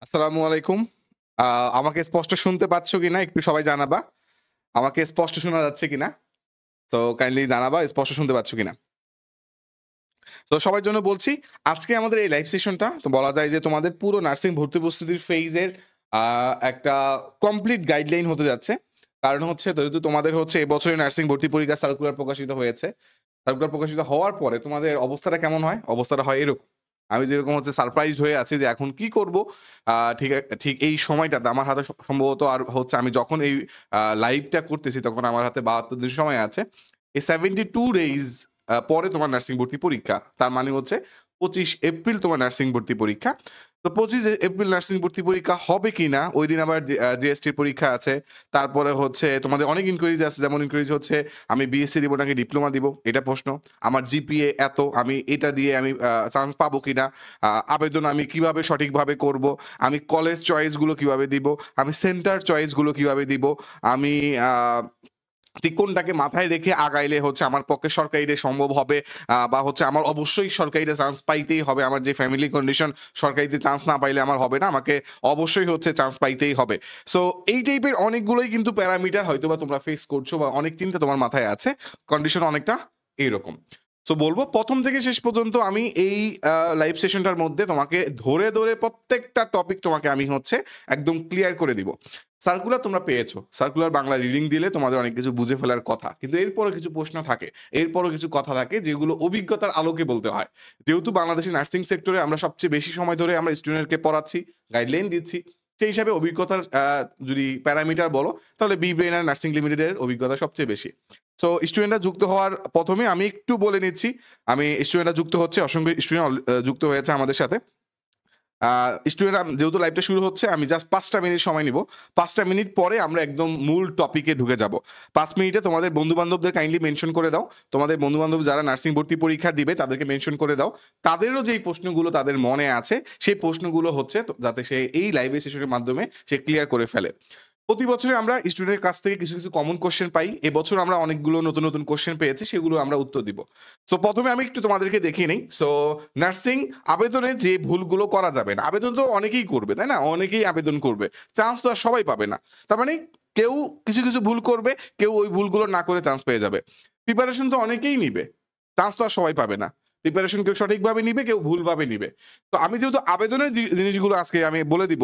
আসসালামু আলাইকুম। আমাকে স্পষ্ট শুনতে পাচ্ছ কিনা একটু সবাই জানাবা। আমাকে স্পষ্ট শোনা যাচ্ছে কিনা? সো কাইন্ডলি জানাবা স্পষ্ট শুনতে পাচ্ছ কিনা? তো সবার জন্য বলছি, আজকে আমাদের এই লাইভ সেশনটা তো বলা যায় যে তোমাদের পুরো নার্সিং ভর্তি প্রস্তুতির ফেইজের আ একটা কমপ্লিট গাইডলাইন হতে যাচ্ছে। কারণ হচ্ছে যেহেতু তোমাদের হচ্ছে এবছরের নার্সিং ভর্তি পরীক্ষা সার্কুলার প্রকাশিত হয়েছে। সার্কুলার প্রকাশিত হওয়ার পরে তোমাদের অবস্থাটা কেমন হয়? অবস্থাটা হয় এরকম। আমি যেরকম হচ্ছে সারপ্রাইজড হয়ে আছি যে এখন কি করব? ঠিক এই সময়টাতে আমার হাতে সম্ভবত আর হচ্ছে আমি যখন এই লাইভটা করতেছি তখন আমার হাতে ৭২ দিন সময় আছে। এই 72 ডেইজ পরে তোমার নার্সিং ভর্তি পরীক্ষা। তার মানে হচ্ছে ২৫ এপ্রিল তোমার নার্সিং ভর্তি পরীক্ষা। তো ২৫ এপ্রিল নার্সিং ভর্তি পরীক্ষা হবে কিনা? ঐদিন আবার জিএসটির পরীক্ষা আছে। তারপরে হচ্ছে তোমাদের অনেক ইনকোয়ারিজ আছে। যেমন ইনকোয়ারিজ হচ্ছে আমি বিএসসি দিব নাকি ডিপ্লোমা দিব? এটা প্রশ্ন। আমার জিপিএ এত, আমি এটা দিয়ে আমি চান্স পাবো কিনা? আবেদন আমি কিভাবে সঠিকভাবে করব? আমি কলেজ চয়েস গুলো কিভাবে দিব? আমি সেন্টার চয়েস গুলো কিভাবে দিব? আমি আ ঠিক কোনটাকে মাথায় রেখে আগাইলে হচ্ছে আমার পক্ষে সরকারিতে সম্ভব হবে বা হচ্ছে আমার অবশ্যই সরকারিতে চান্স পাইতেই হবে। আমার যে ফ্যামিলি কন্ডিশন সরকারিতে চান্স না পাইলে আমার হবে না। আমাকে অবশ্যই হচ্ছে চান্স পাইতেই হবে। সো এই টাইপের অনেকগুলোই কিন্তু প্যারামিটার হয়তোবা তোমরা ফেস করছো বা অনেক চিন্তা তোমার মাথায় আছে। কন্ডিশন অনেকটা এইরকম। সো বলব ১ম থেকে শেষ পর্যন্ত আমি এই লাইভ সেশনটার মধ্যে তোমাকে ধরে প্রত্যেকটা টপিক তোমাকে আমি হচ্ছে একদম ক্লিয়ার করে দিব। সার্কুলার তোমরা পেয়েছো। সার্কুলার বাংলা রিডিং দিলে তোমাদের অনেক কিছু বুঝে ফেলার কথা। কিন্তু এরপরও কিছু প্রশ্ন থাকে। এরপরও কিছু কথা থাকে যেগুলো অভিজ্ঞতার আলোকে বলতে হয়। যেহেতু বাংলাদেশের নার্সিং সেক্টরে আমরা সবচেয়ে বেশি সময় ধরে আমরা স্টুডেন্টকে পড়াচ্ছি, গাইডলাইন দিচ্ছি। সেই হিসাবে অভিজ্ঞতার যদি প্যারামিটার বলো তাহলে বি ব্রেইন আর নার্সিং লিমিটেডের অভিজ্ঞতা সবচেয়ে বেশি। সো স্টুডেন্টরা যুক্ত হওয়ার ১ম এ আমি একটু বলে নিচ্ছি। স্টুডেন্টরা যুক্ত হচ্ছে, অসংখ্য স্টুডেন্ট যুক্ত হয়েছে আমাদের সাথে। আ স্টুডেন্টরা যেহেতু লাইভটা শুরু হচ্ছে আমি জাস্ট ৫ টা মিনিট সময় নিবো। ৫ টা মিনিট পরে আমরা একদম মূল টপিকে ঢুকে যাবো। ৫ মিনিটে তোমাদের বন্ধু-বান্ধবদের কাইন্ডলি মেনশন করে দাও। তোমাদের বন্ধু-বান্ধব যারা নার্সিং ভর্তি পরীক্ষা দিবে তাদেরকে মেনশন করে দাও। তাদেরও যেই প্রশ্নগুলো তাদের মনে আছে সেই প্রশ্নগুলো হচ্ছে যাতে সে এই লাইভ সেশনের মাধ্যমে সে ক্লিয়ার করে ফেলে। প্রতি বছরে আমরা স্টুডেন্টের কাছ থেকে কিছু কমন কোয়েশ্চেন পাই। এবছর আমরা অনেকগুলো নতুন কোয়েশ্চেন পেয়েছি সেগুলো আমরা উত্তর দিব। সো ১ম এ আমি একটু তোমাদেরকে দেখিয়ে নেই। সো নার্সিং আবেদনে যে ভুলগুলো করা যাবে না। আবেদন তো অনেকেই করবে, তাই না? অনেকেই আবেদন করবে। চান্স তো আর সবাই পাবে না। তার মানে কেউ কিছু ভুল করবে, কেউ ওই ভুলগুলো না করে চান্স পেয়ে যাবে। প্রিপারেশন তো অনেকেই নিবে। চান্স তো আর সবাই পাবে না। প্রিপারেশন কেউ সঠিকভাবে নিবে, কেউ ভুলভাবে নিবে। তো আমি যেহেতু আবেদনের জিনিসগুলো আজকে আমি বলে দিব,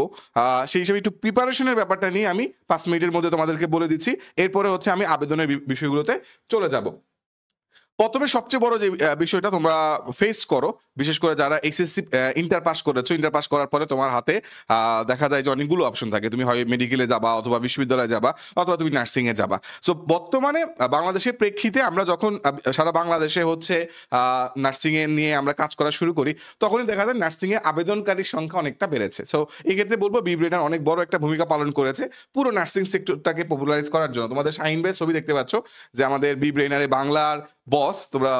সেই হিসেবে একটু প্রিপারেশন এর ব্যাপারটা নিয়ে আমি ৫ মিনিটের মধ্যে তোমাদেরকে বলে দিচ্ছি। এরপরে হচ্ছে আমি আবেদনের বিষয়গুলোতে চলে যাব। ১ম এ সবচেয়ে বড় যে বিষয়টা তোমরা ফেস করো, বিশেষ করে যারা এসএসসি ইন্টার পাস করেছো, ইন্টার পাস করার পরে তোমার হাতে আ দেখা যায় যে অনেকগুলো অপশন থাকে। তুমি হয় মেডিকেলে যাবা অথবা বিশ্ববিদ্যালয়ে যাবা অথবা তুমি নার্সিং এ যাবা। সো বর্তমানে বাংলাদেশের প্রেক্ষিতে আমরা যখন সারা বাংলাদেশে হচ্ছে আ নার্সিং এ নিয়ে আমরা কাজ করা শুরু করি, তখনই দেখা যায় নার্সিং এ আবেদনকারীর সংখ্যা অনেকটা বেড়েছে। সো এক্ষেত্রে বলব বি-ব্রেইনার অনেক বড় একটা ভূমিকা পালন করেছে পুরো নার্সিং সেক্টরটাকে পপুলারাইজ করার জন্য। তোমাদের শাহিন ভাইয়ের ছবি দেখতে পাচ্ছ যে আমাদের বি-ব্রেইনারে বাংলার বস তোমরা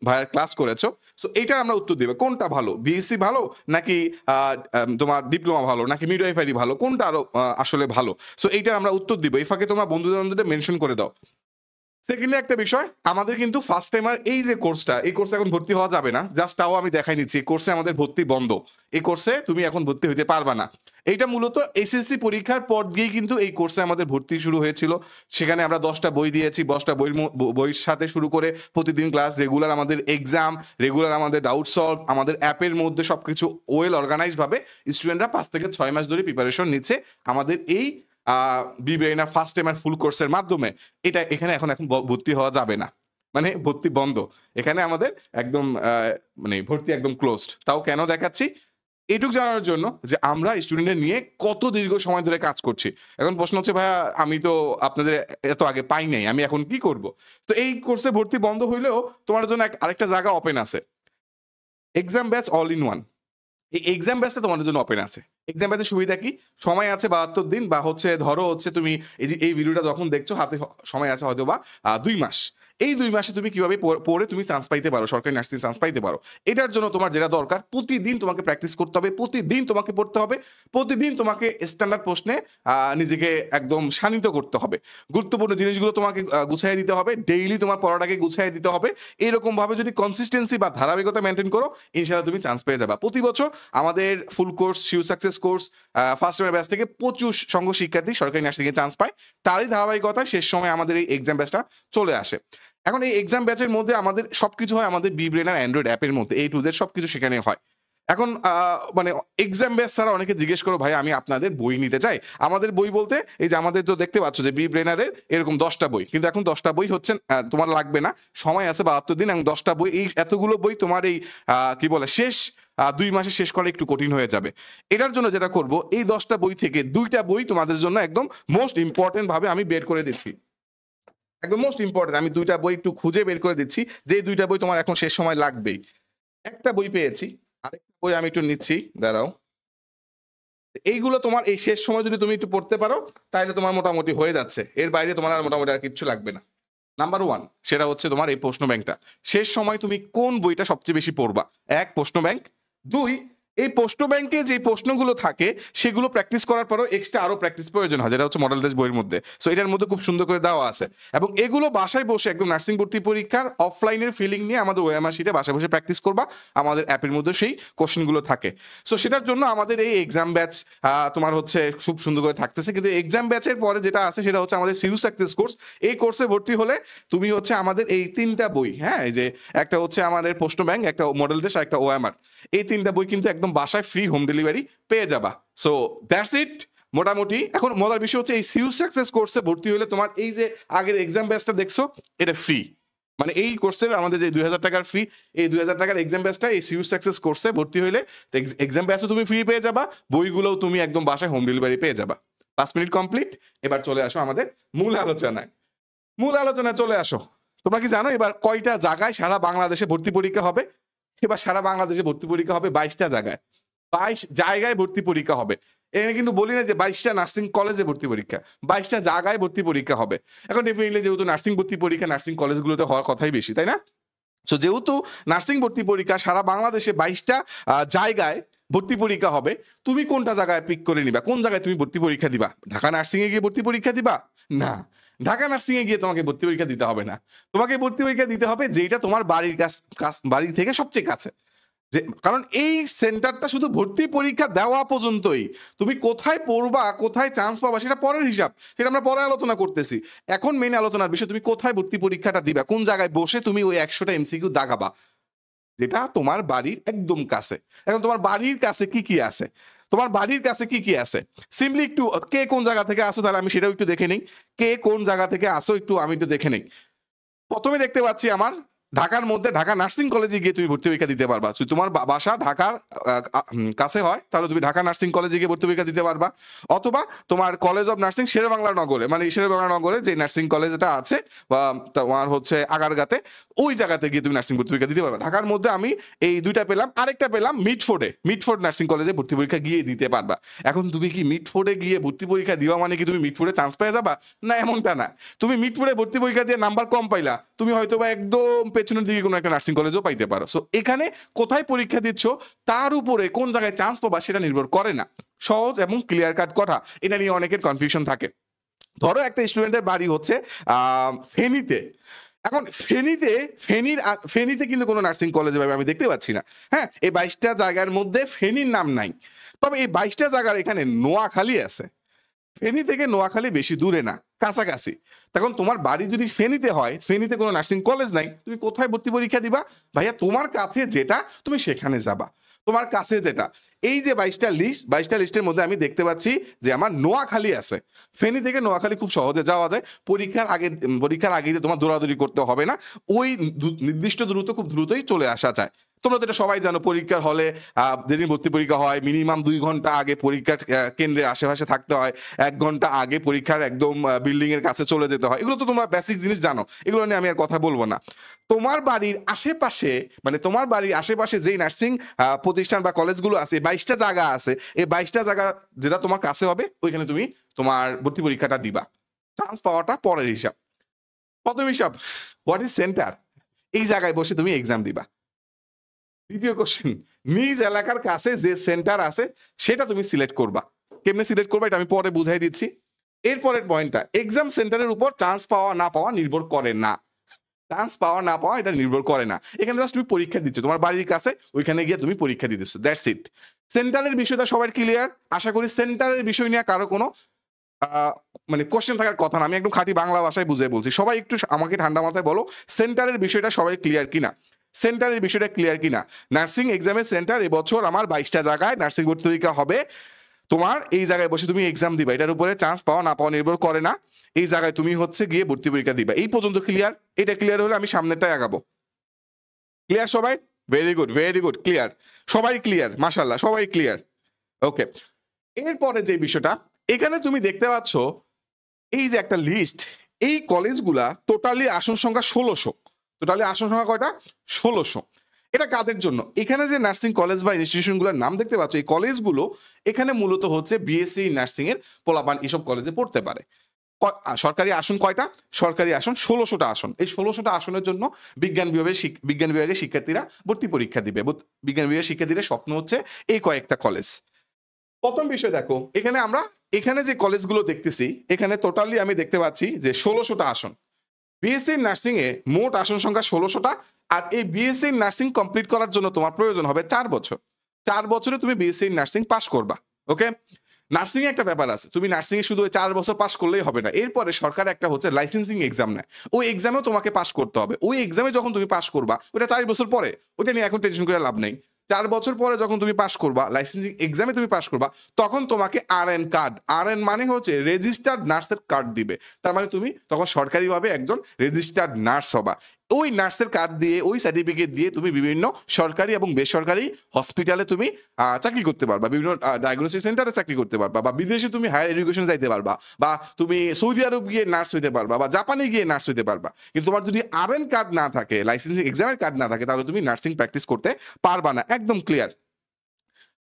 ভাইয়ার ক্লাস করেছো। সো এইটার আমরা উত্তর দিব। কোনটা ভালো? বিএসসি ভালো নাকি আ আম তোমার ডিপ্লোমা ভালো নাকি মিডওয়াইফারি ভালো? কোনটা আরো আসলে ভালো? সো এইটার আমরা উত্তর দিব। এই ফাঁকে তোমরা বন্ধু-বান্ধবদের মেনশন করে দাও। সেকেন্ডলি একটা বিষয়, আমাদের কিন্তু ফার্স্ট টাইমার এই যে কোর্সটা, এই কোর্সে এখন ভর্তি হওয়া যাবে না। জাস্ট তাও আমি দেখাই নিচ্ছি। এই কোর্সে আমাদের ভর্তি বন্ধ। এই কোর্সে তুমি এখন ভর্তি হইতে পারবা না। এইটা মূলত এসএসসি পরীক্ষার পর দিয়েই কিন্তু এই কোর্সে আমাদের ভর্তি শুরু হয়েছিল। সেখানে আমরা ১০ টা বই দিয়েছি। ১০ টা বইয়ের সাথে শুরু করে প্রতিদিন ক্লাস, রেগুলার আমাদের এক্সাম, রেগুলার আমাদের ডাউট সলভ, আমাদের অ্যাপের মধ্যে সবকিছু ওয়েল অর্গানাইজড ভাবে স্টুডেন্টরা ৫ থেকে ৬ মাস ধরে প্রিপারেশন নিচ্ছে। আমাদের এই আ বি-ব্রেইনার ফার্স্ট টাইমার ফুল কোর্সের মাধ্যমে। এখানে এখন ভর্তি হওয়া যাবে না। মানে ভর্তি বন্ধ। এখানে আমাদের একদম মানে ভর্তি একদম ক্লোজড। তাও কেন দেখাচ্ছি? এটুক জানানোর জন্য যে আমরা স্টুডেন্টদের নিয়ে কত দীর্ঘ সময় ধরে কাজ করছি। এখন প্রশ্ন হচ্ছে ভাইয়া আমি তো আপনাদের এত আগে পাই নাই। আমি এখন কি করব? তো এই কোর্সে ভর্তি বন্ধ হইলেও তোমার জন্য আরেকটা জায়গা ওপেন আছে। Exam batch all in one. এই এক্সাম ব্যাচটা তোমাদের জন্য ওপেন আছে। এক্সাম ব্যাচের সুবিধা কি? সময় আছে ৭২ দিন বা হচ্ছে ধরো হচ্ছে তুমি এই যে এই ভিডিওটা যখন দেখছো হাতে সময় আছে হয়তোবা ২ মাস। এই 2 মাসে তুমি কিভাবে পড়ে তুমি চান্স পাইতে পারো, সরকারি নার্সিং চান্স পাইতে পারো। এটার জন্য তোমার যেটা দরকার, প্রতিদিন তোমাকে প্র্যাকটিস করতে হবে, প্রতিদিন তোমাকে পড়তে হবে, প্রতিদিন তোমাকে স্ট্যান্ডার্ড প্রশ্নে নিজেকে একদম শানিত করতে হবে। গুরুত্বপূর্ণ জিনিসগুলো তোমাকে গুছাইয়ে দিতে হবে, ডেইলি তোমার পড়াটাকে গুছাইয়ে দিতে হবে। এরকমভাবে যদি কনসিস্টেন্সি বা ধারাবাহিকতা মেনটেন করো, ইনশাআল্লাহ তুমি চান্স পেয়ে যাবা। প্রতি বছর আমাদের full course sure success course first year batch থেকে প্রচুর সংখ্যক শিক্ষার্থী সরকারি নার্সিংয়ে চান্স পায়। তারই ধারাবাহিকতায় শেষ সময় আমাদের এই এক্সাম ব্যাচটা চলে আসে। এখন এই এক্সাম ব্যাচের মধ্যে আমাদের সবকিছু হয় আমাদের বি ব্রেন আর অ্যান্ড্রয়েড অ্যাপের মধ্যে, A to Z সবকিছু সেখানে হয়। এখন মানে এক্সাম ব্যাচ ছাড়া অনেকে জিজ্ঞেস করো, ভাই আমি আপনাদের বই নিতে চাই। আমাদের বই বলতে এই যে আমাদের তো দেখতে পাচ্ছ যে বি ব্রেনারের এরকম 10টা বই, কিন্তু এখন 10টা বই হচ্ছে তোমার লাগবে না, সময় আছে 72 দিন, এবং 10টা বই, এই এতগুলো বই তোমার এই কি বলে শেষ 2 মাসে শেষ করা একটু কঠিন হয়ে যাবে। এটার জন্য যেটা করব, এই 10টা বই থেকে 2টা বই তোমাদের জন্য একদম মোস্ট ইম্পর্টেন্ট ভাবে আমি বের করে দিচ্ছি। একদম মোস্ট ইম্পর্টেন্ট আমি 2টা বই একটু খুঁজে বের করে দিচ্ছি, যে 2টা বই তোমার এখন শেষ সময় লাগবেই। একটা বই পেয়েছি, আরেকটা বই আমি একটু নিচ্ছি, দাঁড়াও। এইগুলো তোমার এই শেষ সময় যদি তুমি একটু পড়তে পারো, তাহলে তোমার মোটামুটি হয়ে যাচ্ছে। এর বাইরে তোমার আর মোটামুটি আর কিচ্ছু লাগবে না। নাম্বার 1 সেটা হচ্ছে তোমার এই প্রশ্ন ব্যাংকটা। শেষ সময় তুমি কোন বইটা সবচেয়ে বেশি পড়বা? 1 প্রশ্ন ব্যাংক, 2 এই প্রশ্ন ব্যাংকে যে প্রশ্নগুলো থাকে সেগুলো প্র্যাকটিস করার পরও এক্সট্রা আরো প্র্যাকটিস প্রয়োজন হয়, যেটা হচ্ছে মডেল টেস্ট বইয়ের মধ্যে। সো এটার মধ্যে খুব সুন্দর করে দেওয়া আছে, এবং এগুলো বাসায় বসে একদম নার্সিং ভর্তি পরীক্ষার অফলাইনের ফিলিং নিয়ে আমাদের ওএমআর শিটে বাসায় বসে প্র্যাকটিস করবা। আমাদের অ্যাপের মধ্যে সেই কোশ্চেনগুলো থাকে। সো সেটার জন্য আমাদের এই এক্সাম ব্যাচ তোমার হচ্ছে খুব সুন্দর করে থাকতেছে। কিন্তু এক্সাম ব্যাচের পরে যেটা আছে সেটা হচ্ছে আমাদের সিউ সাকসেস কোর্স। এই কোর্সে ভর্তি হলে তুমি হচ্ছে আমাদের এই 3টা বই, হ্যাঁ, এই যে একটা হচ্ছে আমাদের প্রশ্ন ব্যাংক, একটা মডেল টেস্ট আর একটা ওএমআর, এই 3টা বই কিন্তু একদম বাসায় ফ্রি হোম ডেলিভারি পেয়ে যাবা। সো দ্যাটস ইট মোটামুটি। এখন মজার বিষয় হচ্ছে এই সিউ সাকসেস কোর্সে ভর্তি হলে তোমার এই যে আগের এক্সাম ব্যাচটা দেখছো, এটা ফ্রি। মানে এই কোর্সের আমাদের যে 2000 টাকার ফি, এই 2000 টাকার এক্সাম ব্যাচটা এই সিউ সাকসেস কোর্সে ভর্তি হলে এক্সাম ব্যাচও তুমি ফ্রি পেয়ে যাবা, বইগুলোও তুমি একদম বাসায় হোম ডেলিভারি পেয়ে যাবা। 5 মিনিট কমপ্লিট। এবার চলে আসো আমাদের মূল আলোচনায়। মূল আলোচনায় চলে আসো। তোমরা কি জানো এবার কয়টা জায়গায় সারা বাংলাদেশে ভর্তি পরীক্ষা হবে? এবার সারা বাংলাদেশে ভর্তি পরীক্ষা হবে 22টা জায়গায়। 22 জায়গায় ভর্তি পরীক্ষা হবে। এখানে কিন্তু বলি না যে 22টা নার্সিং কলেজে ভর্তি পরীক্ষা, 22টা জায়গায় ভর্তি পরীক্ষা হবে। এখন ডেফিনেটলি যেহেতু নার্সিং ভর্তি পরীক্ষা নার্সিং কলেজগুলোতে হওয়ার কথাই বেশি, তাই না? সো যেহেতু নার্সিং ভর্তি পরীক্ষা সারা বাংলাদেশে 22টা জায়গায় ভর্তি পরীক্ষা হবে, তুমি কোনটা জায়গায় পিক করে নিবা? কোন জায়গায় তুমি ভর্তি পরীক্ষা দিবা? ঢাকা নার্সিং এ গিয়ে ভর্তি পরীক্ষা দিবা? না, ঢাকা নার্সিং এ গিয়ে তোমাকে ভর্তি পরীক্ষা দিতে হবে না। তোমাকে ভর্তি পরীক্ষা দিতে হবে যেটা তোমার বাড়ির বাড়ি থেকে সবচেয়ে কাছে। যে কারণ এই সেন্টারটা শুধু ভর্তি পরীক্ষা দেওয়া পর্যন্তই। তুমি কোথায় পড়বা, কোথায় চান্স পাবা সেটা পরের হিসাব, সেটা আমরা পরে আলোচনা করতেছি। এখন মেইন আলোচনার বিষয় তুমি কোথায় ভর্তি পরীক্ষাটা দিবা, কোন জায়গায় বসে তুমি ওই 100টা এমসিকিউ দাগাবা, যেটা তোমার বাড়ির একদম কাছে। এখন তোমার বাড়ির কাছে কি কি আছে? তোমার বাড়ির কাছে কি কি আছে সিম্পলি একটু, কে কোন জায়গা থেকে আসো তাহলে আমি সেটাও একটু দেখে নেই। কে কোন জায়গা থেকে আসো একটু আমি একটু দেখে নেই। প্রথমে দেখতে পাচ্ছি আমার ঢাকার মধ্যে ঢাকা নার্সিং কলেজে গিয়ে তুমি ভর্তি পরীক্ষা দিতে পারবা। যদি তোমার বাসা ঢাকার কাছে হয় তাহলে তুমি ঢাকা নার্সিং কলেজে গিয়ে ভর্তি পরীক্ষা দিতে পারবা, অথবা তোমার কলেজ অফ নার্সিং শেরেবাংলা নগরে, মানে শেরেবাংলা নগরে যে নার্সিং কলেজটা আছে বা তোমার হচ্ছে আগারগাতে, ওই জায়গাতে গিয়ে তুমি নার্সিং ভর্তি পরীক্ষা দিতে পারবা। ঢাকার মধ্যে আমি এই 2টা পেলাম, আরেকটা পেলাম মিটফোর্ড নার্সিং কলেজে ভর্তি পরীক্ষা গিয়ে দিতে পারবা। এখন তুমি কি মিটফোর্ডে গিয়ে ভর্তি পরীক্ষা দিবা মানে কি তুমি মিটফোর্ডে চান্স পেয়ে যাবা? না, এমনটা না। তুমি মিটফোর্ডে ভর্তি পরীক্ষা দিয়ে নাম্বার কম পাইলা, তুমি হয়তো বা একদম পেছনের দিকে কোনো একটা নার্সিং কলেজও পাইতে পারো। সো এখানে কোথায় পরীক্ষা দিচ্ছ তার উপরে কোন জায়গায় চান্স পাবা সেটা নির্ভর করে না। সহজ এবং ক্লিয়ার কাট কথা, এটা নিয়ে অনেকের কনফিউশন থাকে। ধরো একটা স্টুডেন্টের বাড়ি হচ্ছে ফেনীতে। এখন ফেনীতে কিন্তু কোনো নার্সিং কলেজ আমি দেখতে পাচ্ছি না। হ্যাঁ, এই 22টা জায়গার মধ্যে ফেনীর নাম নাই, তবে এই 22টা জায়গার এখানে নোয়াখালী আছে। ফেনী থেকে নোয়াখালী বেশি দূরে না, কাছাকাছি। তখন তোমার বাড়ি যদি ফেনীতে হয়, ফেনীতে কোনো নার্সিং কলেজ নাই, তুমি কোথায় ভর্তি পরীক্ষা দিবা? ভাইয়া তোমার কাছে যেটা তুমি সেখানে যাবা, তোমার কাছে যেটা। এই যে 22টা লিস্টের মধ্যে আমি দেখতে পাচ্ছি যে আমার নোয়াখালী আছে। ফেনী থেকে নোয়াখালী খুব সহজে যাওয়া যায়। পরীক্ষার আগে তোমার দৌড়াদৌড়ি করতে হবে না, ওই নির্দিষ্ট দূরত্ব খুব দ্রুতই চলে আসা যায়। তোমরা তো এটা সবাই জানো, পরীক্ষার হলে যেদিন ভর্তি পরীক্ষা হয় মিনিমাম 2 ঘন্টা আগে পরীক্ষার কেন্দ্রে আশেপাশে থাকতে হয়, 1 ঘন্টা আগে পরীক্ষার একদম বিল্ডিং এর কাছে চলে যেতে হয়। এগুলো তো তোমরা বেসিক জিনিস জানো, এগুলো নিয়ে আমি আর কথা বলবো না। তোমার বাড়ির আশেপাশে, মানে তোমার বাড়ির আশেপাশে যেই নার্সিং প্রতিষ্ঠান বা কলেজগুলো আছে, 22টা জায়গা আছে, এই 22টা জায়গা যেটা তোমার কাছে হবে ওইখানে তুমি তোমার ভর্তি পরীক্ষাটা দিবা। চান্স পাওয়াটা পরের হিসাব। প্রথম হিসাব, হোয়াট ইজ সেন্টার? এই জায়গায় বসে তুমি এক্সাম দিবা। দ্বিতীয় কোশ্চেন, নিজ এলাকার কাছে যে সেন্টার আছে সেটা তুমি সিলেক্ট করবা। কেমনে সিলেক্ট করবা এটা আমি পরে বুঝাই দিচ্ছি। এরপরের পয়েন্টটা, এক্সাম সেন্টারের উপর চান্স পাওয়া না পাওয়া নির্ভর করে না। চান্স পাওয়া না পাওয়া এটা নির্ভর করে না। এখানে জাস্ট তুমি পরীক্ষা দিচ্ছ। তোমার বাড়ির কাছে ওইখানে গিয়ে তুমি পরীক্ষা দিতেছো। That's it. সেন্টারের বিষয়টা সবার ক্লিয়ার? আশা করি সেন্টারের বিষয় নিয়ে কারো কোনো মানে কোশ্চেন থাকার কথা না। আমি একদম খাঁটি বাংলা ভাষায় বুঝিয়ে বলছি। সবাই একটু আমাকে ঠান্ডা মাথায় বলো, সেন্টারের বিষয়টা সবাই ক্লিয়ার কিনা? সেন্টারের বিষয়টা ক্লিয়ার কিনা? নার্সিং এক্সামের সেন্টার এবছর আমার 22টা জায়গায় নার্সিং ভর্তি পরীক্ষা হবে। তোমার এই জায়গায় বসে তুমি এক্সাম দিবা। এটার উপরে চান্স পাওয়া না পাওয়া নির্ভর করে না। এই জায়গায় তুমি হচ্ছে গিয়ে ভর্তি পরীক্ষা দিবা। এই পর্যন্ত ক্লিয়ার? এটা ক্লিয়ার হলে আমি সামনেরটাই আগাবো। ক্লিয়ার সবাই? Very good, very good, clear. সবাই ক্লিয়ার, মাশাআল্লাহ, সবাই ক্লিয়ার। ওকে, এরপরে যে বিষয়টা, এখানে তুমি দেখতে পাচ্ছ এই যে একটা লিস্ট, এই কলেজগুলা টোটালি আসন সংখ্যা 1600। টোটালি আসন সংখ্যা কয়টা? 1600। এটা কাদের জন্য? এখানে যে নার্সিং কলেজ বা ইনস্টিটিউশনগুলোর নাম দেখতে পাচ্ছ, এই কলেজগুলো এখানে মূলত হচ্ছে বিএসসি নার্সিং এর পোলাপান এসব কলেজে পড়তে পারে। সরকারি আসন কয়টা? সরকারি আসন 1600টা আসন। এই 1600টা আসনের জন্য বিজ্ঞান বিভাগের শিক্ষার্থীরা ভর্তি পরীক্ষা দিবে। বিজ্ঞান বিভাগের শিক্ষার্থীদের স্বপ্ন হচ্ছে এই কয়েকটা কলেজ। প্রথম বিষয় দেখো, এখানে যে কলেজগুলো দেখতেছি, এখানে টোটালি আমি দেখতে পাচ্ছি যে 1600টা আসন। বিএসসি নার্সিং এ মোট আসন সংখ্যা 1600টা। আর এই বিএসসি নার্সিং কমপ্লিট করার জন্য তোমার প্রয়োজন হবে 4 বছর। 4 বছরে তুমি বিএসসি নার্সিং পাস করবা। ওকে, নার্সিং এ একটা ব্যাপার আছে, তুমি নার্সিং এ শুধু 4 বছর পাস করলেই হবে না। এরপরে সরকার একটা হচ্ছে লাইসেন্সিং এক্সাম নেয়, ওই এক্সামেও তোমাকে পাস করতে হবে। ওই এক্সামে যখন তুমি পাস করবা, ওটা 4 বছর পরে, ওটা নিয়ে এখন টেনশন করে লাভ নেই। 4 বছর পরে যখন তুমি পাস করবা, লাইসেন্সিং এক্সামে তুমি পাস করবা, তখন তোমাকে আরএন কার্ড, আরএন মানে হচ্ছে রেজিস্টার্ড নার্সের কার্ড দিবে। তার মানে তুমি তখন সরকারিভাবে একজন রেজিস্টার্ড নার্স হবা। ওই নার্সের কার্ড দিয়ে, ওই সার্টিফিকেট দিয়ে তুমি বিভিন্ন সরকারি এবং বেসরকারি হসপিটালে তুমি চাকরি করতে পারবা, বিভিন্ন ডায়াগনোসিস সেন্টারে চাকরি করতে পারবা, বা বিদেশে তুমি হায়ার এডুকেশন যাইতে পারবা, বা তুমি সৌদি আরব গিয়ে নার্স হইতে পারবা, বা জাপানে গিয়ে নার্স হইতে পারবা। কিন্তু তোমার যদি আরএন কার্ড না থাকে, লাইসেন্সিং এক্সামের কার্ড না থাকে, তাহলে তুমি নার্সিং প্র্যাকটিস করতে পারবা না। একদম ক্লিয়ার।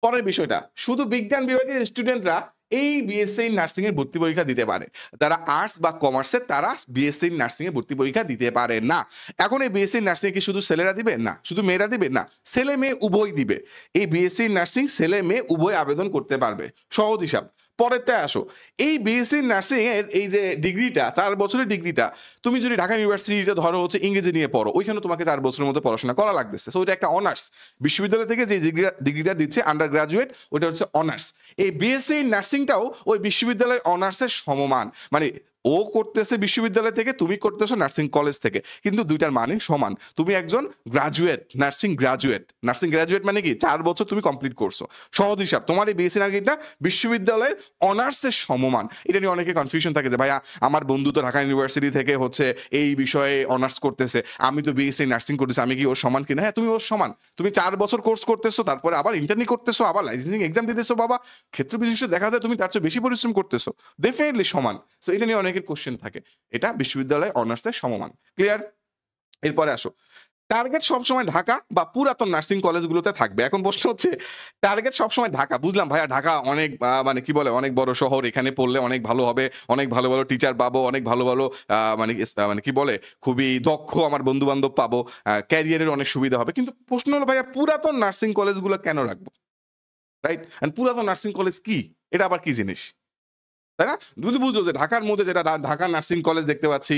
পরের বিষয়টা, শুধু বিজ্ঞান বিভাগের স্টুডেন্টরা এই বিএসসি নার্সিং এর ভর্তি পরীক্ষা দিতে পারে। যারা আর্টস বা কমার্সের, তারা বিএসসি নার্সিং এর ভর্তি পরীক্ষা দিতে পারে না। এখন এই বিএসসি নার্সিং কি শুধু ছেলেরা দিবে? না। শুধু মেয়েরা দিবে? না, ছেলে মেয়ে উভয় দিবে। এই বিএসসি নার্সিং ছেলে মেয়ে উভয় আবেদন করতে পারবে। সহজ হিসাব। পরেরতে আসো, এই বিএসসি নার্সিং এর এই যে ডিগ্রিটা, 4 বছরের ডিগ্রিটা, তুমি যদি ঢাকা ইউনিভার্সিটিতে ধরো হচ্ছে ইংরেজি নিয়ে পড়ো, ওইখানে তোমাকে 4 বছরের মধ্যে পড়াশোনা করা লাগতেছে। সো এটা একটা অনার্স। বিশ্ববিদ্যালয় থেকে যে ডিগ্রিটা দিচ্ছে আন্ডার গ্রাজুয়েট, ওটা হচ্ছে অনার্স। এই বিএসসি নার্সিংটাও ওই বিশ্ববিদ্যালয় অনার্সের সমমান। মানে ও করতেছে বিশ্ববিদ্যালয় থেকে, তুমি করতেছো নার্সিং কলেজ থেকে, কিন্তু দুইটার মানে সমান। তুমি একজন graduate, nursing graduate. Nursing graduate মানে কি? 4 বছর তুমি কমপ্লিট করছো। সহজ হিসাব, তোমার এই বিএসসি নার্সিংটা বিশ্ববিদ্যালয়ের অনার্সের সমমান। এটা নিয়ে অনেকে কনফিউশন থাকে যে ভাইয়া আমার বন্ধু তো ঢাকা ইউনিভার্সিটি থেকে হচ্ছে এই বিষয়ে অনার্স করতেছে, আমি তো বিএসসি নার্সিং করতেছি, আমি কি ওর সমান কিনা? হ্যাঁ, তুমি ওর সমান। তুমি 4 বছর কোর্স করতেছো, তারপরে আবার ইন্টার্নি করতেছো, আবার লাইসেন্সিং এক্সাম দিতেছো। বাবা, ক্ষেত্র বিশেষে দেখা যায় তুমি তার চেয়ে বেশি পরিশ্রম করতেছো। ডেফিনেটলি সমান। সো এটা নিয়ে অনেকের কোশ্চেন থাকে। এটা বিশ্ববিদ্যালয় অনার্সের সমমান। ক্লিয়ার? এরপরে আসো, টার্গেট সবসময় ঢাকা বা পুরাতন নার্সিং কলেজগুলোতে থাকবে। এখন প্রশ্ন হচ্ছে, টার্গেট সবসময় ঢাকা, বুঝলাম ভাইয়া, ঢাকা অনেক মানে কি বলে, অনেক বড় শহর, এখানে পড়লে অনেক ভালো হবে, অনেক ভালো ভালো টিচার পাবো, অনেক ভালো ভালো মানে কি বলে, খুবই দক্ষ আমার বন্ধু বান্ধব পাবো, ক্যারিয়ারের অনেক সুবিধা হবে। কিন্তু প্রশ্ন হলো ভাইয়া, পুরাতন নার্সিং কলেজগুলো কেন রাখবো? রাইট? পুরাতন নার্সিং কলেজ কি? এটা আবার কি জিনিস? তাই না? যদি বুঝলো যে ঢাকার মধ্যে যেটা ঢাকা নার্সিং কলেজ দেখতে পাচ্ছি,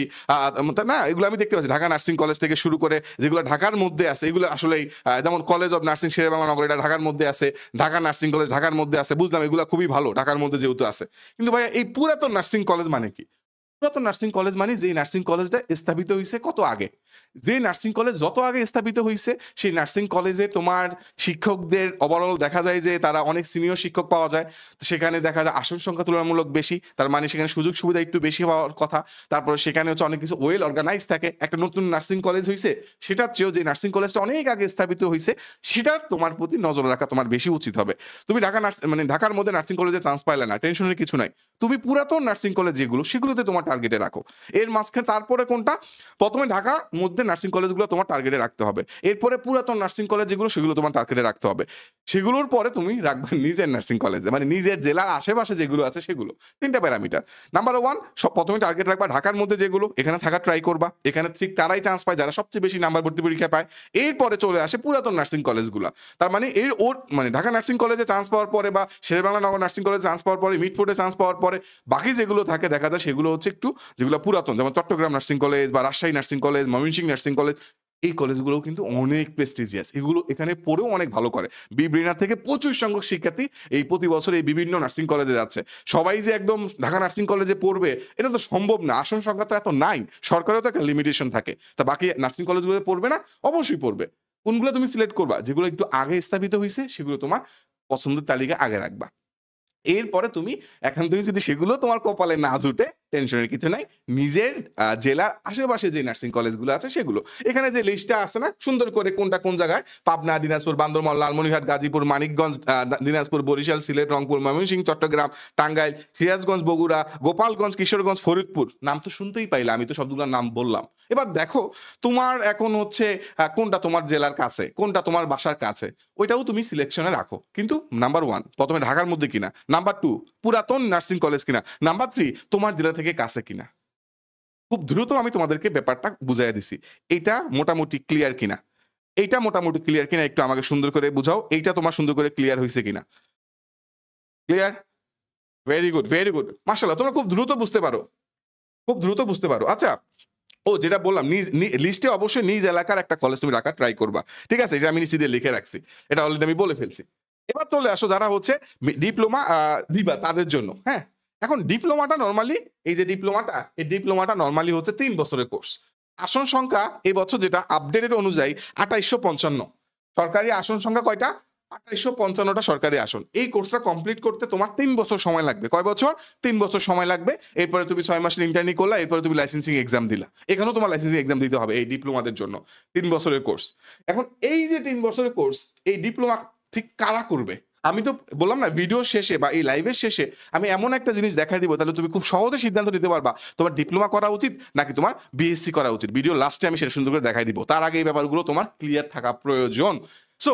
তাই না, এগুলো আমি দেখতে পাচ্ছি ঢাকা নার্সিং কলেজ থেকে শুরু করে যেগুলো ঢাকার মধ্যে আছে, এগুলো আসলেই যেমন কলেজ অফ নার্সিং শেরেবাংলা নগর, এটা ঢাকার মধ্যে আছে। ঢাকা নার্সিং কলেজ ঢাকার মধ্যে আছে, বুঝলাম, এগুলো খুবই ভালো ঢাকার মধ্যে যেহেতু আছে। কিন্তু ভাইয়া এই পুরাতন নার্সিং কলেজ মানে কি? পুরাতন নার্সিং কলেজ মানে যে নার্সিং কলেজটা স্থাপিত হয়েছে কত আগে, যে নার্সিং কলেজ যত আগে স্থাপিত হয়েছে, সেই নার্সিং কলেজে তোমার শিক্ষকদের ওভারঅল দেখা যায় যে তারা অনেক সিনিয়র শিক্ষক পাওয়া যায়। তো সেখানে দেখা যায় আসন সংখ্যা তুলনামূলক বেশি, তার মানে সেখানে সুযোগ সুবিধা একটু বেশি হওয়ার কথা। তারপরে সেখানে হচ্ছে অনেক কিছু ওয়েল অর্গানাইজ থাকে। একটা নতুন নার্সিং কলেজ হয়েছে, সেটার চেয়েও যে নার্সিং কলেজটা অনেক আগে স্থাপিত হয়েছে, সেটার তোমার প্রতি নজর রাখা তোমার বেশি উচিত হবে। তুমি ঢাকার মধ্যে নার্সিং কলেজে চান্স পাইলে না, টেনশনের কিছু নাই। তুমি পুরাতন নার্সিং কলেজ যেগুলো, সেগুলোতে তোমার টার্গেটে রাখো। এর মাঝখানে তারপরে কোনটা? প্রথমে ঢাকার মধ্যে নার্সিং কলেজগুলো তোমার টার্গেটে রাখতে হবে। এরপরে পুরাতন নার্সিং কলেজ যেগুলো সেগুলো তোমার টার্গেটে রাখতে হবে। সেগুলোর পরে তুমি রাখবা নিজের নার্সিং কলেজে, মানে নিজের জেলার আশেপাশে যেগুলো আছে সেগুলো। ৩ টা প্যারামিটার। নাম্বার 1 প্রথমে টার্গেট রাখবা ঢাকার মধ্যে যেগুলো, এখানে থাকার ট্রাই করবা। এখানে ঠিক তারাই চান্স পায় যারা সবচেয়ে বেশি নাম্বার ভর্তি পরীক্ষায় পায়। এরপরে চলে আসে পুরাতন নার্সিং কলেজগুলা। তার মানে মানে ঢাকা নার্সিং কলেজে চান্স পাওয়ার পরে বা শেরেবাংলা নগর নার্সিং কলেজে চান্স পাওয়ার পরে, মিটফোর্ডে চান্স পাওয়ার পরে বাকি যেগুলো থাকে দেখা যায় সেগুলো হচ্ছে একটু যেগুলো পুরাতন, যেমন চট্টগ্রাম নার্সিং কলেজ বা Rajshahi nursing college, Mymensingh nursing college. এই কলেজগুলোও কিন্তু অনেক প্রেস্টিজিয়াস, এগুলো এখানে পড়েও অনেক ভালো করে। বিব্রেনা থেকে প্রচুর সংখ্যক শিক্ষার্থী এই প্রতি বছর এই বিভিন্ন নার্সিং কলেজে যাচ্ছে। সবাই যে একদম ঢাকা নার্সিং কলেজে পড়বে এটা তো সম্ভব না, আসন সংখ্যা তো এত নাই, সরকারেও তো একটা লিমিটেশন থাকে। তা বাকি নার্সিং কলেজগুলোতে পড়বে না? অবশ্যই পড়বে। কোনগুলো তুমি সিলেক্ট করবা? যেগুলো একটু আগে স্থাপিত হয়েছে সেগুলো তোমার পছন্দের তালিকা আগে রাখবা। এরপরে তুমি এখান থেকে যদি সেগুলো তোমার কপালে না জুটে, টেনশনের কিছু নাই। নিজের জেলার আশেপাশে যে নার্সিং কলেজগুলো আছে সেগুলো, এখানে যে লিস্টটা আছে না সুন্দর করে কোনটা কোন জায়গায়, পাবনা, দিনাজপুর, বান্দরবান, লালমনিরহাট, গাজীপুর, মানিকগঞ্জ, দিনাজপুর, বরিশাল, সিলেট, রংপুর, ময়মনসিংহ, চট্টগ্রাম, টাঙ্গাইল, সিরাজগঞ্জ, বগুড়া, গোপালগঞ্জ, কিশোরগঞ্জ, ফরিদপুর, নাম তো শুনতেই পাইলে, আমি তো সবগুলোর নাম বললাম। এবার দেখো তোমার এখন হচ্ছে কোনটা তোমার জেলার কাছে, কোনটা তোমার বাসার কাছে, ওইটাও তুমি সিলেকশনে রাখো। কিন্তু নাম্বার 1 প্রথমে ঢাকার মধ্যে কিনা, নাম্বার 2 পুরাতন নার্সিং কলেজ কিনা, নাম্বার 3 তোমার জেলা থেকে কাছে কিনা। খুব দ্রুত আমি তোমাদেরকে ব্যাপারটা বুঝাইয়া দিছি। এইটা মোটামুটি ক্লিয়ার কিনা, এইটা মোটামুটি ক্লিয়ার কিনা একটু আমাকে সুন্দর করে বুঝাও। এইটা তোমার সুন্দর করে ক্লিয়ার হয়েছে কিনা? Clear? Very good, very good, মাশাআল্লাহ, তোমরা খুব দ্রুত বুঝতে পারো, খুব দ্রুত বুঝতে পারো। আচ্ছা, ও যেটা বললাম, নিজ লিস্টে অবশ্যই নিজ এলাকার একটা কলেজ তুমি রাখার ট্রাই করবা। ঠিক আছে, এটা আমি নিচে দিয়ে লিখে রাখছি, এটা অলরেডি আমি বলে ফেলছি। এবার চলে আসো যারা হচ্ছে ডিপ্লোমা দিবা তাদের জন্য। হ্যাঁ, এখন ডিপ্লোমাটা নরমালি, এই যে ডিপ্লোমাটা, এই ডিপ্লোমাটা নরমালি হচ্ছে ৩ বছরের কোর্স। আসন সংখ্যা এই বছর যেটা আপডেটেড অনুযায়ী ২৮৫৫। সরকারি আসন সংখ্যা কয়টা? ২৮৫৫টা সরকারি আসন। এই কোর্সটা কমপ্লিট করতে তোমার ৩ বছর সময় লাগবে। কয় বছর? ৩ বছর সময় লাগবে। এরপরে তুমি ৬ মাসের ইন্টার্নি করলা, এরপরে তুমি লাইসেন্সিং এক্সাম দিলা। এখানেও তোমার লাইসেন্সিং এক্সাম দিতে হবে এই ডিপ্লোমাদের জন্য। ৩ বছরের কোর্স। এখন এই যে ৩ বছরের কোর্স, এই ডিপ্লোমা ঠিক কারা করবে? আমি তো বললাম না, ভিডিও শেষে বা এই লাইভের শেষে আমি এমন একটা জিনিস দেখাই দিব, তাহলে তুমি খুব সহজে সিদ্ধান্ত নিতে পারবা তোমার ডিপ্লোমা করা উচিত নাকি তোমার বিএসসি করা উচিত। ভিডিও লাস্টে আমি সেটা সুন্দর করে দেখাই দিব। তার আগে এই ব্যাপারগুলো তোমার ক্লিয়ার থাকা প্রয়োজন। সো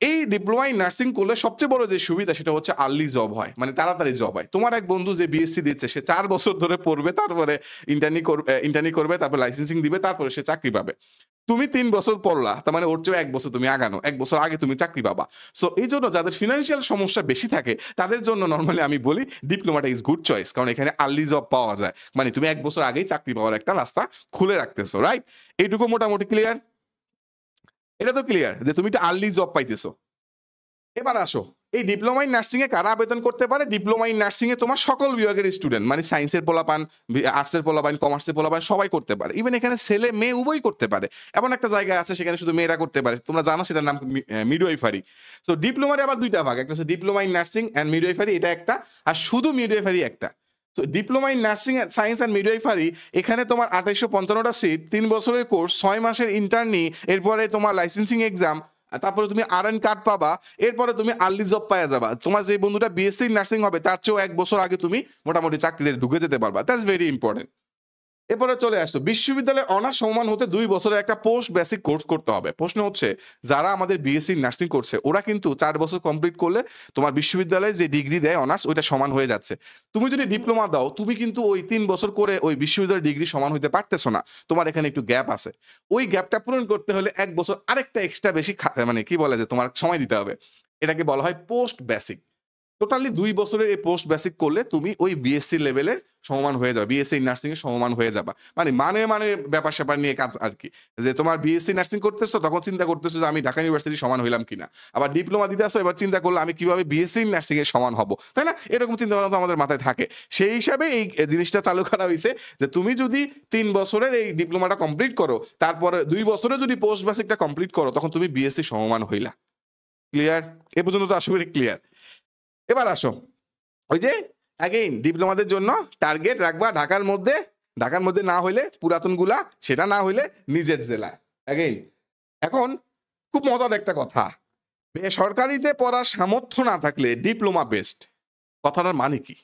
এই ডিপ্লোমা ইন নার্সিং করলে সবচেয়ে বড় যে সুবিধা সেটা হচ্ছে আর্লি জব হয়, মানে তাড়াতাড়ি জব হয়। তোমার এক বন্ধু যে বিএসসি দিচ্ছে সে 4 বছর ধরে পড়বে, তারপরে ইন্টার্নি করবে, তারপর লাইসেন্সিং দিবে, তারপরে সে চাকরি পাবে। তুমি ৩ বছর পড়লা, তার মানে ওর চেয়ে ১ বছর তুমি আগানো, ১ বছর আগে তুমি চাকরি পাবা। সো এই জন্য যাদের ফিনান্সিয়াল সমস্যা বেশি থাকে তাদের জন্য নরমালি আমি বলি ডিপ্লোমাটা ইজ গুড চয়েস, কারণ এখানে আর্লি জব পাওয়া যায়, মানে তুমি ১ বছর আগেই চাকরি পাওয়ার একটা রাস্তা খুলে রাখতেছো। রাইট? এইটুকু মোটামুটি ক্লিয়ার? এটা তো ক্লিয়ার যে তুমি একটা আর্লি জব পাইতেছো। এবার আসো, এই ডিপ্লোমা ইন নার্সিং এ কারা আবেদন করতে পারে? ডিপ্লোমা ইন নার্সিং এ তোমার সকল বিভাগের স্টুডেন্ট, মানে সায়েন্সের পোলাপান, আর্টসের পোলাপান, কমার্সের পোলাপান সবাই করতে পারে। ইভেন এখানে ছেলে মেয়ে উভয় করতে পারে। এমন একটা জায়গা আছে সেখানে শুধু মেয়েরা করতে পারে, তোমরা জানো সেটার নাম মিডওয়াইফারি। সো ডিপ্লোমার আবার 2টা ভাগ, একটা হচ্ছে diploma in nursing and midwifery, এটা একটা, আর শুধু মিডওয়াইফারি একটা। তো diploma in nursing science and midwifery, এখানে তোমার ২৮৫৫টা সিট, ৩ বছরের কোর্স, ৬ মাসের ইন্টার্নি, এরপরে তোমার লাইসেন্সিং এক্সাম, তারপরে তুমি আরএন কার্ড পাবা, এরপরে তুমি আর্লি জব পাওয়া যাবা। তোমার যে বন্ধুটা বিএসসি নার্সিং হবে তার চেয়েও ১ বছর আগে তুমি মোটামুটি চাকরিতে ঢুকে যেতে পারবা। That's very important. এরপরে চলে আসতো বিশ্ববিদ্যালয়ে অনার্স সমমান হতে ২ বছরের একটা পোস্ট বেসিক কোর্স করতে হবে। প্রশ্ন হচ্ছে যারা আমাদের বিএসসি নার্সিং করছে ওরা কিন্তু 4 বছর কমপ্লিট করলে তোমার বিশ্ববিদ্যালয়ে যে ডিগ্রি দেয় অনার্স, ওইটা সমান হয়ে যাচ্ছে। তুমি যদি ডিপ্লোমা দাও তুমি কিন্তু ওই 3 বছর করে ওই বিশ্ববিদ্যালয়ের ডিগ্রি সমান হইতে পারতেছো না, তোমার এখানে একটু গ্যাপ আছে। ওই গ্যাপটা পূরণ করতে হলে ১ বছর আরেকটা এক্সট্রা বেশি মানে কি বলে যে তোমার সময় দিতে হবে। এটাকে বলা হয় পোস্ট বেসিক। টোটালি ২ বছরের এই পোস্ট বেসিক করলে তুমি ওই বিএসসি লেভেলের সমমান হয়ে যাবে, বিএসসি নার্সিং এর সমমান হয়ে যাবা। মানে ব্যাপার-স্যাপার নিয়ে কাজ আরকি। যে তোমার বিএসসি নার্সিং করতেছো তখন চিন্তা করতেছো যে আমি ঢাকা ইউনিভার্সিটির সমান হইলাম কিনা। আবার ডিপ্লোমা দিতে আসো, এবার চিন্তা করলে আমি কিভাবে বিএসসি নার্সিং এর সমান হব। তাই না? এরকম চিন্তা ভাবনা তো আমাদের মাথায় থাকে। সেই হিসাবে এই জিনিসটা চালু করা হইছে যে তুমি যদি ৩ বছরের এই ডিপ্লোমাটা কমপ্লিট করো, তারপরে ২ বছরে যদি পোস্ট বেসিকটা কমপ্লিট করো, তখন তুমি বিএসসি সমমান হইলা। ক্লিয়ার? এ পর্যন্ত তো আশা করি ক্লিয়ার। এবার আসো, ওই যে অ্যাগেইন ডিপ্লোমাদের জন্য টার্গেট রাখবা ঢাকার মধ্যে, ঢাকার মধ্যে না হইলে পুরাতনগুলা, সেটা না হইলে নিজের জেলায়। অ্যাগেইন এখন খুব মজার একটা কথা, বেসরকারিতে পড়ার সামর্থ্য না থাকলে ডিপ্লোমা বেস্ট, কথাটার মানে কি?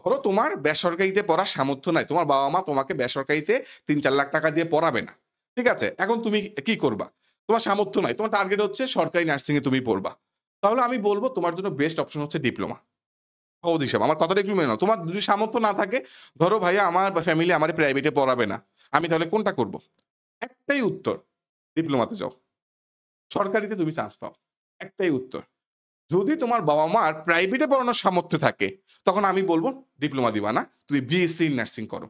ধরো তোমার বেসরকারিতে পড়ার সামর্থ্য নাই, তোমার বাবা মা তোমাকে বেসরকারিতে ৩-৪ লাখ টাকা দিয়ে পড়াবে না, ঠিক আছে? এখন তুমি কি করবা? তোমার সামর্থ্য নাই, তোমার টার্গেট হচ্ছে সরকারি নার্সিং এ তুমি পড়বা। তাহলে আমি বলব তোমার জন্য বেস্ট অপশন হচ্ছে ডিপ্লোমা। সহজ হিসাব, আমার কথাটা একটু মেনে নাও। তোমার যদি সামর্থ্য না থাকে, ধরো ভাইয়া আমার ফ্যামিলি আমারে প্রাইভেটে পড়াবে না, আমি তাহলে কোনটা করব? একটাই উত্তর, ডিপ্লোমাতে যাও। সরকারিতে তুমি চান্স পাও। একটাই উত্তর। যদি তোমার বাবা-মার প্রাইভেটে পড়ানোর সামর্থ্য থাকে, তখন আমি বলব ডিপ্লোমা দিবা না। তুমি বিএসসি ইন নার্সিং করো।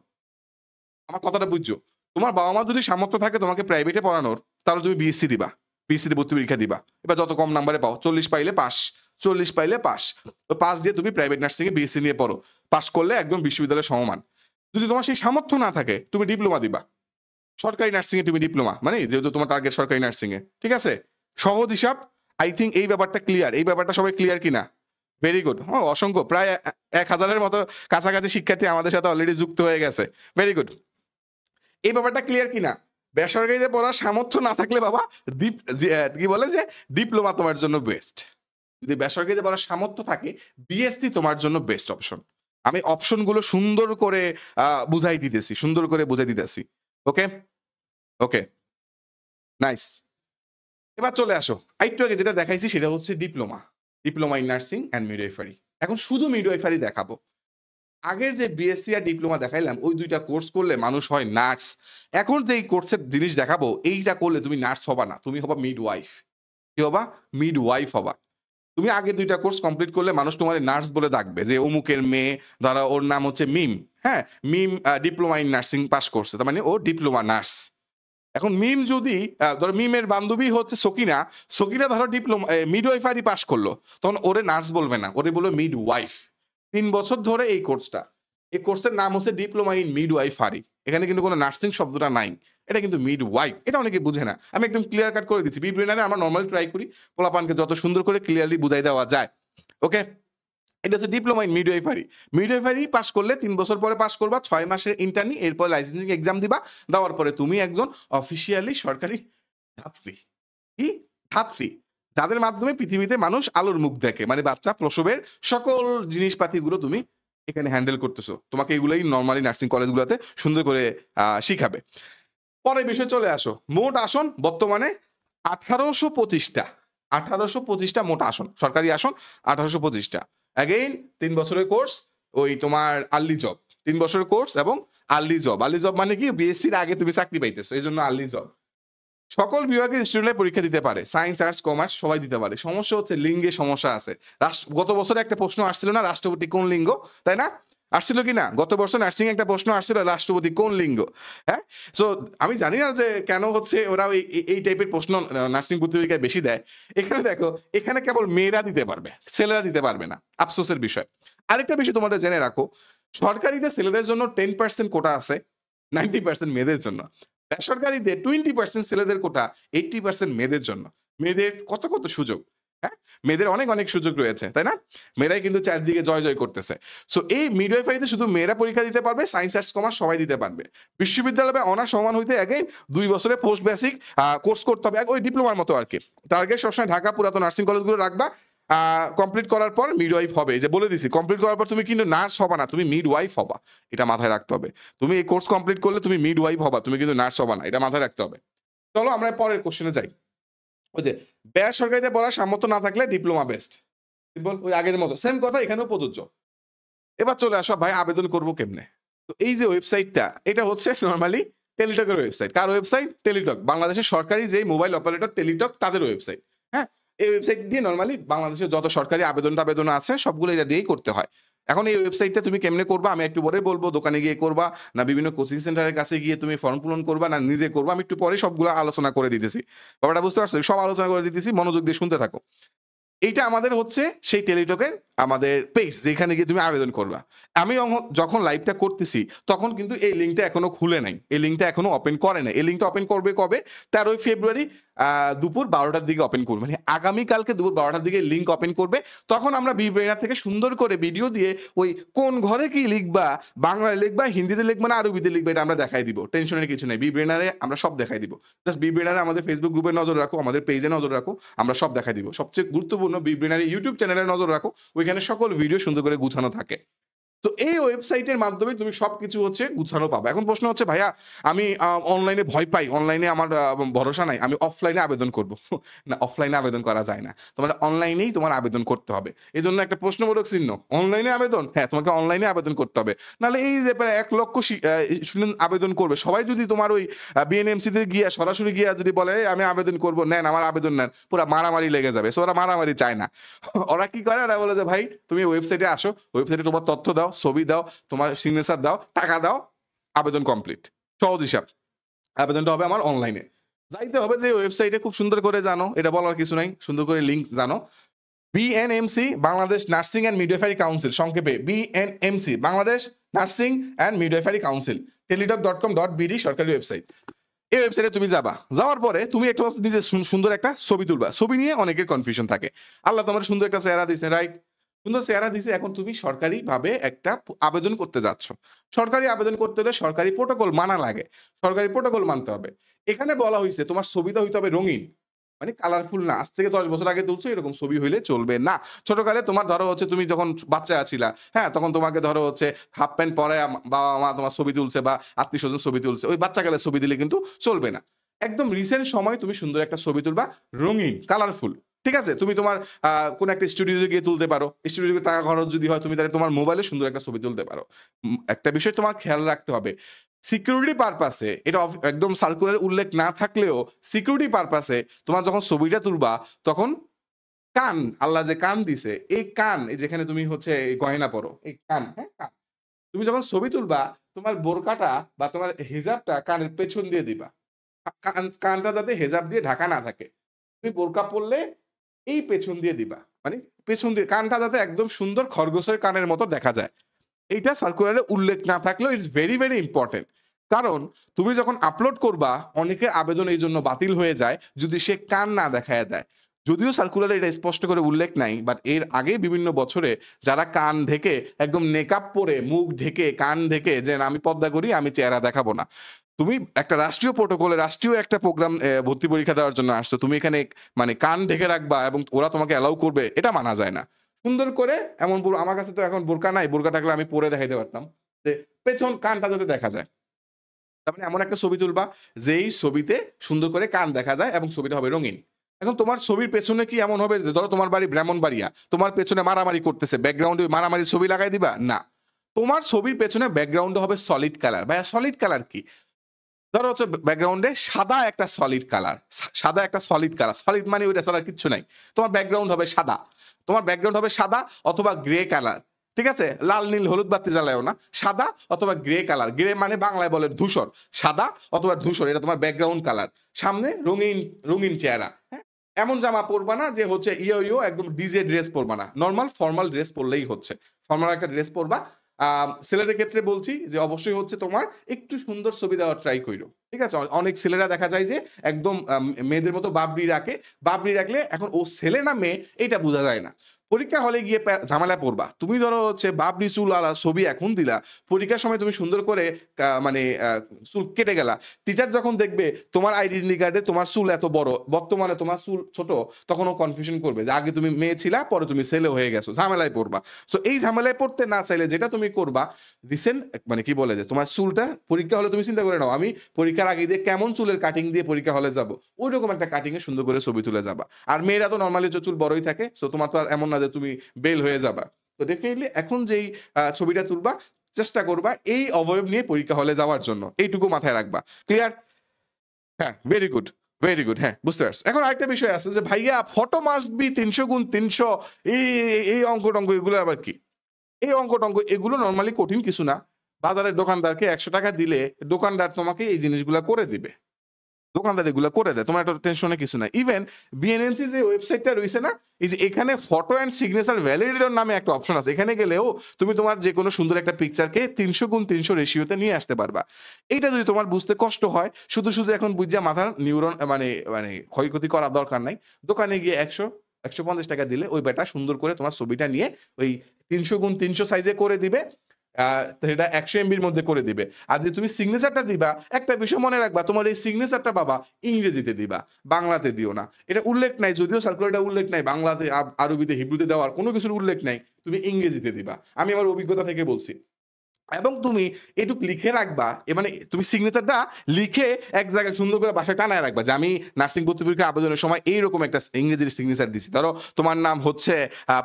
আমার কথাটা বুঝছো? তোমার বাবা-মা যদি সামর্থ্য থাকে তোমাকে প্রাইভেটে পড়ানোর, তাহলে তুমি বিএসসি দিবা। বিএসসিতে ভর্তি পরীক্ষা দিবা। এবার যত কম নাম্বারে পাও, ৪০ পাইলে পাস। ৪০ পাইলে পাস। তো পাস দিয়ে তুমি প্রাইভেট নার্সিং এ বিএসসি নিয়ে পড়ো। পাস করলে একদম বিশ্ববিদ্যালয়ের সমমান। যদি তোমার সেই সামর্থ্য না থাকে, তুমি ডিপ্লোমা দিবা। সরকারি নার্সিং এ তুমি ডিপ্লোমা। মানে যেহেতু তোমার টার্গেট সরকারি নার্সিং এ। ঠিক আছে? সহজ হিসাব। আই থিংক এই ব্যাপারটা ক্লিয়ার। এই ব্যাপারটা সবাই ক্লিয়ার কিনা? Very good. অসংখ্য প্রায় ১,০০০ এর মতো কাছাকাছি শিক্ষার্থী আমাদের সাথে অলরেডি যুক্ত হয়ে গেছে। Very good. এই ব্যাপারটা ক্লিয়ার কিনা? বেসরকারিতে পড়ার সামর্থ্য না থাকলে বাবা কি বলে যে ডিপ্লোমা তোমার জন্য বেস্ট। যদি বেসরকারিতে পড়ার সামর্থ্য থাকে, বিএসসি তোমার জন্য বেস্ট অপশন। আমি অপশনগুলো সুন্দর করে বুঝাই দিতেছি। সুন্দর করে বুঝাই দিতেছি। ওকে? ওকে। নাইস। এবার চলে আসো। আরেকটু আগে যেটা দেখাইছি সেটা হচ্ছে diploma. Diploma in nursing and midwifery. এখন শুধু মিডওয়াইফারি দেখাবো। আগের যে বিএসসি আর ডিপ্লোমা দেখাইলাম, ওই ২ টা কোর্স করলে মানুষ হয় নার্স। এখন যেই কোর্সের জিনিস দেখাবো, এইটা করলে তুমি নার্স হবা না। তুমি হবা মিডওয়াইফ। কি হবা? মিডওয়াইফ হবা। তুমি আগে ২ টা কোর্স কমপ্লিট করলে মানুষ তোমারে নার্স বলে ডাকবে যে অমুকের মেয়ে, ধরো ওর নাম হচ্ছে মিম। হ্যাঁ? মিম ডিপ্লোমা ইন নার্সিং পাস করছে। তার মানে ও ডিপ্লোমা নার্স। এখন মিম যদি ধরো মিমের বান্ধবী হচ্ছে সকিনা, সকিনা ধরো ডিপ্লোমা মিডওয়াইফারি পাস করলো। তখন ওরে নার্স বলবে না, ওরে বলবে মিডওয়াইফ। ৩ বছর ধরে এই কোর্সটা। এই কোর্সের নাম হচ্ছে ডিপ্লোমা ইন মিডওয়াইফারি। এখানে কিন্তু কোনো নার্সিং শব্দটা নাই। এটা কিন্তু মিডওয়াইফ। এটা অনেকে বুঝে না। আমি একদম ক্লিয়ার কাট করে দিচ্ছি। বিব্রেনারে আমরা নরমালি ট্রাই করি পোলাপানকে যত সুন্দর করে ক্লিয়ারলি বুঝাই দেওয়া যায়। ওকে? এটা হচ্ছে diploma in midwifery. Midwifery pass করলে ৩ বছর পরে পাস করবা, ৬ মাসের ইন্টার্নি, এরপর লাইসেন্সিং এক্সাম দিবা। দেওয়ার পরে তুমি একজন অফিসিয়ালি সরকারি ধাত্রী। কি? ধাত্রী। যাদের মাধ্যমে পৃথিবীতে মানুষ আলোর মুখ দেখে। মানে বাচ্চা প্রসবের সকল জিনিসপাতিগুলো তুমি এখানে হ্যান্ডেল করতেছো। তোমাকে এগুলাই নরমালি নার্সিং কলেজগুলোতে সুন্দর করে শিখাবে। পরের বিষয়ে চলে আসো। মোট আসন বর্তমানে ১৮২৫ টা। ১৮২৫ টা মোট আসন। সরকারি আসন ১৮২৫ টা। অ্যাগেইন ৩ বছরের কোর্স, ওই তোমার আর্লি জব। ৩ বছরের কোর্স এবং আর্লি জব। আর্লি জব মানে কি? বিএসসির আগে তুমি চাকরি পাইতেছো। এজন্য আর্লি জব। সকল বিভাগের স্টুডেন্টরা পরীক্ষা দিতে পারে। সায়েন্স, আর্টস, কমার্স সবাই দিতে পারে। সমস্যা হচ্ছে লিঙ্গে সমস্যা আছে। গত বছরে একটা প্রশ্ন আসছিল না, রাষ্ট্রপতি কোন লিঙ্গ? তাই না? আসছিল কি না? গত বছর নার্সিং একটা প্রশ্ন আসছিল, রাষ্ট্রপতি কোন লিঙ্গ? হ্যাঁ? সো আমি জানি না যে কেন হচ্ছে ওরা এই টাইপের প্রশ্ন নার্সিং প্রতিযোগিতায় বেশি দেয়। এখানে দেখো, এখানে কেবল মেয়েরা দিতে পারবে। ছেলেরা দিতে পারবে না। আফসোসের বিষয়। আরেকটা বিষয় তোমাদের জেনে রাখো, সরকারিতে ছেলেদের জন্য 10% কোটা আছে, 90% মেয়েদের জন্য। বেসরকারিতে 20% ছেলেদের কোটা, 80% মেয়েদের জন্য। মেয়েদের কত সুযোগ, হ্যাঁ? মেয়েদের অনেক সুযোগ রয়েছে, তাই না? মেয়েরাই কিন্তু চারদিকে জয় করতেছে। সো এই মিডওয়াইফারিতে শুধু মেয়েরা পরীক্ষা দিতে পারবে, সায়েন্স, আর্টস, কমার্স সবাই দিতে পারবে। বিশ্ববিদ্যালয়ে অনার্স সমান হইতে এগেইন ২ বছরে পোস্ট বেসিক কোর্স করতে হবে, ওই ডিপ্লোমার মতো আরকি। টার্গেট সবসময় ঢাকা পুরাতন নার্সিং কলেজগুলো রাখবা। কমপ্লিট করার পর মিডওয়াইফ হবে। এই যে বলে দিছি, কমপ্লিট করার পর তুমি কিন্তু নার্স হবা না, তুমি মিডওয়াইফ হবা। এটা মাথায় রাখতে হবে। তুমি এই কোর্স কমপ্লিট করলে তুমি মিডওয়াইফ হবা, তুমি কিন্তু নার্স হবা না। এটা মাথায় রাখতে হবে। চলো আমরা পরের কোশ্চেনে যাই। ওই যে বেসরকারিতে পড়ার সামর্থ্য না থাকলে ডিপ্লোমা বেস্ট। সিম্পল, ওই আগের মতো সেম কথা এখানেও প্রযোজ্য। এবার চলে আসো ভাই, আবেদন করব কেমনে? তো এই যে ওয়েবসাইটটা, এটা হচ্ছে নরমালি টেলিটকের ওয়েবসাইট। কার ওয়েবসাইট? টেলিটক। বাংলাদেশের সরকারি যেই মোবাইল অপারেটর টেলিটক, তাদের ওয়েবসাইট। হ্যাঁ? এই ওয়েবসাইট দিয়ে নরমালি বাংলাদেশের যত সরকারি আবেদন আছে সবগুলো এটা দিয়েই করতে হয়। এখন এই ওয়েবসাইটটা তুমি কেমনে করবা আমি একটু পরে বলবো। দোকানে গিয়ে করবা, না বিভিন্ন কোচিং সেন্টারের কাছে গিয়ে তুমি ফর্ম পূরণ করবা, না নিজে করবা, আমি একটু পরে সবগুলো আলোচনা করে দিতেছি। ব্যাপারটা বুঝতে পারছো? সব আলোচনা করে দিতেছি, মনোযোগ দিয়ে শুনতে থাকো। এইটা আমাদের হচ্ছে সেই টেলিটকের আমাদের পেজ, যেখানে গিয়ে তুমি আবেদন করবা। আমি যখন লাইভটা করতেছি তখন কিন্তু এই লিঙ্কটা এখনো খুলে নাই, এই লিঙ্কটা এখনো ওপেন করে নাই। এই লিঙ্কটা ওপেন করবে কবে? 13 ফেব্রুয়ারি দুপুর 12টার দিকে ওপেন করবে। মানে আগামীকালকে দুপুর 12টার দিকে লিঙ্ক ওপেন করবে। তখন আমরা বিব্রেইনার থেকে সুন্দর করে ভিডিও দিয়ে ওই কোন ঘরে কি লিখবা, বাংলায় লিখবা, হিন্দিতে লিখবা না আরবিতে লিখবা, এটা আমরা দেখাই দিব। টেনশনের কিছু নেই, বিব্রেইনারে আমরা সব দেখাই দিব। জাস্ট বিব্রেইনারে আমাদের ফেসবুক গ্রুপে নজর রাখো, আমাদের পেজে নজর রাখো, আমরা সব দেখাই দিব। সবচেয়ে গুরুত্বপূর্ণ, বিব্রেইনারে ইউটিউব চ্যানেলে নজর রাখো, ওইখানে সকল ভিডিও সুন্দর করে গুছানো থাকে। তো এই ওয়েবসাইটের মাধ্যমে তুমি সবকিছু হচ্ছে গুছানো পাবা। এখন প্রশ্ন হচ্ছে ভাইয়া আমি অনলাইনে ভয় পাই। অনলাইনে আমার ভরসা নাই। আমি অফলাইনে আবেদন করব। না, অফলাইনে আবেদন করা যায় না। তোমার অনলাইনেই তোমার আবেদন করতে হবে। এজন্য একটা প্রশ্নবোধক চিহ্ন। অনলাইনে আবেদন? হ্যাঁ, তোমাকে অনলাইনে আবেদন করতে হবে। নাহলে এই যে প্রায় ১ লক্ষ স্টুডেন্ট আবেদন করবে। সবাই যদি তোমার ওই বিএনএমসি তে গিয়া সরাসরি গিয়া যদি বলে, "এই আমি আবেদন করব, নেন আমার আবেদন নেন।" পুরা মারামারি লেগে যাবে। সো ওরা মারামারি চায় না। ওরা কি করে? ওরা বলে যে, "ভাই তুমি ওয়েবসাইটে আসো। ওয়েবসাইটে তোমার তথ্য দাও, ছবি দাও, তোমার সিগনেচার দাও, টাকা দাও, আবেদন কমপ্লিট।" সহজ হিসাব। আবেদনটা হবে আমার অনলাইনে। যাইতে হবে যে ওয়েবসাইটে খুব সুন্দর করে জানো, এটা বলার কিছু নাই। সুন্দর করে লিংক জানো। BNMC Bangladesh nursing and midwifery council, সংক্ষেপে BNMC Bangladesh nursing and midwifery council, টেলিডক.com.বিডি সরকারি ওয়েবসাইট। এই ওয়েবসাইটে তুমি যাবা। যাওয়ার পরে তুমি একটা নিজে সুন্দর একটা ছবি তুলবা। ছবি নিয়ে অনেকের কনফিউশন থাকে। আল্লাহ তোমার সুন্দর একটা চেহারা দিছে, রাইট? সুন্দর চেহারা দিছে, এখন তুমি সরকারিভাবে একটা আবেদন করতে যাচ্ছ। সরকারি আবেদন করতে হলে সরকারি প্রোটোকল মানা লাগে। সরকারি প্রোটোকল মানতে হবে। এখানে বলা হইছে তোমার ছবিটা হইতে হবে রঙিন। মানে কালারফুল না। আজ থেকে ১০ বছর আগে তুলছো এরকম ছবি হইলে চলবে না। ছোটকালে তোমার ধরো হচ্ছে তুমি যখন বাচ্চা ছিলা, হ্যাঁ? তখন তোমাকে ধরো হচ্ছে হাফ প্যান্ট পরায়া বাবা-মা তোমার ছবি তুলছে বা আত্মীয়স্বজন ছবি তুলছে। ওই বাচ্চাকালের ছবি দিলে কিন্তু চলবে না। একদম রিসেন্ট সময় তুমি সুন্দর একটা ছবি তুলবা, রঙিন, কালারফুল। ঠিক আছে? তুমি তোমার কোন একটা স্টুডিওতে গিয়ে তুলতে পারো। স্টুডিওতে টাকা খরচ যদি হয় তুমি তাহলে তোমার মোবাইলে সুন্দর একটা ছবি তুলতে পারো। একটা বিষয় তোমার খেয়াল রাখতে হবে। সিকিউরিটি পারপাসে এটা একদম সার্কুলার উল্লেখ না থাকলেও সিকিউরিটি পারপাসে তোমার যখন ছবিটা তুলবা তখন কান, আল্লাহ যে কান দিছে, এই কান, এই যেখানে তুমি হচ্ছে এই গয়না পরো, এই কান, হ্যাঁ? কান। তুমি যখন ছবি তুলবা তোমার বোরকাটা বা তোমার হিজাবটা কানের পেছন দিয়ে দিবা। কানটা যাতে হেজাব দিয়ে ঢাকা না থাকে। তুমি বোরকা পরলে এই পেছন দিয়ে দিবা। মানে পেছন দিয়ে কানটা যাতে একদম সুন্দর খরগোশের কানের মতো দেখা যায়। এইটা সার্কুলারে উল্লেখ না থাকলেও ইটস ভেরি, ভেরি ইম্পোর্টেন্ট। কারণ তুমি যখন আপলোড করবা অনেকের আবেদন এইজন্য বাতিল হয়ে যায় যদি সে কান না দেখায়া দেয়। যদিও সার্কুলারে এটা স্পষ্ট করে উল্লেখ নাই, বাট এর আগে বিভিন্ন বছরে যারা কান ঢেকে একদম নেকআপ পরে, মুখ ঢেকে, কান ঢেকে যে আমি পর্দা করি, আমি চেহারা দেখাবো না। তুমি একটা রাষ্ট্রীয় প্রোটোকলে রাষ্ট্রীয় একটা প্রোগ্রাম ভর্তি পরীক্ষা দেওয়ার জন্য আসছো। তুমি এখানে মানে কান ঢেকে রাখবা এবং ওরা তোমাকে অ্যালাউ করবে, এটা মানা যায় না। সুন্দর করে এমন আমার কাছে তো এখন বোরকা নাই। বোরকা থাকলে আমি পরে দেখাইতে পারতাম। যে পেছন কানটা যাতে দেখা যায়। তার মানে এমন একটা ছবি তুলবা যেই ছবিতে সুন্দর করে কান দেখা যায় এবং ছবিটা হবে রঙিন। এখন তোমার ছবির পেছনে কি এমন হবে যে ধরো তোমার বাড়ি ব্রাহ্মণবাড়িয়া, তোমার পেছনে মারামারি করতেছে, ব্যাকগ্রাউন্ডে মারামারির ছবি লাগাই দিবা? না। তোমার ছবির পেছনে ব্যাকগ্রাউন্ডে হবে সলিড কালার। ভাইয়া সলিড কালার কি? ধরো হচ্ছে ব্যাকগ্রাউন্ডে সাদা একটা সলিড কালার। সাদা একটা সলিড কালার। সলিড মানে ওইটা ছাড়া আর কিচ্ছু নাই। তোমার ব্যাকগ্রাউন্ড হবে সাদা। তোমার ব্যাকগ্রাউন্ড হবে সাদা অথবা গ্রে কালার। ঠিক আছে? লাল, নীল, হলুদ বাতি জ্বালায়ও না। সাদা অথবা গ্রে কালার। গ্রে মানে বাংলায় বলে ধূসর। সাদা অথবা ধূসর এটা তোমার ব্যাকগ্রাউন্ড কালার। সামনে রঙিন, রঙিন চেহারা। হ্যাঁ? এমন জামা পরবা না যে হচ্ছে একদম ডিজে ড্রেস পরবা না। নরমাল ফরমাল ড্রেস পরলেই হচ্ছে। ফরমাল একটা ড্রেস পরবা। ছেলেদের ক্ষেত্রে বলছি যে অবশ্যই হচ্ছে তোমার একটু সুন্দর ছবি দেওয়ার ট্রাই কইরো। ঠিক আছে? অনেক ছেলেরা দেখা যায় যে একদম মেয়েদের মতো বাবরি রাখে। বাবরি রাখলে এখন ও ছেলে না মেয়ে এইটা বোঝা যায় না। পরীক্ষা হলে গিয়ে ঝামেলায় পড়বা। তুমি ধরো হচ্ছে বাবরি চুল আলা ছবি এখন দিলা। পরীক্ষার সময় তুমি সুন্দর করে মানে চুল কেটে গেলা। টিচার যখন দেখবে তোমার আইডেন্টি কার্ডে তোমার চুল এত বড়, বর্তমানে তোমার চুল ছোট, তখন ও কনফিউশন করবে যে আগে তুমি মেয়ে ছিলা, পরে তুমি ছেলে হয়ে গেছো। ঝামেলায় পড়বা। সো এই ঝামেলায় পড়তে না চাইলে যেটা তুমি করবা রিসেন্ট মানে কি বলে যে তোমার চুলটা পরীক্ষা হলে তুমি চিন্তা করে নাও আমি পরীক্ষার আগে দিয়ে কেমন চুলের কাটিং দিয়ে পরীক্ষা হলে যাব, ওইরকম একটা কাটিং এ সুন্দর করে ছবি তুলে যাবা। আর মেয়েরা তো নর্মালি চুল বড়ই থাকে, সো তোমার তো আর এমন না যে তুমি বেল হয়ে যাবা। তো ডেফিনেটলি এখন যেই ছবিটা তুলবা চেষ্টা করবা এই অবয়ব নিয়ে পরীক্ষা হলে যাওয়ার জন্য, এইটুকু মাথায় রাখবা। ক্লিয়ার? হ্যাঁ, ভেরি গুড, ভেরি গুড। হ্যাঁ, বুঝতে পারছি। এখন আরেকটা বিষয় আছে যে ভাইয়া ফটো মাস্ট বি ৩০০x৩০০, এই অঙ্ক-টঙ্ক এগুলো আবার কি? এই অঙ্ক-টঙ্ক এগুলো নরমালি কঠিন কিছু না। বাজারের দোকানদারকে ৳১০০ দিলে দোকানদার তোমাকে এই জিনিসগুলা করে দিবে। দোকানদার এগুলা করে দেয়। তোমার এত টেনশনের কিছু নাই। ইভেন বিএনএমসি যে ওয়েবসাইটটা রইছে না? এই যে এখানে ফটো অ্যান্ড সিগনেচার ভ্যালিডেটর নামে একটা অপশন আছে। এখানে গেলেও তুমি তোমার যেকোনো সুন্দর একটা পিকচারকে ৩০০x৩০০ রেশিওতে নিয়ে আসতে পারবা। এইটা যদি তোমার বুঝতে কষ্ট হয়, শুধু এখন বুইঝা মাথার নিউরন মানে ক্ষয়ক্ষতি করার দরকার নাই। দোকানে গিয়ে ৳১০০, ৳১৫ দিলে ওই বেটা সুন্দর করে তোমার ছবিটা নিয়ে ওই ৩০০x৩০০ সাইজে করে দিবে। সেটা 100 এমবির মধ্যে করে দিবে। আর যদি তুমি সিগনেচারটা দিবা, একটা বিষয় মনে রাখবা, তোমার এই সিগনেচারটা বাবা ইংরেজিতে দিবা, বাংলাতে দিও না। এটা উল্লেখ নাই, যদিও সার্কুলারটা উল্লেখ নাই বাংলাতে, আরবিতে, হিব্রুতে দেওয়ার কোনো কিছুর উল্লেখ নাই। তুমি ইংরেজিতে দিবা। আমি আমার অভিজ্ঞতা থেকে বলছি। এবং তুমি এটুক লিখে রাখবা, মানে তুমি সিগনেচারটা লিখে এক জায়গায় সুন্দর করে বাসায় টানায় রাখবা যে আমি নার্সিং ভর্তি পরীক্ষা আবেদনের সময় এইরকম একটা ইংরেজির সিগনেচার দিছি। ধরো তোমার নাম হচ্ছে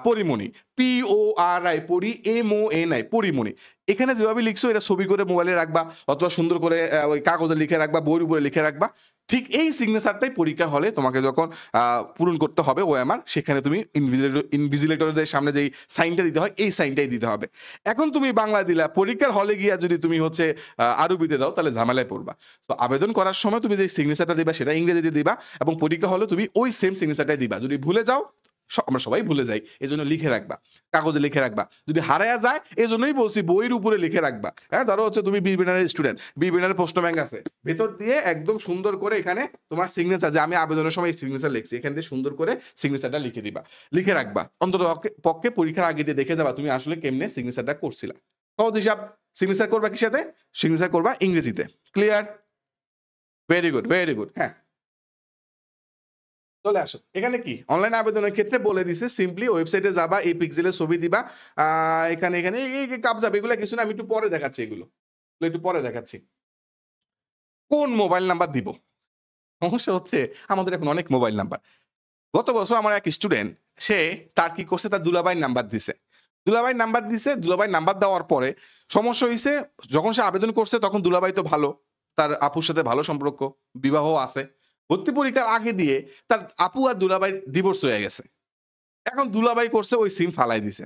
পরিমণি, PORI, পরি, MONI, পরিমণি। এখানে যেভাবে লিখছো এটা ছবি করে মোবাইলে রাখবা, অথবা সুন্দর করে ওই কাগজে লিখে রাখবা, বইয়ের উপরে লিখে রাখবা। ঠিক এই সিগনেচারটাই পরীক্ষা হলে তোমাকে যখন পূরণ করতে হবে OMR, সেখানে তুমি ইনভিজিলেটরদের সামনে যেই সাইনটা দিতে হয়, এই সাইনটাই দিতে হবে। এখন তুমি বাংলা দিলা, পরীক্ষার হলে গিয়া যদি তুমি হচ্ছে আরবিতে দাও, তাহলে ঝামেলায় পড়বা। তো আবেদন করার সময় তুমি যে সিগনেচারটা দিবা সেটা ইংরেজিতে দিবা, এবং পরীক্ষা হলে তুমি ওই সেম সিগনেচারটাই দিবা। যদি ভুলে যাও, আমরা সবাই ভুলে যাই, এজন্য লিখে রাখবা, কাগজে লিখে রাখবা। যদি হারায়া যায়, এজন্যই বলছি বইয়ের উপরে লিখে রাখবা। হ্যাঁ, ধরো হচ্ছে তুমি বিবিএনের স্টুডেন্ট, বিবিএনের প্রশ্ন ব্যাংক আছে, ভেতর দিয়ে একদম সুন্দর করে এখানে তোমার সিগনেচার, যে আমি আবেদনের সময় এই সিগনেচার লিখছি, এখান দিয়ে সুন্দর করে সিগনেচারটা লিখে দিবা, লিখে রাখবা। অন্তত পক্ষে পরীক্ষার আগে দিয়ে দেখে যাবা তুমি আসলে কেমনে সিগনেচারটা করছিলা। সহজ হিসাব। সিগনেচার করবা কি সাথে? সিগনেচার করবা ইংরেজিতে। Clear? Very good, very good. হ্যাঁ, চলে আসো। এখানে কি অনলাইন আবেদনের ক্ষেত্রে বলে দিছে, সিম্পলি ওয়েবসাইটে যাবা, এই পিক্সেলের ছবি দিবা, এখানে এখানে এই কাপ যাবে, এগুলো কিছু না, আমি একটু পরে দেখাচ্ছি, এগুলো একটু পরে দেখাচ্ছি। কোন মোবাইল নাম্বার দিব? সমস্যা হচ্ছে আমাদের এখন অনেক মোবাইল নাম্বার। গত বছর আমার এক স্টুডেন্ট, সে তার কি করছে, তার দুলাভাইয়ের নাম্বার দিছে। দুলাভাইয়ের নাম্বার দিছে, দুলাভাইয়ের নাম্বার দেওয়ার পরে সমস্যা হইছে, যখন সে আবেদন করছে তখন দুলাভাই তো ভালো, তার আপুর সাথে ভালো সম্পর্ক, বিবাহ আছে। ভর্তি পরীক্ষার আগে দিয়ে তার আপু আর দুলাভাই ডিভোর্স হয়ে গেছে। এখন দুলাভাই করছে ওই সিম ফালাই দিছে।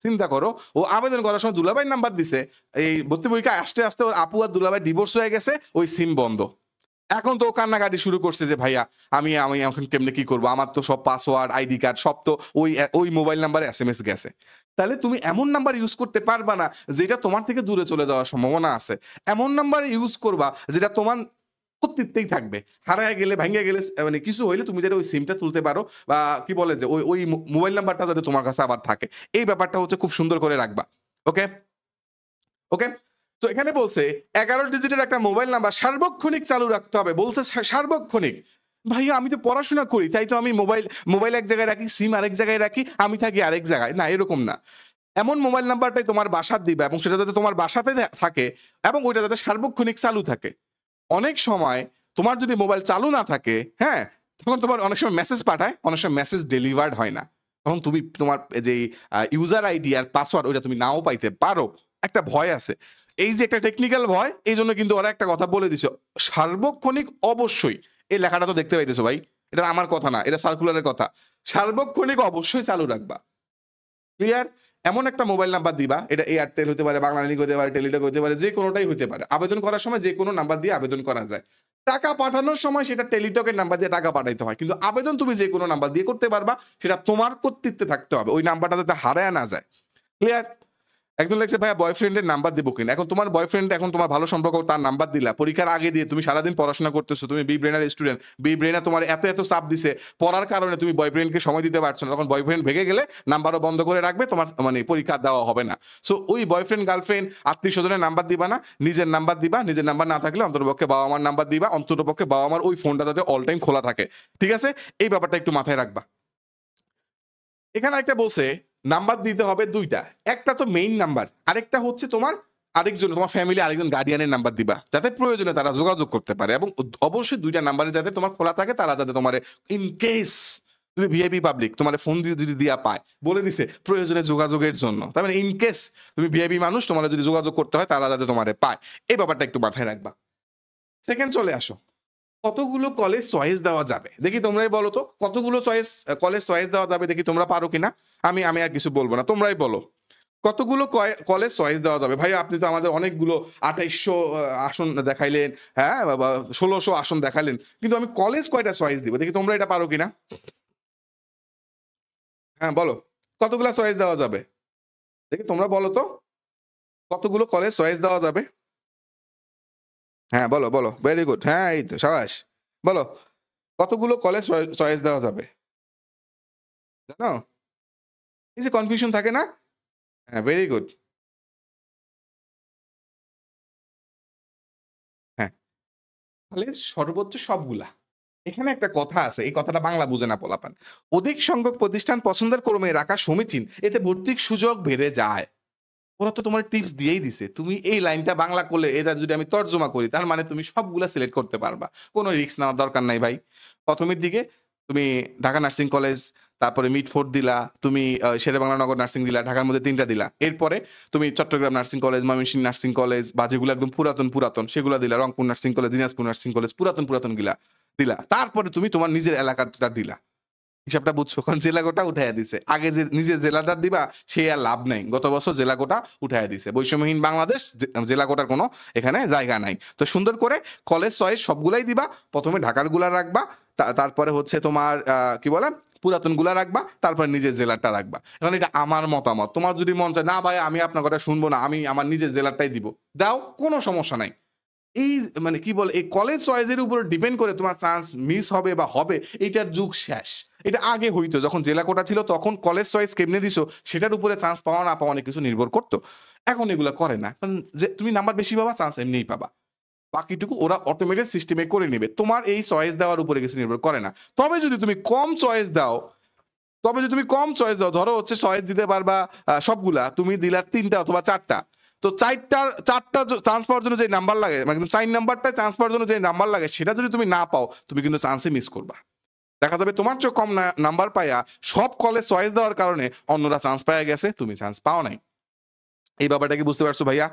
চিন্তা করো, ও আবেদন করার সময় দুলাভাইয়ের নাম্বার দিছে, এই ভর্তি পরীক্ষায় আসতে আসতে ওর আপু আর দুলাভাই ডিভোর্স হয়ে গেছে, ওই সিম বন্ধ। এখন তো ও কান্নাকাটি শুরু করছে যে ভাইয়া আমি আমি এখন কেমনে কি করবো, আমার তো সব পাসওয়ার্ড, আইডি কার্ড সব তো ওই মোবাইল নাম্বারে SMS গেছে। তাহলে তুমি এমন নাম্বার ইউজ করতে পারবা না যেটা তোমার থেকে দূরে চলে যাওয়ার সম্ভাবনা আছে। এমন নাম্বার ইউজ করবা যেটা তোমার কর্তৃত্বেই থাকবে। হারায় গেলে, ভাঙ্গে গেলে, মানে কিছু হইলে তুমি যাতে ওই সিমটা তুলতে পারো, বা কি বলে যে ওই মোবাইল নাম্বারটা যাতে তোমার কাছে আবার থাকে, এই ব্যাপারটা হচ্ছে খুব সুন্দর করে রাখবা। ওকে, ওকে। তো এখানে বলছে 11 ডিজিটের একটা মোবাইল নাম্বার সার্বক্ষণিক চালু রাখতে হবে। বলছে সার্বক্ষণিক। ভাইয়া আমি তো পড়াশোনা করি, তাই তো আমি মোবাইল এক জায়গায় রাখি, সিম আরেক জায়গায় রাখি, আমি থাকি আরেক জায়গায়। না, এরকম না। এমন মোবাইল নাম্বারটাই তোমার বাসার দিবা, এবং সেটা যাতে তোমার বাসাতে থাকে, এবং ওইটা যাতে সার্বক্ষণিক চালু থাকে। অনেক সময় তোমার যদি মোবাইল চালু না থাকে, হ্যাঁ, তখন তোমার অনেক সময় মেসেজ পাঠায়, অনেক সময় মেসেজ ডেলিভার্ড হয় না। তখন তুমি তোমার যে ইউজার আইডি আর পাসওয়ার্ড ওইটা তুমি নাও পাইতে পারো। একটা ভয় আছে। এই যে একটা টেকনিক্যাল ভয়, এই জন্য কিন্তু ওরা একটা কথা বলে দিছে, সার্বক্ষণিক অবশ্যই, এই লেখাটা তো দেখতে পাইতেছো ভাই, এটা আমার কথা না, এটা সার্কুলারের কথা। সার্বক্ষণিক অবশ্যই চালু রাখবা। ক্লিয়ার? এমন একটা মোবাইল নাম্বার দিবা, এটা এয়ারটেল হতে পারে, বাংলালিংক হতে পারে, টেলিটক হতে পারে, যে কোনোটাই হতে পারে। আবেদন করার সময় যে কোনো নাম্বার দিয়ে আবেদন করা যায়। টাকা পাঠানোর সময় সেটা টেলিটকের নাম্বার দিয়ে টাকা পাঠাইতে হয়, কিন্তু আবেদন তুমি যে কোনো নাম্বার দিয়ে করতে পারবা, সেটা তোমার কর্তৃত্বে থাকতে হবে, ওই নাম্বারটা যাতে হারায় না যায়। ক্লিয়ার? একজন লিখছে ভাইয়া বয়ফ্রেন্ডের নাম্বার দিব কিনা? এখন তোমার বয়ফ্রেন্ড, এখন তোমার ভালো সম্পর্ক, তার নাম্বার দিলা, পরীক্ষার আগে দিয়ে তুমি সারাদিন পড়াশোনা করতেছো, তুমি B Brainer student, B Brainer তোমার এত চাপ দিছে, পড়ার কারণে তুমি বয়ফ্রেন্ডকে সময় দিতে পারছো না, তখন বয়ফ্রেন্ড ভেঙে গেলে নাম্বারও বন্ধ করে রাখবে, তোমার মানে পরীক্ষা দেওয়া হবে না। সো ওই বয়ফ্রেন্ড, গার্লফ্রেন্ড, আত্মীয় স্বজনের নাম্বার দিবা না, নিজের নাম্বার দিবা। নিজের নাম্বার না থাকলে অন্ততপক্ষে বাবা মার নাম্বার দিবা, অন্ততপক্ষে বাবা মার ওই ফোনটা যাতে অল টাইম খোলা থাকে। ঠিক আছে? এই ব্যাপারটা একটু মাথায় রাখবা। এখানে একটা বলছে নাম্বার দিতে হবে দুইটা, একটা তো মেইন নাম্বার, আরেকটা হচ্ছে তোমার আরেকজন, তোমার ফ্যামিলি আরেকজন গার্ডিয়ানের নাম্বার দিবা, যাতে প্রয়োজনে তারা যোগাযোগ করতে পারে, এবং অবশ্যই দুইটা নাম্বারে যাতে তোমার খোলা থাকে, তারা যাতে তোমার ইন কেস তুমি ভিআইপি পাবলিক তোমার ফোন দিয়ে যদি দিয়া পায়, বলে দিছে প্রয়োজনে যোগাযোগের জন্য, তার মানে ইন কেস তুমি ভিআইপি মানুষ, তোমার যদি যোগাযোগ করতে হয়, তারা যাতে তোমার পায়, এই ব্যাপারটা একটু মাথায় রাখবা। সেকেন্ড, চলে আসো, কতগুলো কলেজ চয়েস দেওয়া যাবে দেখি, তোমরাই বলো তো, কতগুলো কলেজ চয়েস দেওয়া যাবে দেখি, তোমরা পারো কিনা। আমি আমি আর কিছু বলবো না, তোমরাই বলো কতগুলো কলেজ চয়েস দেওয়া যাবে। ভাই আপনি তো আমাদের অনেকগুলো 2800 আসন দেখাইলেন, হ্যাঁ, বা 1600 আসন দেখাইলেন, কিন্তু আমি কলেজ কয়টা চয়েস দিব দেখি, তোমরা এটা পারো কিনা। হ্যাঁ বলো, কতগুলো চয়েস দেওয়া যাবে দেখি, তোমরা বলো তো, কতগুলো কলেজ চয়েস দেওয়া যাবে। হ্যাঁ বলো বলো, ভেরি গুড, হ্যাঁ এই তো সাবাস, বলো কতগুলো কলেজ চয়েস দেওয়া যাবে, জানো? এই যে কনফিউশন থাকে না, হ্যাঁ ভেরি গুড, কলেজ সর্বোচ্চ সবগুলা। এখানে একটা কথা আছে, এই কথাটা বাংলা বুঝে না পোলাপান। অধিক সংখ্যক প্রতিষ্ঠান পছন্দের ক্রমে রাখা সমীচীন, এতে ভর্তির সুযোগ বেড়ে যায়। ওরা তো তোমার টিপস দিয়েই দিছে। তুমি এই লাইনটা বাংলা করলে এটা যদি আমি তর্জমা করি, তার মানে তুমি সবগুলা সিলেক্ট করতে পারবা। কোন রিস্ক নেওয়ার দরকার নাই ভাই। ১ম এর দিকে তুমি ঢাকা নার্সিং কলেজ, তারপরে মিটফোর্ড দিলা, তুমি শেরেবাংলা নগর নার্সিং দিলা, ঢাকার মধ্যে ৩ টা দিলা। এরপরে তুমি Chattogram nursing college, Mymensingh nursing college বা যেগুলো একদম পুরাতন সেগুলা দিলা। Rangpur nursing college, Dinajpur nursing college, পুরাতন গিলা দিলা। তারপরে তুমি তোমার নিজের এলাকাটা দিলা। হিসাবটা বুঝছো? কারণ জেলা কোটা উঠাইয়া দিছে। আগে যে নিজের জেলাটা দিবা সে আর লাভ নাই। গত বছর জেলা কোটা উঠাইয়া দিছে। বৈষম্যহীন বাংলাদেশ, জেলা কোটার কোনো এখানে জায়গা নাই। তো সুন্দর করে কলেজ চয়েস সবগুলাই দিবা। ১ম এ ঢাকার গুলা রাখবা। তারপরে হচ্ছে তোমার কি বলে? পুরাতন গুলা রাখবা। তারপর নিজের জেলাটা রাখবা। এখন এটা আমার মতামত। তোমার যদি মন চায়, না ভাই আমি আপনার কথা শুনবো না, আমি আমার নিজের জেলাটাই দিব। দাও, কোনো সমস্যা নাই। এই মানে কি বলে, এই কলেজ চয়েসের উপর ডিপেন্ড করে তোমার চান্স মিস হবে বা হবে, এইটার যুগ শেষ। এটা আগে হইতো, যখন জেলা কোটা ছিল তখন কলেজ চয়েস কেমনে দিছো সেটার উপরে চান্স পাওয়া না পাওয়া অনেক কিছু নির্ভর করতো। এখন এগুলো করে না, কারণ যে তুমি নাম্বার বেশি পাবা, চান্স এমনিই পাবা। বাকিটুকু ওরা অটোমেটেড সিস্টেমে করে নেবে। তোমার এই চয়েস দেওয়ার উপরে কিছু নির্ভর করে না। তবে যদি তুমি কম চয়েস দাও, ধরো হচ্ছে চয়েস দিতে পারবা সবগুলা, তুমি দিলা ৩টা অথবা ৪টা। তো ৪টা চান্স পাওয়ার জন্য যে নাম্বার লাগে, মানে ৪ নাম্বারটায় চান্স পাওয়ার জন্য যে নাম্বার লাগে, সেটা যদি তুমি না পাও, তুমি কিন্তু চান্সে মিস করবা। দেখা যাবে তোমার চেয়ে কম নাম্বার পাইয়া সব কলেজ চয়েস দেওয়ার কারণে অন্যরা চান্স পাইয়া গেছে, তুমি চান্স পাও নাই। এই ব্যাপারটা কি বুঝতে পারছো ভাইয়া?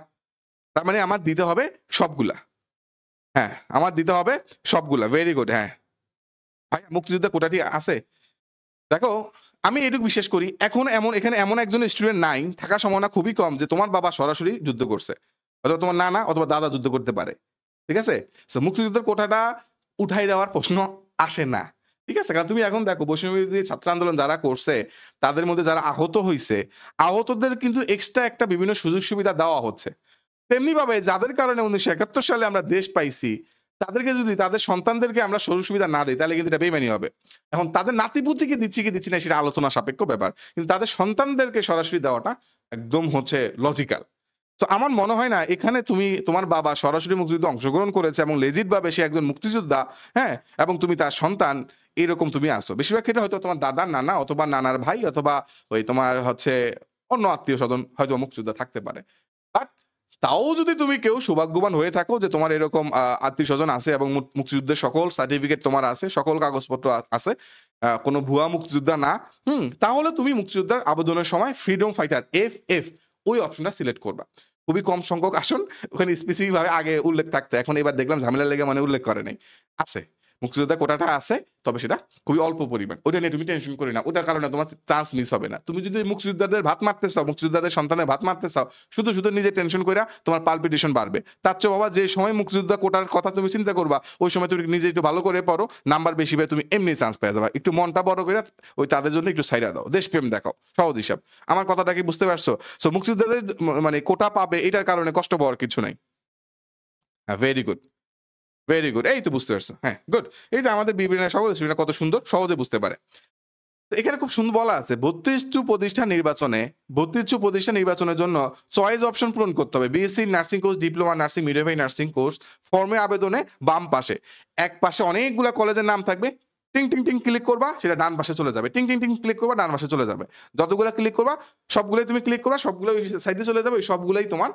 তার মানে আমার দিতে হবে সবগুলা। হ্যাঁ, আমার দিতে হবে সবগুলা। Very good. হ্যাঁ ভাইয়া, মুক্তিযোদ্ধা কোটাটি আছে। দেখো, আমি এটুকু বিশ্বাস করি, এখানে এমন একজন স্টুডেন্ট নাই, থাকার সম্ভাবনা খুবই কম যে তোমার বাবা সরাসরি যুদ্ধ করছে, অথবা তোমার নানা অথবা দাদা যুদ্ধ করতে পারে। ঠিক আছে? সো মুক্তিযুদ্ধের কোটাটা উঠাই দেওয়ার প্রশ্ন আসে না। ঠিক আছে? কারণ তুমি এখন দেখো, বৈষম্যবিরোধী ছাত্র আন্দোলন যারা করছে, তাদের মধ্যে যারা আহত হইছে, আহতদের কিন্তু এক্সট্রা একটা বিভিন্ন সুযোগ সুবিধা দেওয়া হচ্ছে। তেমনি ভাবে যাদের কারণে ১৯৭১ সালে আমরা দেশ পাইছি, তাদেরকে যদি তাদের সন্তানদেরকে আমরা সুযোগ সুবিধা না দিই, তাহলে কিন্তু এটা বেইমানি হবে। এখন তাদের নাতিপুতিকে দিচ্ছি কি দিচ্ছি না, সেটা আলোচনা সাপেক্ষ ব্যাপার। কিন্তু তাদের সন্তানদেরকে সরাসরি দেওয়াটা একদম হচ্ছে লজিক্যাল। তো আমার মনে হয় না এখানে তুমি, তোমার বাবা সরাসরি মুক্তিযুদ্ধে অংশগ্রহণ করেছে এবং লেজিট ভাবে সে একজন মুক্তিযোদ্ধা, হ্যাঁ, এবং তুমি তার সন্তান, এরকম তুমি আসো। বেশিরভাগ ক্ষেত্রে হয়তো তোমার দাদার নানা অথবা নানার ভাই অথবা ওই তোমার হচ্ছে অন্য আত্মীয় স্বজন হয়তো মুক্তিযোদ্ধা থাকতে পারে। বাট তাও যদি তুমি কেউ সৌভাগ্যবান হয়ে থাকো যে তোমার এরকম আত্মীয় স্বজন আছে এবং মুক্তিযুদ্ধের সকল সার্টিফিকেট তোমার আছে, সকল কাগজপত্র আছে, কোনো ভুয়া মুক্তিযোদ্ধা না, তাহলে তুমি মুক্তিযোদ্ধার আবেদনের সময় ফ্রিডম ফাইটার FF ওই অপশনটা সিলেক্ট করবা। খুবই কম সংখ্যক আসন, ওখানে স্পেসিফিক ভাবে আগে উল্লেখ থাকতো, এখন এবার দেখলাম ঝামেলা লেগে মানে উল্লেখ করে নাই। আছে, মুক্তিযোদ্ধা কোটাটা আছে, তবে সেটা খুবই অল্প পরিমাণ। ওটা নিয়ে তুমি টেনশন করি না, ওটার কারণে তোমার চান্স মিস হবে না। তুমি যদি মুক্তিযোদ্ধাদের ভাত মারতে চাও, মুক্তিযোদ্ধাদের সন্তানের ভাত মারতে চাও, শুধু নিজে টেনশন কইরা তোমার পালপিটেশন বাড়বে। তার চেয়ে বাবা, যে সময় মুক্তিযোদ্ধা কোটার কথা তুমি চিন্তা করবা, ওই সময় তুমি নিজে একটু ভালো করে পড়ো, নাম্বার বেশি পেয়ে তুমি এমনি চান্স পেয়ে যাবা। একটু মনটা বড় করে ওই তাদের জন্য একটু সাইডা দাও, দেশপ্রেম দেখাও, সহজ হিসাব। আমার কথাটা কি বুঝতে পারছো? সো মুক্তিযোদ্ধাদের মানে কোটা পাবে, এটার কারণে কষ্ট পাওয়ার কিছু নাই। হ্যাঁ, ভেরি গুড, ভেরি গুড। এই তো বুঝতে পারছো। হ্যাঁ, গুড। এই যে আমাদের বিভিন্ন সকল স্টুডেন্ট কত সুন্দর সহজে বুঝতে পারে। তো এখানে খুব সুন্দর বলা আছে, 32টি প্রতিষ্ঠান নির্বাচনের জন্য চয়েস অপশন পূরণ করতে হবে। BSc nursing course, diploma nursing, midwifery nursing course ফর্মে আবেদনে বাম পাশে এক পাশে অনেকগুলা কলেজের নাম থাকবে। টিং টিং টিং ক্লিক করবা, সেটা ডান পাশে চলে যাবে। টিং টিং টিং ক্লিক করবা, ডান পাশে চলে যাবে। যতগুলা ক্লিক করবা সবগুলোই তুমি ক্লিক করবা, সবগুলো ওই সাইডে চলে যাবে। ওই সবগুলোই তোমার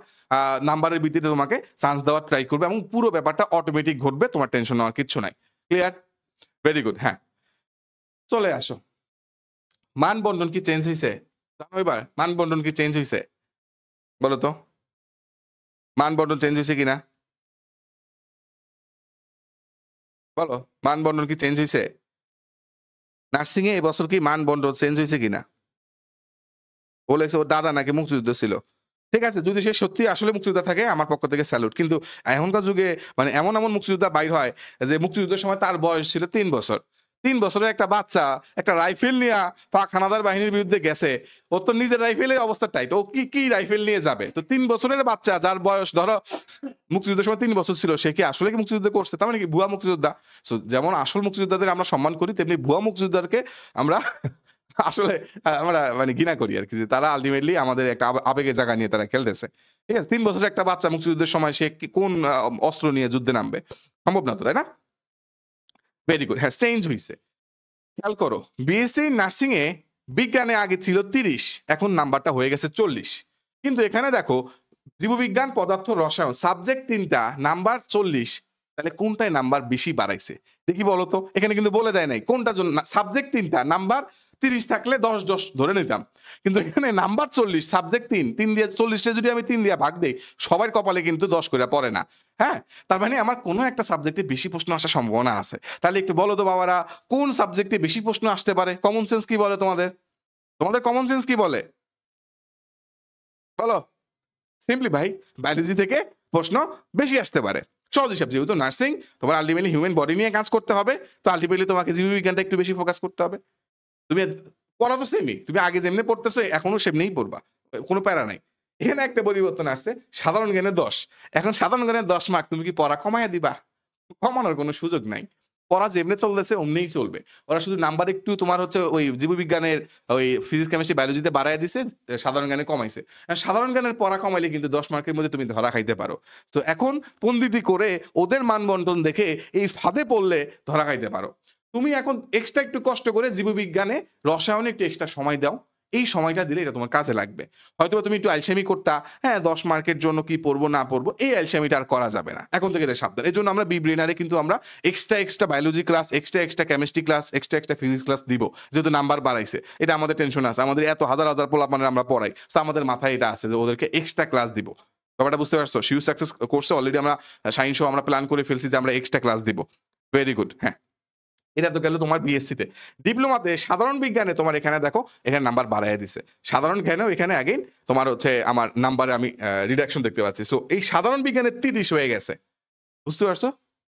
নাম্বারের ভিত্তিতে তোমাকে চান্স দেওয়ার ট্রাই করবে এবং পুরো ব্যাপারটা অটোমেটিক ঘটবে, তোমার টেনশন নেওয়ার কিচ্ছু নাই। ক্লিয়ার? Very good. হ্যাঁ, চলে আসো। মান বন্টন কি চেঞ্জ হয়েছে? জানো এবার মান বন্টন কি চেঞ্জ হয়েছে? বলো তো, মান বন্টন চেঞ্জ হয়েছে কিনা বলো? মান বন্টন কি চেঞ্জ হয়েছে? নার্সিং এ এবছর কি মান বন্টন চেঞ্জ হয়েছে কিনা? বলেছে ওর দাদা নাকি মুক্তিযুদ্ধ ছিল। ঠিক আছে, যদি সে সত্যি আসলে মুক্তিযোদ্ধা থাকে, আমার পক্ষ থেকে স্যালুট। কিন্তু এখনকার যুগে মানে এমন মুক্তিযোদ্ধা বাইর হয় যে মুক্তিযুদ্ধের সময় তার বয়স ছিল ৩ বছর। ৩ বছরের একটা বাচ্চা একটা রাইফেল নিয়ে পাক হানাদার বাহিনীর বিরুদ্ধে গেছে। ওর তো নিজের রাইফেলের অবস্থা টাইট, ও কি রাইফেল নিয়ে যাবে? তো ৩ বছরের বাচ্চা, যার বয়স ধরো মুক্তিযুদ্ধের সময় ৩ বছর ছিল, সে কি আসলে কি মুক্তিযুদ্ধ করছে? তার মানে কি ভুয়া মুক্তিযোদ্ধা? সো যেমন আসল মুক্তিযোদ্ধাদের আমরা সম্মান করি, তেমনি ভুয়া মুক্তিযোদ্ধাকে আমরা আসলে আমরা মানে ঘৃণা করি আরকি যে তারা আল্টিমেটলি আমাদের একটা আবেগের জায়গা নিয়ে তারা খেলতেছে। ঠিক আছে? ৩ বছরের একটা বাচ্চা মুক্তিযুদ্ধের সময় সে কোন অস্ত্র নিয়ে যুদ্ধে নামবে? সম্ভব না তো, তাই না? Very good. হ্যাঁ, চেঞ্জ হইছে। খেয়াল করো, বিএসসি নার্সিং এ বিজ্ঞানে আগে ছিল ৩০, এখন নাম্বারটা হয়ে গেছে ৪০। কিন্তু এখানে দেখো জীববিজ্ঞান, পদার্থ, রসায়ন সাবজেক্ট ৩ টা, নাম্বার ৪০। তাহলে কোনটায় নাম্বার বেশি বাড়াইছে? দেখি বলো তো? এখানে কিন্তু বলে দেয় নাই কোনটার জন্য। সাবজেক্ট ৩ টা, নাম্বার ৩০ থাকলে ১০ ধরে নিতাম। কিন্তু এখানে নাম্বার ৪০, সাবজেক্ট ৩, ৩ দিয়ে ৪০ টা যদি আমি ৩ দিয়ে ভাগ দেই, সবার কপালে কিন্তু ১০ কইরা পড়ে না। হ্যাঁ? তার মানে আমার কোনো একটা সাবজেক্টে বেশি প্রশ্ন আসার সম্ভাবনা আছে। তাহলে একটু বলো তো বাবারা, কোন সাবজেক্টে বেশি প্রশ্ন আসতে পারে? কমন সেন্স কি বলে তোমাদের? তোমাদের কমন সেন্স কি বলে? বলো। সিম্পলি ভাই, বায়োলজি থেকে প্রশ্ন বেশি আসতে পারে। সহজ হিসাব, যেহেতু নার্সিং তোমার আল্টিমেটলি হিউম্যান বডি নিয়ে কাজ করতে হবে, তো আল্টিমেটলি তোমাকে জীববিজ্ঞানটা একটু বেশি ফোকাস করতে হবে। তুমি পড়া তো সেমই। তুমি আগে যেমনি পড়তেছো এখনো সেমনিই পড়বা। কোনো প্যারা নাই। এখানে একটা পরিবর্তন আসছে। সাধারণ জ্ঞানে ১০। এখন সাধারণ জ্ঞানে ১০ মার্ক তুমি কি পড়া কমাইয়া দিবা? কমানোর কোনো সুযোগ নাই। পড়া যেমনে চলতেছে অমনিই চলবে। ওরা শুধু নাম্বার একটু তোমার হচ্ছে ওই জীববিজ্ঞানের ওই ফিজিক্স, কেমিস্ট্রি, বায়োলজিতে বাড়ায় দিছে, সাধারণ জ্ঞানে কমাইছে। সাধারণ জ্ঞানের পড়া কমাইলে কিন্তু ১০ মার্কের মধ্যে তুমি ধরা খাইতে পারো। তো এখন পন্ডিতি করে ওদের মানবন্টন দেখে এই ফাঁদে পড়লে ধরা খাইতে পারো। তুমি এখন এক্সট্রা একটু কষ্ট করে জীববিজ্ঞানে, রসায়নে একটু এক্সট্রা সময় দাও। এই সময়টা দিলে এটা তোমার কাজে লাগবে। হয়তোবা তুমি একটু আলসেমি করতা, হ্যাঁ ১০ মার্কের জন্য কি পড়বো না পড়বো, এই আলসেমিটা আর করা যাবে না। এখন থেকে এদের সাবধান। এজন্য আমরা বিব্রেনারে কিন্তু আমরা extra biology class, extra chemistry class, extra physics class দিব। যেহেতু নাম্বার বাড়াইছে। এটা আমাদের টেনশন আছে। আমাদের এত হাজার পোলাপানের আমরা পড়াই। সো আমাদের মাথায় এটা আছে যে ওদেরকে এক্সট্রা ক্লাস দিব। ব্যাপারটা বুঝতে পারছো? শিউ সাকসেস কোর্সে অলরেডি আমরা শাইন শো আমরা প্ল্যান করে ফেলছি যে আমরা এক্সট্রা ক্লাস দিব। Very good. হ্যাঁ। এটা তো গেল তোমার বিএসসি তে। ডিপ্লোমাতে সাধারণ বিজ্ঞানে তোমার এখানে দেখো, এখানে নাম্বার বাড়াইয়া দিছে। সাধারণ জ্ঞানেও এখানে এগেইন তোমার হচ্ছে আমার নাম্বারে আমি রিডাকশন দেখতে পাচ্ছি। সো এই সাধারণ বিজ্ঞানে ৩০ হয়ে গেছে। বুঝতে পারছো?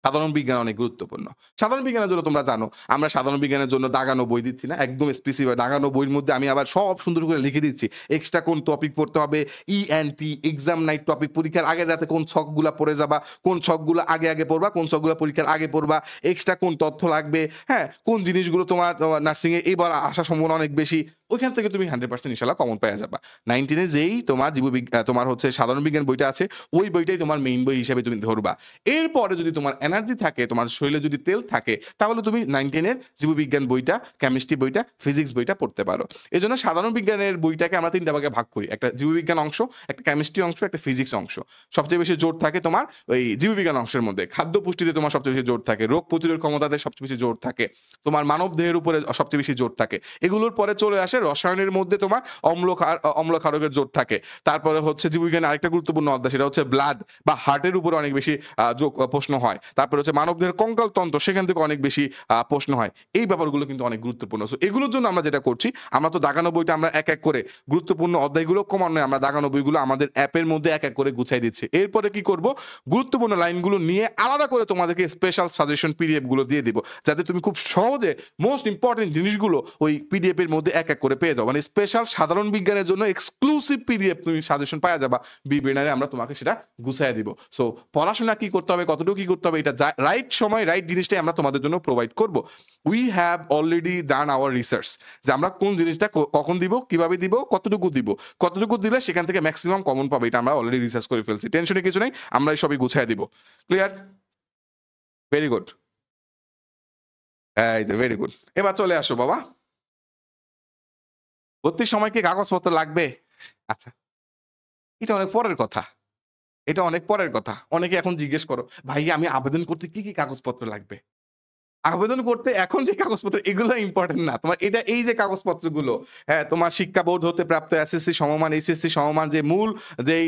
সাধারণ বিজ্ঞান অনেক গুরুত্বপূর্ণ। সাধারণ বিজ্ঞানের জন্য তোমরা জানো, আমরা সাধারণ বিজ্ঞানের জন্য দাগানো বই দিচ্ছি না। একদম স্পেসিফাই দাগানো বইয়ের মধ্যে আমি আবার সব সুন্দর করে লিখে দিচ্ছি। এক্সট্রা কোন টপিক পড়তে হবে, ইএনটি এক্সাম নাইট টপিক, পরীক্ষার আগের রাতে কোন ছকগুলা পড়ে যাবা, কোন ছকগুলো আগে পড়বা, কোন ছকগুলো পরীক্ষার আগে পড়বা, এক্সট্রা কোন তথ্য লাগবে, হ্যাঁ? কোন জিনিসগুলো তোমার নার্সিং এ এবার আসার সম্ভাবনা অনেক বেশি। ওইখান থেকে তুমি 100% ইনশাআল্লাহ কমন পেয়ে যাবা। 19 এ যেই তোমার তোমার হচ্ছে সাধারণ বিজ্ঞান বইটা আছে, ওই বইটাই তোমার মেইন বই হিসেবে তুমি ধরবা। এরপরে যদি তোমার এনার্জি থাকে, তোমার শরীরে যদি তেল থাকে, তাহলে তুমি 9-10 এর জীববিজ্ঞান বইটা, কেমিস্ট্রি বইটা, ফিজিক্স বইটা পড়তে পারো। এজন্য সাধারণ বিজ্ঞানের বইটাকে আমরা ৩ টা ভাগে ভাগ করি। একটা জীববিজ্ঞান অংশ, একটা কেমিস্ট্রি অংশ, একটা ফিজিক্স অংশ। সবচেয়ে বেশি জোর থাকে তোমার ওই জীববিজ্ঞান অংশের মধ্যে। খাদ্য পুষ্টিতে তোমার সবচেয়ে বেশি জোর থাকে। রোগ প্রতিরোধ ক্ষমতাতে সবচেয়ে বেশি জোর থাকে। তোমার মানব দেহের উপরে সবচেয়ে বেশি জোর থাকে। এগুলোর পরে চলে আসে রসায়নের মধ্যে তোমার অম্ল ক্ষারকের জোর থাকে। তারপরে হচ্ছে জীববিজ্ঞানের আরেকটা গুরুত্বপূর্ণ অধ্যায়, সেটা হচ্ছে ব্লাড বা হার্টের উপরে অনেক বেশি প্রশ্ন হয়। তারপরে হচ্ছে মানবদেহের কঙ্কাল তন্ত্র, সেখান থেকে অনেক বেশি প্রশ্ন হয়। এই ব্যাপারগুলো কিন্তু অনেক গুরুত্বপূর্ণ। সো এগুলোর জন্য আমরা যেটা করছি, আমরা তো দাগানো বইটা আমরা এক করে গুরুত্বপূর্ণ অধ্যায়গুলো ক্রমান্বয়ে আমরা দাগানো বইগুলো আমাদের অ্যাপের মধ্যে এক করে গুছাই দিচ্ছি। এরপরে কি করব, গুরুত্বপূর্ণ লাইনগুলো নিয়ে আলাদা করে তোমাদেরকে স্পেশাল সাজেশন পিডিএফ গুলো দিয়ে দিব, যাতে তুমি খুব সহজে মোস্ট ইম্পর্টেন্ট জিনিসগুলো ওই পিডিএফ এর মধ্যে এক করে পেয়ে যাও। মানে স্পেশাল সাধারণ বিজ্ঞানের জন্য এক্সক্লুসিভ পিডিএফ তুমি সাজেশন পাওয়া যাবা। বিব্রেনারে আমরা তোমাকে সেটা গুছাই দিব। সো পড়াশোনা কি করতে হবে, কতটুকু কি করতে হবে, এটা রাইট সময় রাইট জিনিসটাই আমরা তোমাদের জন্য প্রোভাইড করব। We have already done our research, যে আমরা কোন জিনিসটা কখন দিব, কিভাবে দিব, কতটুকু দিলে সেখান থেকে ম্যাক্সিমাম কমন পাবে, এটা আমরা অলরেডি রিসার্চ করে ফেলছি। টেনশনে কিছু নাই, আমরা এই সবই গুছাই দিব। ক্লিয়ার? Very good. এই তো ভেরি গুড। এবার চলে আসো বাবা। ভর্তির সময় কি কাগজপত্র লাগবে? আচ্ছা, এটা অনেক পরের কথা। এটা অনেক পরের কথা। অনেকে এখন জিজ্ঞেস করো, "ভাই আমি আবেদন করতে কি কাগজপত্র লাগবে?" আবেদন করতে এখন যে কাগজপত্র এগুলো ইম্পোর্টেন্ট না। তোমার এই যে কাগজপত্রগুলো, হ্যাঁ, তোমার শিক্ষা বোর্ড হতে প্রাপ্ত এসএসসি সমমান, এইচএসসি সমমান যে মূল যেই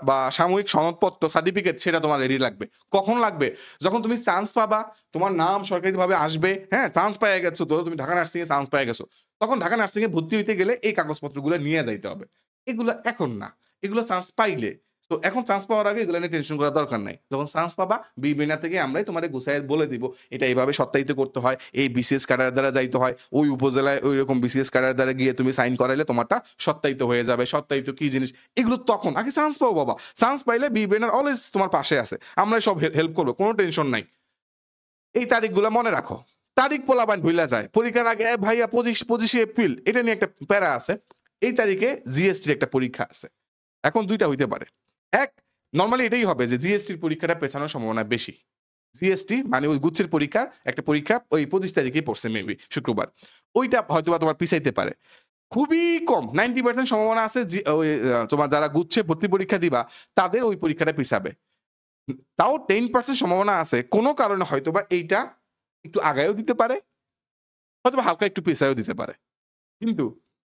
বা সাময়িক সনদপত্র সার্টিফিকেট, সেটা তোমার রেডি লাগবে। কখন লাগবে? যখন তুমি চান্স পাবা, তোমার নাম সরকারিভাবে আসবে, হ্যাঁ, চান্স পেয়ে গেছো, তো তুমি ঢাকা নার্সিং এ চান্স পেয়ে গেছো। তখন ঢাকা নার্সিং এ ভর্তি হইতে গেলে এই কাগজপত্রগুলো নিয়ে যাইতে হবে। এগুলো এখন না। এগুলো চান্স পাইলে। তো এখন চান্স পাওয়ার আগে এগুলো নিয়ে টেনশন করার দরকার নাই। যখন চান্স পাবা, বিনা থেকে আমরাই তোমারে গুছাইয়া বলে দিব, এটা এইভাবে সত্যায়িত করতে হয়, এই বিসিএস ক্যাডার দ্বারা যাইতে হয়, ওই উপজেলায় ওইরকম বিসিএস ক্যাডার দ্বারা গিয়ে তুমি সাইন করাইলে তোমারটা সত্যায়িত হয়ে যাবে। সত্যায়িত কি জিনিস, এগুলো তখন আগে চান্স পাও বাবা। চান্স পাইলে বিবেনার অলওয়েজ তোমার পাশে আছে। আমরাই সব হেল্প করবো, কোনো টেনশন নাই। এই তারিখগুলো মনে রাখো। তারিখ পোলাপান ভুলা যায়, পরীক্ষার আগে ভাইয়া 25 এপ্রিল এটা নিয়ে একটা প্যারা আছে, এই তারিখে জিএসটির একটা পরীক্ষা আছে। এখন ২ টা হইতে পারে। এক, নরমালি এটাই হবে যে জিএসটির পরীক্ষাটা পেছানোর সম্ভাবনা বেশি। জিএসটি মানে ওই গুচ্ছের পরীক্ষার একটা পরীক্ষা ওই 25 তারিখেই পড়ছে মেবি শুক্রবার। ওইটা হয়তোবা তোমার পিছাইতে পারে। খুবই কম 90% সম্ভাবনা আছে ওই তোমার যারা গুচ্ছে ভর্তি পরীক্ষা দিবা তাদের ওই পরীক্ষাটা পিছাবে। তাও 10% সম্ভাবনা আছে কোন কারণে হয়তোবা এইটা একটু আগায়ও দিতে পারে, হয়তোবা হালকা একটু পিছায়ও দিতে পারে। কিন্তু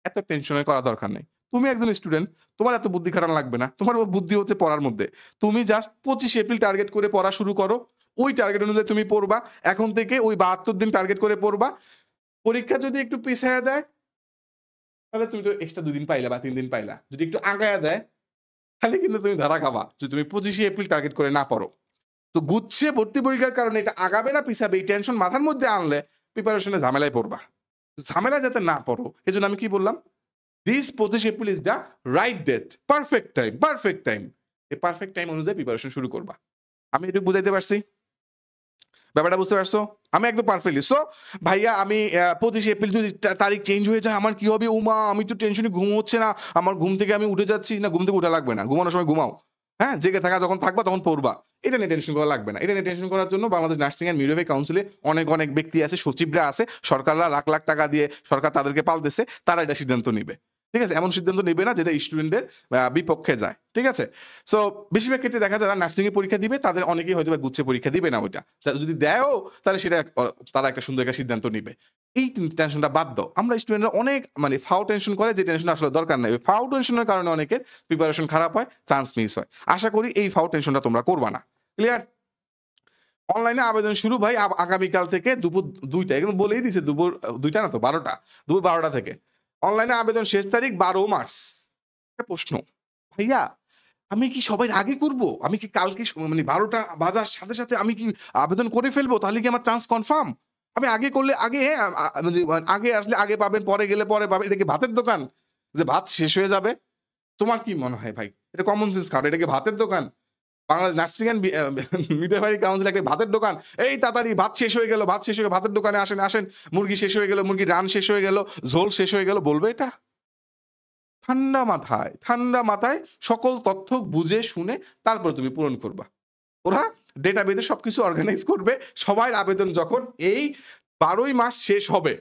এত টেনশনের করা দরকার নেই। তুমি একজন স্টুডেন্ট, তোমার এত বুদ্ধি খাটানো লাগবে না। তোমার বুদ্ধি হচ্ছে পড়ার মধ্যে। তুমি জাস্ট 25 এপ্রিল টার্গেট করে পড়া শুরু করো। ওই টার্গেট অনুযায়ী তুমি পড়বা। এখন থেকে ওই ৭২ দিন টার্গেট করে পড়বা। পরীক্ষা যদি একটু পিছায়া দেয়, তাহলে তুমি তো এক্সট্রা ২ দিন পাইলা বা ৩ দিন পাইলা। যদি একটু আগায়া দেয়, তাহলে কিন্তু তুমি ধরা খাবা। যদি তুমি 25 এপ্রিল টার্গেট করে না পড়ো। তো গুচ্ছে ভর্তি পরীক্ষার কারণে এটা আগাবে না পিছাবে এই টেনশন মাথার মধ্যে আনলে প্রিপারেশন এ ঝামেলায় পড়বা। ঝামেলা যাতে না পড়ো, এজন্য আমি কি বললাম? This 25 April is the right date, perfect time, perfect time. এই পারফেক্ট টাইম অনুযায়ী প্রিপারেশন শুরু করবা। আমি এটুকু বুঝাইতে পারছি? ব্যাপারটা বুঝতে পারছো? আমি একদম পারফেক্টলি। সো ভাইয়া আমি 25 এপ্রিল যদি তারিখ চেঞ্জ হয়ে যায় আমার কি হবে? ওমা আমি তো টেনশনে ঘুম হচ্ছে না। আমার ঘুম থেকে আমি উঠে যাচ্ছি। না ঘুম থেকে উঠা লাগবে না। ঘুমানোর সময় ঘুমাও। হ্যাঁ? জেগে থাকা যখন থাকবা তখন পড়বা। এটা নিয়ে টেনশন করা লাগবে না। এটা নিয়ে টেনশন করার জন্য বাংলাদেশ নার্সিং অ্যান্ড মিডওয়াইফারি কাউন্সিলে অনেক ব্যক্তি আছে, সচিবরা আছে, সরকাররা লাখ টাকা দিয়ে সরকার তাদেরকে পালতেছে, তারা এটা সিদ্ধান্ত নিবে। ঠিক আছে? এমন সিদ্ধান্ত নিবে না যেটা স্টুডেন্টদের বিপক্ষে যায়। ঠিক আছে? সো বেশিরভাগ ক্ষেত্রে দেখা যায় যারা নার্সিং এ পরীক্ষা দিবে তাদের অনেকেই হয়তোবা গুচ্ছে পরীক্ষা দিবে না ওইটা। যদি দেয়ও তাহলে সেটা তারা একটা সুন্দর একটা সিদ্ধান্ত নিবে। এই টেনশনটা বাদ দাও। আমরা স্টুডেন্টরা অনেক মানে ফাও টেনশন করে যে টেনশন আসলে দরকার নাই। ওই ফাও টেনশনের কারণে অনেকের প্রিপারেশন খারাপ হয়, চান্স মিস হয়। আশা করি এই ফাও টেনশনটা তোমরা করবা না। ক্লিয়ার? অনলাইনে আবেদন শুরু ভাই আগামীকাল থেকে দুপুর ২ টা। এখন বলেই দিছে দুপুর ২ টা না তো ১২ টা। দুপুর ১২ টা থেকে। অনলাইনে আবেদন শেষ তারিখ ১২ মার্চ। একটা প্রশ্ন, ভাইয়া আমি কি সবার আগে করব? আমি কি কালকে মানে ১২ টা বাজার সাথে আমি কি আবেদন করে ফেলবো? তাহলে কি আমার চান্স কনফার্ম? আমি আগে করলে আগে হ্যাঁ, মানে আগে আসলে আগে পাবেন, পরে গেলে পরে পাবেন। এটা কি ভাতের দোকান? যে ভাত শেষ হয়ে যাবে? তোমার কি মনে হয় ভাই? এটা কমন সেন্স খাটো। এটা কি ভাতের দোকান? Bangladesh nursing and midwifery council একটা ভাতের দোকান। এই তাড়াতাড়ি ভাত শেষ হয়ে গেল, ভাত শেষ হয়ে গেল, ভাতের দোকানে আসেন। মুরগি শেষ হয়ে গেল, মুরগির রান শেষ হয়ে গেল, ঝোল শেষ হয়ে গেল। বলবে এটা? ঠান্ডা মাথায় সকল তথ্য বুঝে শুনে তারপরে তুমি পূরণ করবা। ওরা ডেটাবেজে সবকিছু অর্গানাইজ করবে। সবার আবেদন যখন এই ১২ই মার্চ শেষ হবে,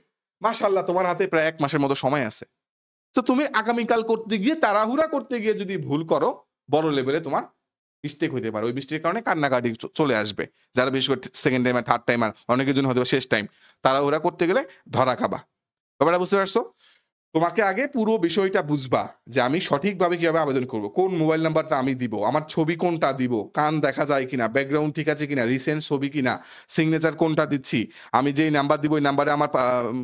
মাশাআল্লাহ তোমার হাতে প্রায় ১ মাসের মতো সময় আছে। তো তুমি আগামীকাল করতে গিয়ে তাড়াহুড়া করতে গিয়ে যদি ভুল করো, বড় লেভেলে তোমার মিস্টেক হইতে পারে। ওই মিস্টেকের কারণে কান্নাকাটি চলে আসবে। যারা বিশেষ করে 2nd টাইমার, 3rd টাইমার, অনেকের জন্য হয়তোবা শেষ টাইম। তাড়াহুড়া করতে গেলে ধরা খাবা। ব্যাপারটা বুঝতে পারছো? তোমাকে আগে পুরো বিষয়টা বুঝবা যে আমি সঠিকভাবে কিভাবে আবেদন করব। কোন মোবাইল নাম্বারটা আমি দিব, আমার ছবি কোনটা দিব, কান দেখা যায় কিনা, ব্যাকগ্রাউন্ড ঠিক আছে কিনা, রিসেন্ট ছবি কিনা, সিগনেচার কোনটা দিচ্ছি, আমি যেই নাম্বার দিব ওই নাম্বারে আমার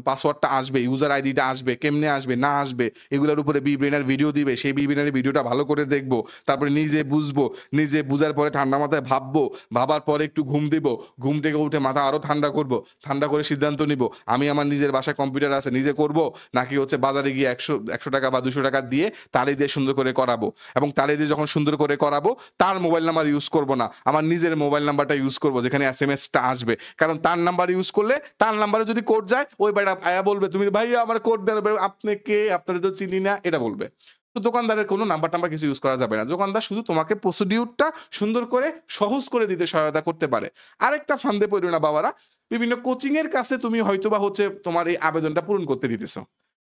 পাসওয়ার্ডটা আসবে, ইউজার আইডিটা আসবে, কেমনে আসবে না আসবে, এগুলোর উপরে বিব্রেইনার ভিডিও দিবে, সেই বিব্রেইনারের ভিডিওটা ভালো করে দেখবো, তারপরে নিজে বুঝবো, নিজে বুঝার পরে ঠান্ডা মাথায় ভাববো, ভাবার পরে একটু ঘুম দিব, ঘুম থেকে উঠে মাথা আরো ঠান্ডা করব, ঠান্ডা করে সিদ্ধান্ত নিব আমি আমার নিজের বাসায় কম্পিউটার আছে নিজে করব নাকি হচ্ছে বাজারে গিয়ে ১০০ টাকা বা ২০০ টাকা দিয়ে তালি দিয়ে সুন্দর করে করাবো, এবং তালি দিয়ে যখন সুন্দর করে করাবো তার মোবাইল নাম্বার ইউজ করব না, আমার নিজের মোবাইল নাম্বারটা ইউজ করব যেখানে এসএমএসটা আসবে, কারণ তার নাম্বার ইউজ করলে তার নাম্বারে যদি কোড যায় ওই বেটা আয়া বলবে তুমি ভাইয়া আমার কোড দেন, আপনি কে, আপনারা তো চিনি না, এটা বলবে। তো দোকানদারের কোনো নাম্বার টাম্বার কিছু ইউজ করা যাবে না। দোকানদার শুধু তোমাকে প্রসিডিউরটা সুন্দর করে সহজ করে দিতে সহায়তা করতে পারে। আরেকটা ফান্দে পড়ো না বাবারা, বিভিন্ন কোচিং এর কাছে তুমি হয়তোবা হচ্ছে তোমার এই আবেদনটা পূরণ করতে দিতেছো।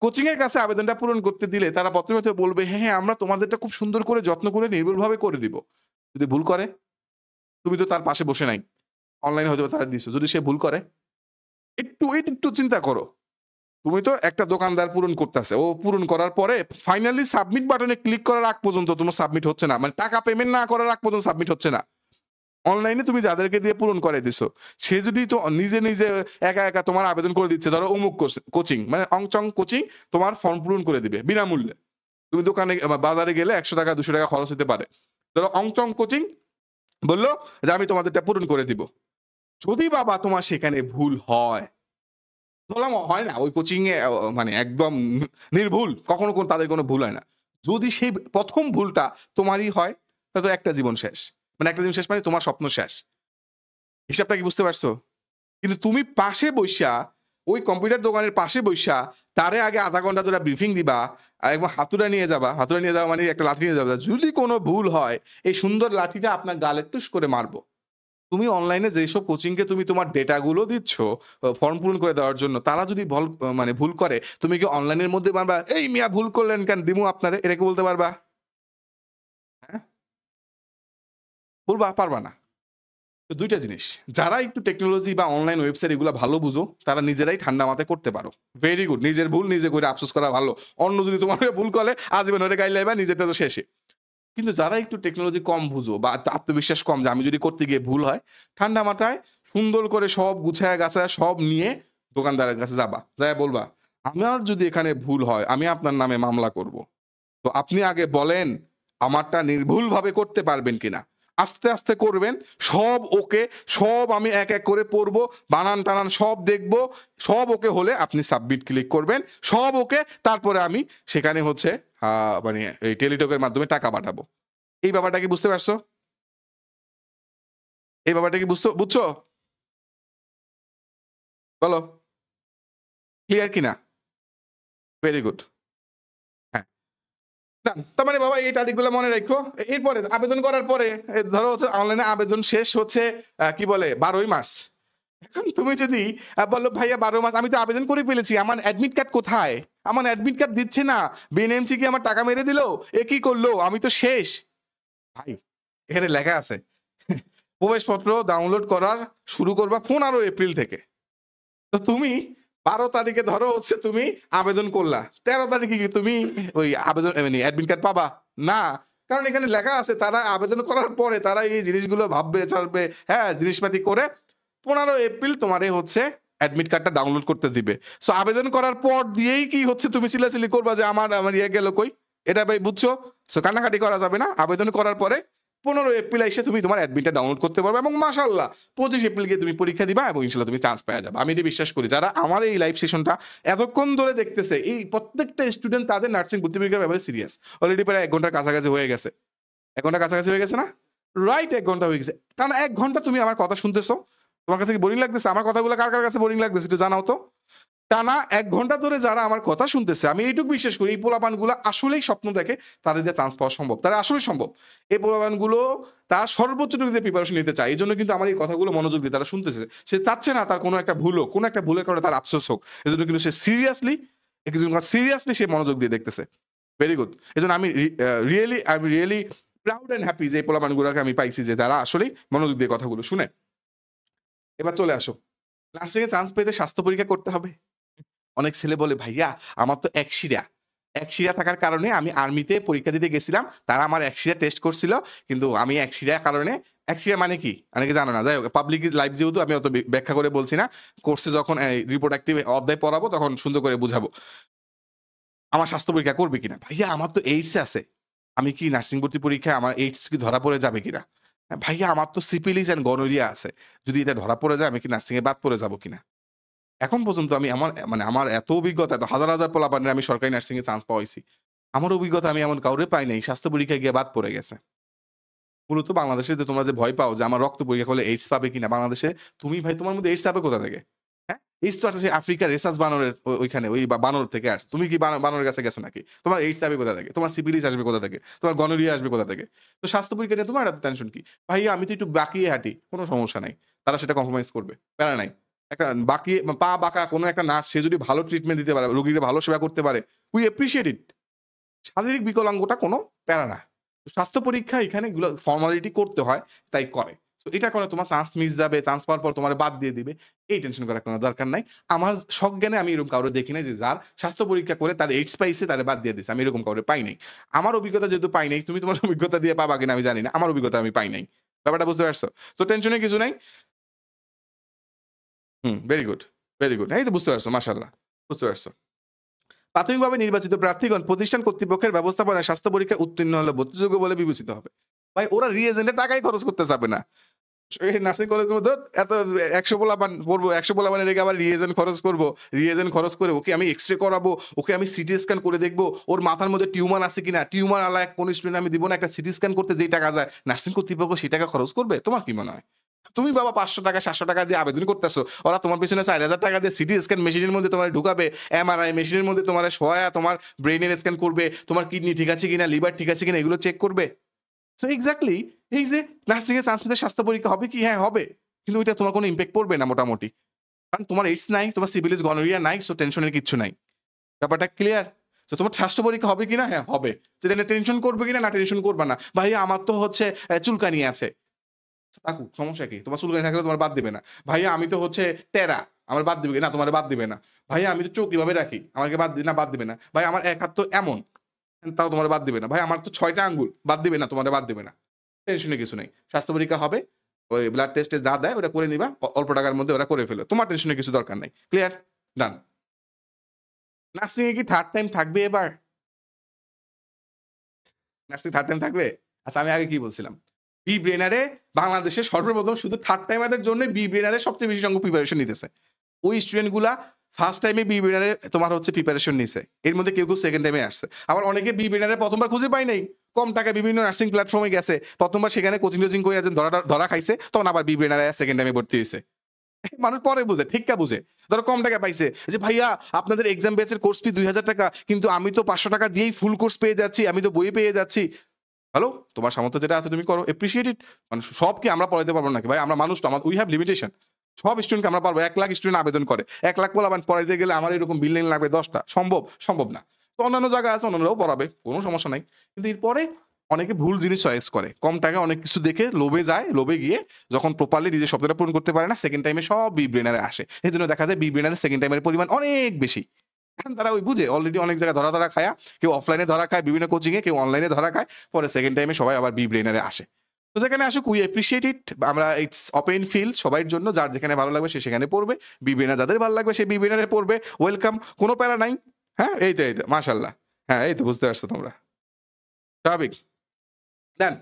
কোচিং এর কাছে আবেদনটা পূরণ করতে দিলে তারা প্রথমে হয়তো বলবে হ্যাঁ আমরা তোমাদেরটা খুব সুন্দর করে যত্ন করে নির্ভুলভাবে করে দিব। যদি ভুল করে, তুমি তো তার পাশে বসে নাই। অনলাইনে হয়তো তারা দিছো। যদি সে ভুল করে, একটু চিন্তা করো। তুমি তো একটা দোকানদার পূরণ করতেছে। ও পূরণ করার পরে ফাইনালি সাবমিট বাটনে ক্লিক করার আগ পর্যন্ত তোমার সাবমিট হচ্ছে না। মানে টাকা পেমেন্ট না করার আগ পর্যন্ত সাবমিট হচ্ছে না। অনলাইনে তুমি যাদেরকে দিয়ে পূরণ করাই দিছো, সে যদি তো নিজে একা তোমার আবেদন করে দিচ্ছে, ধরো অমুক কোচিং মানে অংচং কোচিং তোমার ফর্ম পূরণ করে দিবে বিনামূল্যে। তুমি দোকানে বাজারে গেলে ১০০ টাকা ২০০ টাকা খরচ হতে পারে। ধরো অংচং কোচিং বললো যে আমি তোমাদেরটা পূরণ করে দিব। যদি বাবা তোমার সেখানে ভুল হয়, বললাম হয় না ওই কোচিং এ মানে একদম নির্ভুল, কখনো তাদের কোনো ভুল হয় না। যদি সেই ১ম ভুলটা তোমারই হয়, তাহলে তো একটা জীবন শেষ। মানে একটা জীবন শেষ মানে তোমার স্বপ্ন শেষ। হিসাবটা কি বুঝতে পারছো? কিন্তু তুমি পাশে বইসা ওই কম্পিউটার দোকানের পাশে বইসা তারে আগে আধা ঘন্টা ধরে ব্রিফিং দিবা আর একবার হাতুড়া নিয়ে যাবা, হাতুড়া নিয়ে যাওয়া মানে একটা লাঠি নিয়ে যাবা, যদি কোনো ভুল হয় এই সুন্দর লাঠিটা আপনার গালে টুস করে মারবো। তুমি অনলাইনে যেসব কোচিংকে তুমি তোমার ডেটাগুলো দিচ্ছ ফর্ম পূরণ করে দেওয়ার জন্য, তারা যদি মানে ভুল করে, তুমি কি অনলাইনের মধ্যে পারবা এই মিয়া ভুল করলেন কেন দিমু আপনারে, এটা কি বলতে পারবা? হ্যাঁ, বলবা? পারবা না। তো ২ টা জিনিস। যারা একটু টেকনোলজি বা অনলাইন ওয়েবসাইট এগুলা ভালো বুঝো, তারা নিজেরাই ঠান্ডা মাথায় করতে পারো। Very good. নিজের ভুল নিজে কইরা আফসোস করা ভালো। অন্য যদি তোমার ভুল করে আজীবন ওরে গাইল্লাইবা, নিজেরটা তো শেষে। কিন্তু যারা একটু টেকনোলজি কম বুঝো বা আত্মবিশ্বাস কম যে আমি যদি করতে গিয়ে ভুল হয়, ঠান্ডা মাথায় সুন্দর করে সব গুছায়া গাছায়া সব নিয়ে দোকানদারের কাছে যাবা। যায়া বলবা, "আমার যদি এখানে ভুল হয়, আমি আপনার নামে মামলা করব। তো আপনি আগে বলেন আমারটা নির্ভুলভাবে করতে পারবেন কিনা? আস্তে, আস্তে করবেন। সব ওকে, সব আমি এক, এক করে পড়বো, বানান-টানান সব দেখবো। সব ওকে হলে আপনি সাবমিট ক্লিক করবেন। সব ওকে, তারপরে আমি সেখানে হচ্ছে মানে এই টেলিটকের মাধ্যমে টাকা পাঠাবো।" এই ব্যাপারটা কি বুঝতে পারছো? এই ব্যাপারটা কি বুঝছো? বলো। ক্লিয়ার কিনা? Very good. হ্যাঁ। ডান। তার মানে বাবা এই তারিখগুলো মনে রাইখো। এরপরে আবেদন করার পরে ধরো হচ্ছে অনলাইনে আবেদন শেষ হচ্ছে কি বলে ১২ই মার্চ। এখন তুমি যদি বলো ভাইয়া ১২ মাস আমি তো আবেদন করে ফেলেছি। আমার অ্যাডমিট কার্ড কোথায়? আমার অ্যাডমিট কার্ড দিচ্ছে না। বিএনএমসি কি আমার টাকা মেরে দিল? এ কি করলো? আমি তো শেষ। ভাই এখানে লেখা আছে প্রবেশপত্র ডাউনলোড করার শুরু করবা ১৫ এপ্রিল থেকে। তো তুমি ১২ তারিখে ধরো হচ্ছে তুমি আবেদন করলা। ১৩ তারিখে কি তুমি ওই আবেদন মানে অ্যাডমিট কার্ড পাবা? না। কারণ এখানে লেখা আছে তারা আবেদন করার পরে তারা এই জিনিসগুলো ভাববে, ছাড়বে, হ্যাঁ, জিনিসপাতি করে ১৫ এপ্রিল তোমারে হচ্ছে অ্যাডমিট কার্ডটা ডাউনলোড করতে দিবে। সো আবেদন করার পর দিয়েই কি হচ্ছে তুমি চিল্লাচিল্লি করবা যে আমার ইয়ে গেল কই? এটা ভাই বুঝছো? সো কান্নাকাটি করা যাবে না। আবেদন করার পরে ১৫ এপ্রিল এসে তুমি তোমার অ্যাডমিটটা ডাউনলোড করতে পারবে এবং মাশাআল্লাহ ২৫ এপ্রিল গিয়ে তুমি পরীক্ষা দিবা এবং ইনশাআল্লাহ তুমি চান্স পেয়ে যাবে। আমি এটা বিশ্বাস করি। যারা আমার এই লাইভ সেশনটা এতক্ষণ ধরে দেখতেছে, এই প্রত্যেকটা স্টুডেন্ট তাদের নার্সিং ভর্তি পরীক্ষার ব্যাপারে সিরিয়াস। অলরেডি প্রায় ১ ঘন্টার কাছাকাছি হয়ে গেছে। ১ ঘন্টার কাছাকাছি হয়ে গেছে না? রাইট ১ ঘন্টা হয়ে গেছে। টানা ১ ঘন্টা তুমি আমার কথা শুনতেছো। তোমার কাছে কি বোরিং লাগতেছে? আমার কথাগুলো কার, কার কাছে বোরিং লাগতেছে একটু জানাও তো। টানা ১ ঘন্টা ধরে যারা আমার কথা শুনতেছে, আমি এইটুকু বিশ্বাস করি এই পোলাপানগুলা আসলেই স্বপ্ন দেখে তাদের দিয়ে চান্স পাওয়া সম্ভব। তারা আসলেই সম্ভব। এই পোলাপানগুলো তার সর্বোচ্চটুকু দিয়ে প্রিপারেশন নিতে চায়। এজন্য কিন্তু আমার এই কথাগুলো মনোযোগ দিয়ে তারা শুনতেছে। সে চাচ্ছে না তার কোনো একটা ভুল হোক, কোনো একটা ভুলের কারণে তার আফসোস হোক। এজন্য কিন্তু সে সিরিয়াসলি সে মনোযোগ দিয়ে দেখতেছে। Very good. এজন্য আমি রিয়েলি প্রাউড অ্যান্ড হ্যাপি যে এই পোলাপানগুলোকে আমি পাইছি যে তারা আসলেই মনোযোগ দিয়ে কথাগুলো শুনে। এবার চলে আসো। নার্সিং এ চান্স পেতে স্বাস্থ্য পরীক্ষা করতে হবে। অনেক ছেলে বলে, "ভাইয়া আমার তো একশিরা। একশিরা থাকার কারণে আমি আর্মিতে পরীক্ষা দিতে গেছিলাম। তারা আমার একশিরা টেস্ট করছিল। কিন্তু আমি একশিরার কারণে" একশিরা মানে কি? অনেকে জানে না। যাই হোক পাবলিক লাইভ যেহেতু আমি অত ব্যাখ্যা করে বলছি না। কোর্সে যখন রিপ্রোডাক্টিভ অধ্যায় পড়াবো তখন সুন্দর করে বুঝাবো। আমার স্বাস্থ্য পরীক্ষা করবে কিনা? "ভাইয়া আমার তো এইডস আছে। আমি কি নার্সিং ভর্তি পরীক্ষায় আমার এইডস কি ধরা পড়ে যাবে কিনা?" "ভাইয়া আমার তো সিফিলিস অ্যান্ড গনোরিয়া আছে। যদি এটা ধরা পড়ে যায় আমি কি নার্সিং এ বাদ পড়ে যাবো কিনা?" এখন পর্যন্ত আমি আমার এত অভিজ্ঞতা, এত হাজার, হাজার পোলাপানের আমি সরকারি নার্সিং এ চান্স পাওয়াইছি। আমার অভিজ্ঞতা আমি এমন কাউরে পাই নাই স্বাস্থ্য পরীক্ষায় গিয়ে বাদ পড়ে গেছে। মূলত বাংলাদেশে যে তোমরা যে ভয় পাও যে আমার রক্ত পরীক্ষা করলে এইডস পাবে কিনা? বাংলাদেশে তুমি ভাই তোমার মধ্যে এইডস পাবে কোথা থেকে? হ্যাঁ? এইডস তো আসছে আফ্রিকার রেসাস বানরের ওইখানে ওই বানর থেকে আসছে। তুমি কি বানরের কাছে গেছো নাকি? তোমার এইডস যাবে কোথা থেকে? তোমার সিফিলিস আসবে কোথা থেকে? তোমার গনোরিয়া আসবে কোথা থেকে? তো স্বাস্থ্য পরীক্ষা নিয়ে তোমার এত টেনশন কি? ভাইয়া আমি তো একটু বাঁকিয়ে হাঁটি। কোন সমস্যা নাই। তারা সেটা কম্প্রোমাইজ করবে। প্যারা নাই। একটা বাঁকিয়ে পা বাঁকা কোন একটা নার্স সে যদি ভালো ট্রিটমেন্ট দিতে পারে, রোগীকে ভালো সেবা করতে পারে, we appreciate it. শারীরিক বিকলাঙ্গটা কোনো প্যারা না। স্বাস্থ্য পরীক্ষা এখানে এগুলো ফর্মালিটি করতে হয়, তাই করে। সো এটা করে তোমার চান্স মিস যাবে, চান্স পাওয়ার পর তোমারে বাদ দিয়ে দিবে। এই টেনশন করার কোনো দরকার নাই। আমার সজ্ঞানে আমি এরকম কাউরে দেখি নাই যে যার স্বাস্থ্য পরীক্ষা করে তার এইডস পাইছে তারে বাদ দিয়ে দিছে। আমি এরকম কাউরে পাই নাই। আমার অভিজ্ঞতা যেহেতু পাই নাই, তুমি তোমার অভিজ্ঞতা দিয়ে পাবা কিনা আমি জানি না। আমার অভিজ্ঞতা আমি পাই নাই। ব্যাপারটা বুঝতে পারছো? তো টেনশনের কিছু নাই। হুম, ভেরি গুড, ভেরি গুড। এই তো বুঝতে পারছো মাশাআল্লাহ। বুঝতে পারছো। প্রাথমিকভাবে নির্বাচিত প্রার্থীগণ প্রতিষ্ঠান কর্তৃপক্ষের ব্যবস্থাপনায় স্বাস্থ্য পরীক্ষায় উত্তীর্ণ হলে ভর্তিযোগ্য বলে বিবেচিত হবে। ভাই ওরা রিএজেন্ট এর টাকাই খরচ করতে চাবে না। এই নার্সিং কলেজের মধ্যে এত ১০০ পোলাপান পড়বো, ১০০ পোলাপানের রেখে আবার রিএজেন্ট খরচ করব। রিএজেন্ট খরচ করে ওকে আমি এক্স-রে করাবো, ওকে আমি সিটি স্ক্যান করে দেখব, ওর মাথার মধ্যে টিউমার আছে কিনা। টিউমার আলা কোন স্টুডেন্ট আমি দিব না একটা সিটি স্ক্যান করতে যেই টাকা যায়, নার্সিং কর্তৃপক্ষ সেই টাকা খরচ করবে? তোমার কি মনে হয়? তুমি বাবা 500 টাকা 700 টাকা দিয়ে আবেদন করতেছো। ওরা তোমার পেছনে 4000 টাকা দিয়ে সিটি স্ক্যান মেশিনের মধ্যে তোমারে ঢুকাবে, এমআরআই মেশিনের মধ্যে তোমারে শোয়ায়া তোমার ব্রেইনের স্ক্যান করবে, তোমার কিডনি ঠিক আছে কিনা, লিভার ঠিক আছে কিনা এগুলো চেক করবে। সো এক্সাক্টলি এই যে নার্সিং এ চান্স পেতে স্বাস্থ্য পরীক্ষা হবে কি? হ্যাঁ, হবে। কিন্তু ওইটা তোমার কোনো ইমপ্যাক্ট পড়বে না মোটামুটি। কারণ তোমার এইডস নাই, তোমার সিফিলিস, গনোরিয়া নাই, সো টেনশনের কিচ্ছু নাই। ব্যাপারটা ক্লিয়ার? সো তোমার স্বাস্থ্য পরীক্ষা হবে কিনা? হ্যাঁ, হবে। সেটা নিয়ে টেনশন করবে কিনা? না, টেনশন করবা না। ভাইয়া আমার তো হচ্ছে চুলকানি আছে। থাকুক, সমস্যা কি? তোমার চুলকানি থাকলে তোমার বাদ দিবে না। ভাইয়া আমি তো হচ্ছে টেরা, আমার বাদ দিবে কি? না, তোমারে বাদ দিবে না। ভাইয়া আমি তো চোখ এভাবে রাখি, আমাকে বাদ দিবে না। ভাই আমার এক হাত তো এমন, তাও তোমারে বাদ দিবে না। ভাই আমার তো ৬ টা আঙ্গুল, বাদ দিবে না, তোমারে বাদ দিবে না। টেনশনের কিছু নাই। স্বাস্থ্য পরীক্ষা হবে। ওই ব্লাড টেস্টে যা দেয় ওটা করে নিবা। অল্প টাকার মধ্যে ওরা করে ফেলো। তোমার টেনশনের কিছু দরকার নাই। ক্লিয়ার? ডান। নার্সিং এ কি থার্ড টাইম থাকবে এবার? নার্সিং থার্ড টাইম থাকবে? আচ্ছা, আমি আগে কি বলছিলাম? বি ব্রেইনারে বাংলাদেশে সর্বপ্রথম শুধু থার্ড টাইমারদের জন্য বি ব্রেইনারে সবচেয়ে বেশি সংখ্যক প্রিপারেশন নিতেছে। ওই স্টুডেন্ট গুলা ফার্স্ট টাইমে বি ব্রেইনারে তোমার হচ্ছে প্রিপারেশন নিছে। এর মধ্যে কেউ সেকেন্ড টাইমে আসছে। আবার অনেকে বি ব্রেইনারে প্রথমবার খুঁজে পায় নাই। কম টাকায় বিভিন্ন নার্সিং প্ল্যাটফর্মে গেছে। প্রথমবার সেখানে কোচিং করে ধরা খাইছে। তখন আবার বি ব্রেইনারে সেকেন্ড টাইমে ভর্তি হইছে। মানুষ পরে বুঝে, ঠিককা বুঝে। ধরো কম টাকা পাইছে যে ভাইয়া আপনাদের এক্সাম বেসের কোর্স ফি ২,০০০ টাকা, কিন্তু আমি তো ৫০০ টাকা দিয়েই ফুল কোর্স পেয়ে যাচ্ছি, আমি তো বই পেয়ে যাচ্ছি। হ্যালো, তোমার সামর্থ্য যেটা আছে তুমি করো, অ্যাপ্রিশিয়েট ইট। মানে সব কি আমরা পড়াইতে পারবো নাকি ভাই? আমরা মানুষ তো, উই হ্যাভ লিমিটেশন। সব স্টুডেন্টকে আমরা পারবো? ১,০০,০০০ স্টুডেন্ট আবেদন করে, ১,০০,০০০ পোলাপান পড়াইতে গেলে আমার এরকম বিল্ডিং লাগবে ১০টা। সম্ভব না। তো অন্যান্য জায়গা আছে, অন্যরাও পড়াবে, কোনো সমস্যা নাই। কিন্তু এরপরে অনেকে ভুল জিনিস চয়েস করে, কম টাকায় অনেক কিছু দেখে লোভে যায়, লোভে গিয়ে যখন প্রপারলি নিজের স্বপ্নটা পূরণ করতে পারে না, সেকেন্ড টাইমে সব বি ব্রেনারে আসে। এই জন্য দেখা যায় বি ব্রেনারে সেকেন্ড টাইমের পরিমাণ অনেক বেশি। এখন তারা ওই বুঝে অলরেডি অনেক জায়গায় ধরা খায়া, কেউ অফলাইনে ধরা খায় বিভিন্ন কোচিং এ, কেউ অনলাইনে ধরা খায়, পরে সেকেন্ড টাইমে সবাই আবার বি ব্রেনারে আসে। তো যেখানে আসুক উই অ্যাপ্রিশিয়েট ইট। আমরা ইটস ওপেন ফিল্ড সবার জন্য, যার যেখানে ভালো লাগবে সে সেখানে পড়বে। বি ব্রেনার যাদের ভালো লাগবে সে বি ব্রেনারে পড়বে। ওয়েলকাম, কোনো প্যারা নাই। হ্যাঁ, এই তো মাশাআল্লাহ। হ্যাঁ, এই তো বুঝতে পারছো তোমরা। স্বাভাবিক। ডান।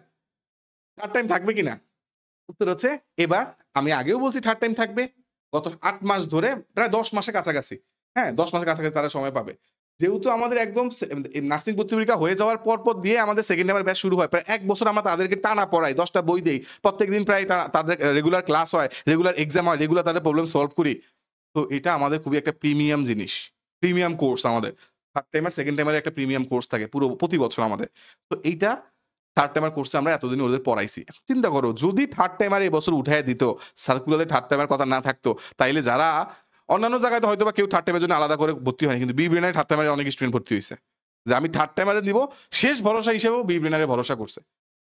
থার্ড টাইম থাকবে কিনা? উত্তর হচ্ছে এবার, আমি আগেও বলছি থার্ড টাইম থাকবে। গত ৮ মাস ধরে প্রায় ১০ মাসের কাছাকাছি। হ্যাঁ, ১০ মাসের কাছাকাছি তারা সময় পাবে। যেহেতু আমাদের একদম নার্সিং ভর্তি পরীক্ষা হয়ে যাওয়ার পর দিয়ে আমাদের সেকেন্ড টাইমের ব্যাচ শুরু হয়। প্রায় ১ বছর আমরা তাদেরকে টানা পড়াই, ১০ টা বই দেই। প্রত্যেকদিন প্রায় তাদের রেগুলার ক্লাস হয়, রেগুলার এক্সাম হয়, রেগুলার তাদের প্রবলেম সলভ করি। তো এটা আমাদের খুবই একটা প্রিমিয়াম জিনিস। প্রিমিয়াম কোর্স আমাদের। থার্ড টাইমার, সেকেন্ড টাইমার একটা প্রিমিয়াম কোর্স থাকে পুরো প্রতি বছর আমাদের। তো এইটা থার্ড টাইমার কোর্সে আমরা এতদিন ওদের পড়াইছি। এখন চিন্তা করো যদি থার্ড টাইমার এবছর উঠায় দিত, সার্কুলারে থার্ড টাইমার কথা না থাকতো, তাইলে যারা অন্যান্য জায়গায় তো হয়তোবা কেউ থার্ড টাইমের জন্য আলাদা করে ভর্তি হয়নি। কিন্তু বি ব্রেইনারে থার্ড টাইমারে অনেক স্টুডেন্ট ভর্তি হইছে। যে আমি থার্ড টাইমারে দিব, শেষ ভরসা হিসেবেও বি ব্রেইনারে ভরসা করছে।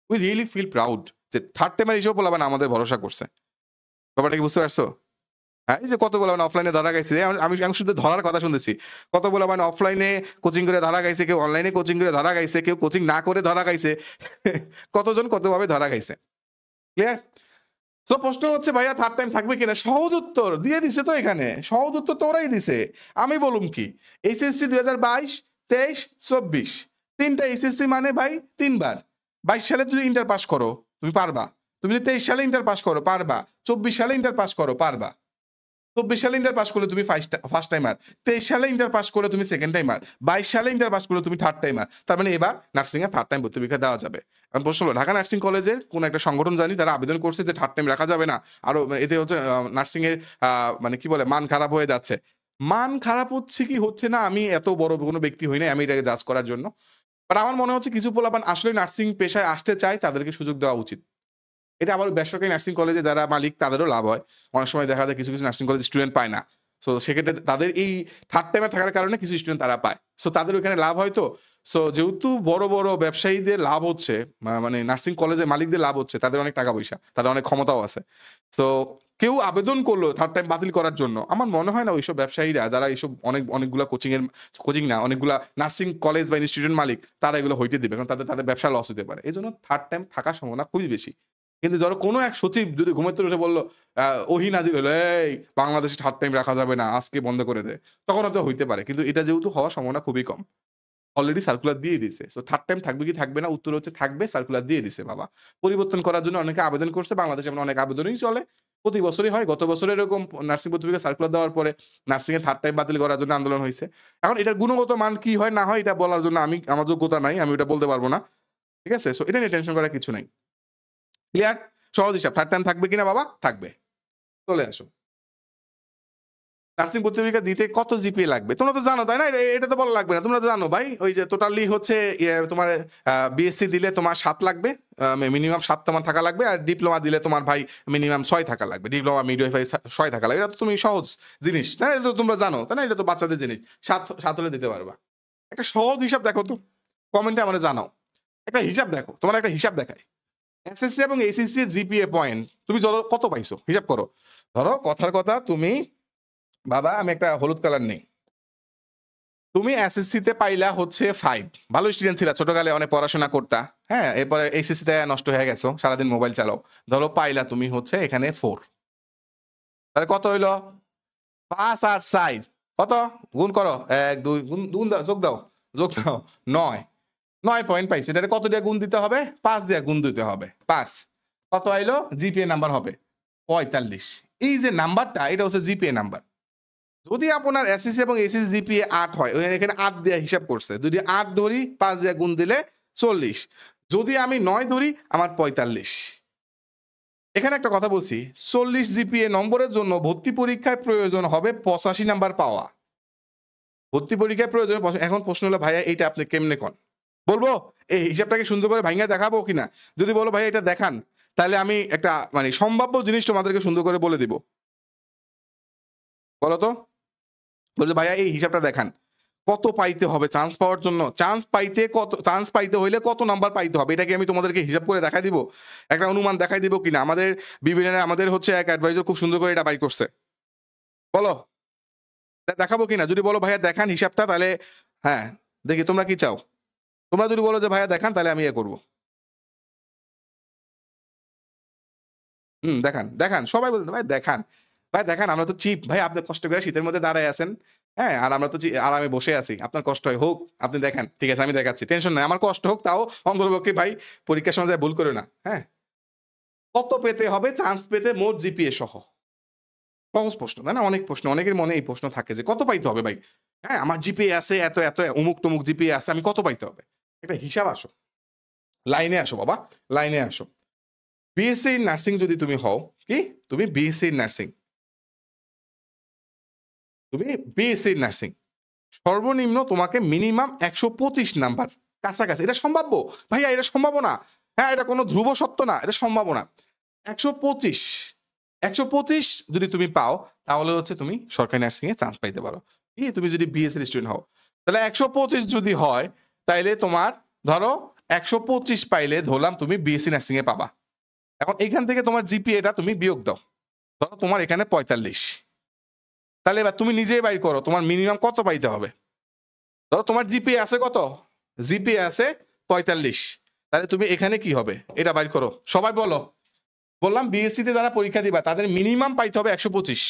উই রিয়েলি ফিল প্রাউড যে থার্ড টাইমার হিসেবেও পোলাপান আমাদের ভরসা করছে। ব্যাপারটা কি বুঝতে পারছো? হ্যাঁ, এই যে কতগুলো মানে অফলাইনে ধরা খাইছে। আমি শুধু ধরার কথা শুনেছি। কতগুলো মানে অফলাইনে কোচিং করে ধরা খাইছে, কেউ অনলাইনে কোচিং করে ধরা খাইছে, কেউ কোচিং না করে ধরা খাইছে। কতজন কতভাবে ধরা খাইছে। ক্লিয়ার? সো প্রশ্ন হচ্ছে ভাইয়া থার্ড টাইম থাকবে কিনা? সহজ উত্তর দিয়ে দিছে তো এখানে। সহজ উত্তর তো ওরাই দিছে। আমি বলুম কি? এইচএসসি ২০২২, ২৩, ২৪ ৩ টা এইচএসসি মানে ভাই ৩ বার। ২২ সালে যদি ইন্টার পাস করো, তুমি পারবা। তুমি যদি ২৩ সালে ইন্টার পাস করো, পারবা। ২৪ সালে ইন্টার পাস করো, পারবা। ২৪ সালে ইন্টার পাস করলে তুমি ফার্স্ট টাইমার। ২৩ সালে ইন্টার পাস করলে তুমি সেকেন্ড টাইমার। ২২ সালে ইন্টার পাস করলে তুমি থার্ড টাইমার। তার মানে এবার নার্সিং এ থার্ড টাইম ভর্তি পরীক্ষা দেওয়া যাবে। এখন প্রশ্ন হলো ঢাকা নার্সিং কলেজের কোন একটা সংগঠন জানি তারা আবেদন করছে যে থার্ড টাইম রাখা যাবে না। আরো এতে হচ্ছে নার্সিং এর মানে কি বলে মান খারাপ হয়ে যাচ্ছে। মান খারাপ হচ্ছে কি হচ্ছে না, আমি এত বড় কোনো ব্যক্তি হই নাই আমি এটাকে জাজ করার জন্য। বাট আমার মনে হচ্ছে কিছু পোলাপান আসলে নার্সিং পেশায় আসতে চায়, তাদেরকে সুযোগ দেওয়া উচিত। এটা আবার বেসরকারি নার্সিং কলেজে যারা মালিক তাদেরও লাভ হয়। অনেক সময় দেখা যায় কিছু নার্সিং কলেজে স্টুডেন্ট পায় না। সো সেক্ষেত্রে তাদের এই থার্ড টাইমে থাকার কারণে কিছু স্টুডেন্ট তারা পায়। সো তাদের ওখানে লাভ হয় তো। সো যেহেতু বড় ব্যবসায়ীদের লাভ হচ্ছে, মানে নার্সিং কলেজের মালিকদের লাভ হচ্ছে, তাদের অনেক টাকা পয়সা, তাদের অনেক ক্ষমতাও আছে। সো কেউ আবেদন করলো থার্ড টাইম বাতিল করার জন্য। আমার মনে হয় না ওইসব ব্যবসায়ীরা যারা এইসব অনেকগুলা কোচিং না, অনেকগুলা নার্সিং কলেজ বা ইনস্টিটিউট মালিক তারা এগুলো হইতে দিবে। কারণ তাদের ব্যবসা লস হতে পারে। এজন্য থার্ড টাইম থাকার সম্ভাবনা খুবই বেশি। কিন্তু ধরো কোনো এক সচিব যদি ঘুমের থেকে উঠে বলল, ওহী নাজিল হলো, "এই বাংলাদেশে থার্ড টাইম রাখা যাবে না, আজকে বন্ধ করে দে।" তখন হয়তো হইতে পারে। কিন্তু এটা যেহেতু হওয়ার সম্ভাবনা খুবই কম। অলরেডি সার্কুলার দিয়ে দিছে। সো থার্ড টাইম থাকবে কি থাকবে না? উত্তর হচ্ছে থাকবে, সার্কুলার দিয়ে দিছে বাবা। পরিবর্তন করার জন্য অনেকে আবেদন করছে। বাংলাদেশে এমন অনেক আবেদনই চলে। প্রতি বছরই হয়। গত বছর এরকম নার্সিং ভর্তি পরীক্ষার সার্কুলার দেওয়ার পরে নার্সিং এর থার্ড টাইম বাতিল করার জন্য আন্দোলন হইছে। এখন এটার গুণগত মান কি হয় না হয় এটা বলার জন্য আমার যোগ্যতা নাই। আমি ওটা বলতে পারব না। ঠিক আছে? সো এটা নিয়ে টেনশন করার কিছু নাই। ক্লিয়ার? সহজ হিসাব। থার্ড টাইম থাকবে কিনা বাবা? থাকবে। চলে আসো। নার্সিং ভর্তি পরীক্ষা দিতে কত জিপিএ লাগবে? তোমরা তো জানো, তাই না? এটা তো বলা লাগবে না। তোমরা তো জানো ভাই। ওই যে টোটালি হচ্ছে তোমার বিএসসি দিলে তোমার ৭ লাগবে। মিনিমাম ৭ তোমার থাকা লাগবে। আর ডিপ্লোমা দিলে তোমার ভাই মিনিমাম ৬ থাকা লাগবে। ডিপ্লোমা মিডওয়াইফারি ৬ থাকা লাগবে। এটা তো তুমি সহজ জিনিস। না, এটা তো তোমরা জানো, তাই না? এটা তো বাচ্চাদের জিনিস। ৭ হলে দিতে পারবা। একটা সহজ হিসাব দেখো তো। কমেন্টে আমারে জানাও। একটা হিসাব দেখো। তোমার একটা হিসাব দেখাই। এসএসসি এবং এইচএসসি এর জিপিএ পয়েন্ট তুমি কত পাইছো? হিসাব করো। ধরো কথার কথা তুমি বাবা আমি একটা হলুদ কালার নেই। তুমি এসএসসি-তে পাইলা হচ্ছে 5। ভালো স্টুডেন্ট ছিলা, ছোটকালে অনেক পড়াশোনা করতা। হ্যাঁ? এরপরে এইচএসসি-তে নষ্ট হয়ে গেছো। সারাদিন মোবাইল চালাও। ধরো পাইলা তুমি হচ্ছে এখানে 4। তাহলে কত হইলো? ৫ আর ৪ কত? গুণ করো। ১, ২ গুণ দাও, যোগ দাও। যোগ দাও। ৯। ৯ পয়েন্ট পাইছো। এটারে কত দিয়ে গুণ দিতে হবে? ৫ দিয়ে গুণ দিতে হবে। 5 কত আইলো? জিপিএ নাম্বার হবে ৪৫। এই যে নাম্বারটা, এটা হচ্ছে জিপিএ নাম্বার। যদি আপনার এসএসসি এবং এইচএসসি জিপিএ ৮ হয়, এখানে ৮ দিয়ে হিসাব করছে। যদি ৮ ধরি ৫ দিয়ে গুণ দিলে ৪০। যদি আমি ৯ ধরি আমার ৪৫। এখানে একটা কথা বলছি, ৪০ জিপিএ নম্বরের জন্য ভর্তি পরীক্ষায় প্রয়োজন হবে ৮৫ নাম্বার পাওয়া। ভর্তি পরীক্ষায় প্রয়োজন এখন প্রশ্ন হলো ভাইয়া এইটা আপনি কেমনে কন? বলবো এই হিসাবটাকে সুন্দর করে ভাইঙ্গা দেখাবো কিনা? যদি বলো ভাই এটা দেখান, তাহলে আমি একটা মানে সম্ভাব্য জিনিস তোমাদেরকে সুন্দর করে বলে দিব। বলো তো? বলছে ভাইয়া এই হিসাবটা দেখান। কত পাইতে হবে চান্স পাওয়ার জন্য? চান্স পাইতে হইলে কত নাম্বার পাইতে হবে? এটা কি আমি তোমাদেরকে হিসাব করে দেখাই দিব? একটা অনুমান দেখাই দিব কিনা? আমাদের হচ্ছে এক অ্যাডভাইজার খুব সুন্দর করে এটা বাই করছে। বলো? দেখাবো কিনা? যদি বলো ভাইয়া দেখান হিসাবটা, তাহলে হ্যাঁ, দেখি তোমরা কি চাও? তোমরা যদি বলো যে ভাইয়া দেখান, তাহলে আমি করব। দেখান, দেখান। সবাই বলবে ভাই দেখান। ভাই দেখান, আমরা তো চিপ। ভাই আপনি কষ্ট করে শীতের মধ্যে দাঁড়ায় আছেন। হ্যাঁ? আর আমরা তো আরামে বসে আছি। আপনার কষ্ট হয় হোক, আপনি দেখান। ঠিক আছে আমি দেখাচ্ছি। টেনশন নাই। আমার কষ্ট হোক, তাও অন্ততপক্ষে ভাই পরীক্ষার সময় ভুল করো না। হ্যাঁ? কত পেতে হবে চান্স পেতে মোট জিপিএ সহ? সহজ প্রশ্ন, তাই না? অনেক প্রশ্ন। অনেকের মনে এই প্রশ্ন থাকে যে কত পাইতে হবে ভাই? হ্যাঁ? আমার জিপিএ আছে এত অমুক-তমুক জিপিএ আছে। আমি কত পাইতে হবে? একটা হিসাব আসো। লাইনে আসো বাবা, লাইনে আসো। বিএসসি নার্সিং যদি তুমি হও, কি? তুমি বিএসসি নার্সিং। তুমি বিএসসি নার্সিং। সর্বনিম্ন তোমাকে মিনিমাম ১২৫ নাম্বার কাছাকাছি। এটা সম্ভাব্য। ভাইয়া এটা সম্ভাবনা। হ্যাঁ, এটা কোনো ধ্রুব সত্য না। এটা সম্ভাবনা। ১২৫ ১২৫ যদি তুমি পাও, তাহলে হচ্ছে তুমি সরকারি নার্সিং এ চান্স পাইতে পারো। কি? তুমি যদি বিএসসি এর স্টুডেন্ট হও। তাহলে ১২৫ যদি হয়, তাইলে তোমার ধরো ১২৫ পাইলে ধরলাম তুমি বিএসসি নার্সিং এ পাবা। এখন এখান থেকে তোমার জিপিএটা তুমি বিয়োগ দাও। ধরো তোমার এখানে ৪৫। তাহলে এবার তুমি নিজেই বাইর করো তোমার মিনিমাম কত পাইতে হবে। ধরো তোমার জিপিএ আছে কত? জিপিএ আছে ৪৫। তাহলে তুমি এখানে কি হবে? এটা বাইর করো। সবাই বলো। বললাম বিএসসি তে যারা পরীক্ষা দিবা তাদের মিনিমাম পাইতে হবে ১২৫।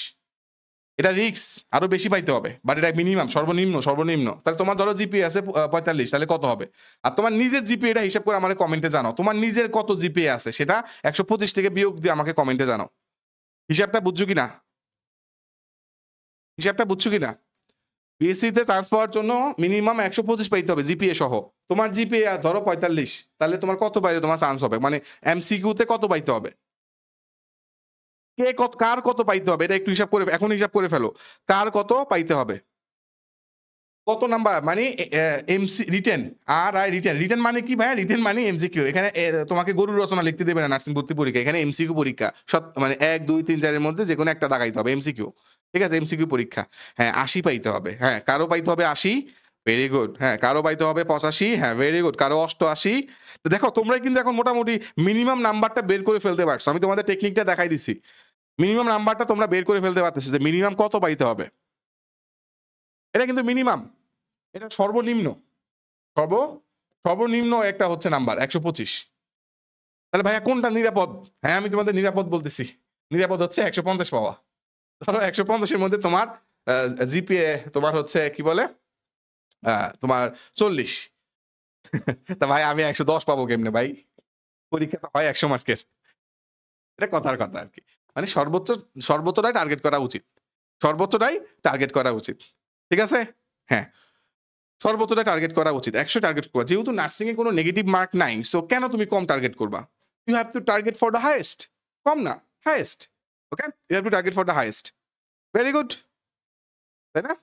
এটা রিস্ক, আরো বেশি পাইতে হবে। বাট এটা মিনিমাম, সর্বনিম্ন। তাহলে তোমার ধরো জিপিএ আছে ৪৫, তাহলে কত হবে? আর তোমার নিজের জিপিএটা হিসাব করে আমাকে কমেন্টে জানাও। তোমার নিজের কত জিপিএ আছে সেটা ১২৫ থেকে বিয়োগ দিয়ে আমাকে কমেন্টে জানাও। হিসাবটা বুঝছো কিনা? হিসাবটা বুঝছো কিনা? বিএসসি তে চান্স পাওয়ার জন্য মিনিমাম ১২৫ পাইতে হবে জিপিএ সহ। তোমার জিপিএ ধরো ৪৫, তাহলে তোমার কত পাইলে তোমার চান্স হবে? মানে এমসিকিউ তে কত পাইতে হবে? কার কত পাইতে হবে? এটা একটু হিসাব করে এখন হিসাব করে ফেলো। কার কত পাইতে হবে? কত নাম্বার? মানে এমসি রিটেন রিটেন মানে কি ভাইয়া? রিটেন মানে এমসিকিউ। এখানে তোমাকে গরুর রচনা লিখতে দেবে না নার্সিং ভর্তি পরীক্ষা। এখানে এমসিকিউ পরীক্ষা। মানে ১, ২, ৩, ৪ এর মধ্যে যেকোনো একটা দাগাইতে হবে এমসিকিউ। ঠিক আছে? এমসিকিউ পরীক্ষা। হ্যাঁ, ৮০ পাইতে হবে। হ্যাঁ, কারো পাইতে হবে ৮০, ভেরি গুড। হ্যাঁ, কারো পাইতে হবে ৮৫, হ্যাঁ, ভেরি গুড। কারো ৮৮। তো দেখো তোমরাই কিন্তু এখন মোটামুটি মিনিমাম নাম্বারটা বের করে ফেলতে পারছো। আমি তোমাদের টেকনিকটা দেখাই দিচ্ছি। মিনিমাম নাম্বারটা তোমরা বের করে ফেলতে পারতেছো যে মিনিমাম কত পাইতে হবে। এটা কিন্তু মিনিমাম। এটা সর্বনিম্ন। সর্ব সর্বনিম্ন একটা হচ্ছে নাম্বার ১২৫। তাহলে ভাইয়া কোনটা নিরাপদ? হ্যাঁ, আমি তোমাদের নিরাপদ বলতেছি। নিরাপদ হচ্ছে ১৫০ পাওয়া। ধরো ১৫০ এর মধ্যে তোমার জিপিএ তোমার হচ্ছে কি বলে? তোমার ৪০। তা ভাই আমি ১১০ পাবো কেমনে ভাই? পরীক্ষা তো হয় ১০০ মার্কের। এটা কথার কথা আরকি। মানে সর্বোচ্চটাই টার্গেট করা উচিত। সর্বোচ্চটাই টার্গেট করা উচিত। ঠিক আছে? হ্যাঁ। সর্বোচ্চটা টার্গেট করা উচিত। ১০০ টার্গেট করবা। যেহেতু নার্সিং এ কোনো নেগেটিভ মার্ক নাই, সো কেন তুমি কম টার্গেট করবা? You have to target for the highest, কম না, highest. Okay, you have to target for the highest. Very good, তাই না?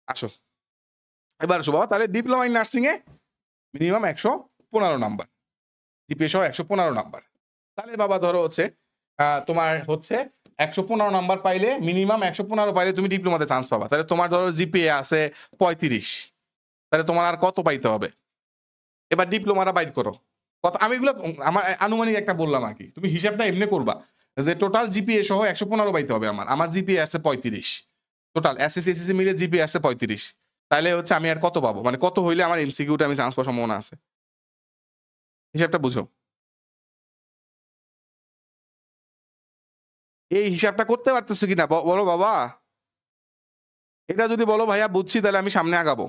আসো, এবার আসো বাবা, তাহলে ডিপ্লোমা ইন নার্সিং এ মিনিমাম 115 নাম্বার, জিপিএ সহ 115 নাম্বার। তাহলে বাবা ধরো হচ্ছে তোমার হচ্ছে 115 নাম্বার পাইলে, মিনিমাম 115 পাইলে তুমি ডিপ্লোমাতে চান্স পাবা। তাহলে তোমার ধরো জিপিএ আছে 35, তাহলে তোমার আর কত পাইতে হবে? এবার ডিপ্লোমাটা বাইর করো কত। আমি এগুলো আমার আনুমানিক একটা বললাম আর কি, তুমি হিসাবটা এমনি করবা যে টোটাল জিপিএ সহ 115 পাইতে হবে। আমার জিপিএ আসছে 35, টোটাল এসএসসি এসএসসি মিলে জিপিএ আসছে 35। তাহলে হচ্ছে আমি আর কত পাবো, মানে কত হইলে আমার এমসিকিউটা আমি চান্স পাওয়ার সম্ভাবনা আছে, হিসাবটা বুঝো। এই হিসাবটা করতে পারতেছো কিনা বলো বাবা। এটা যদি বলো ভাইয়া বুঝছি, তাহলে আমি সামনে আগাবো।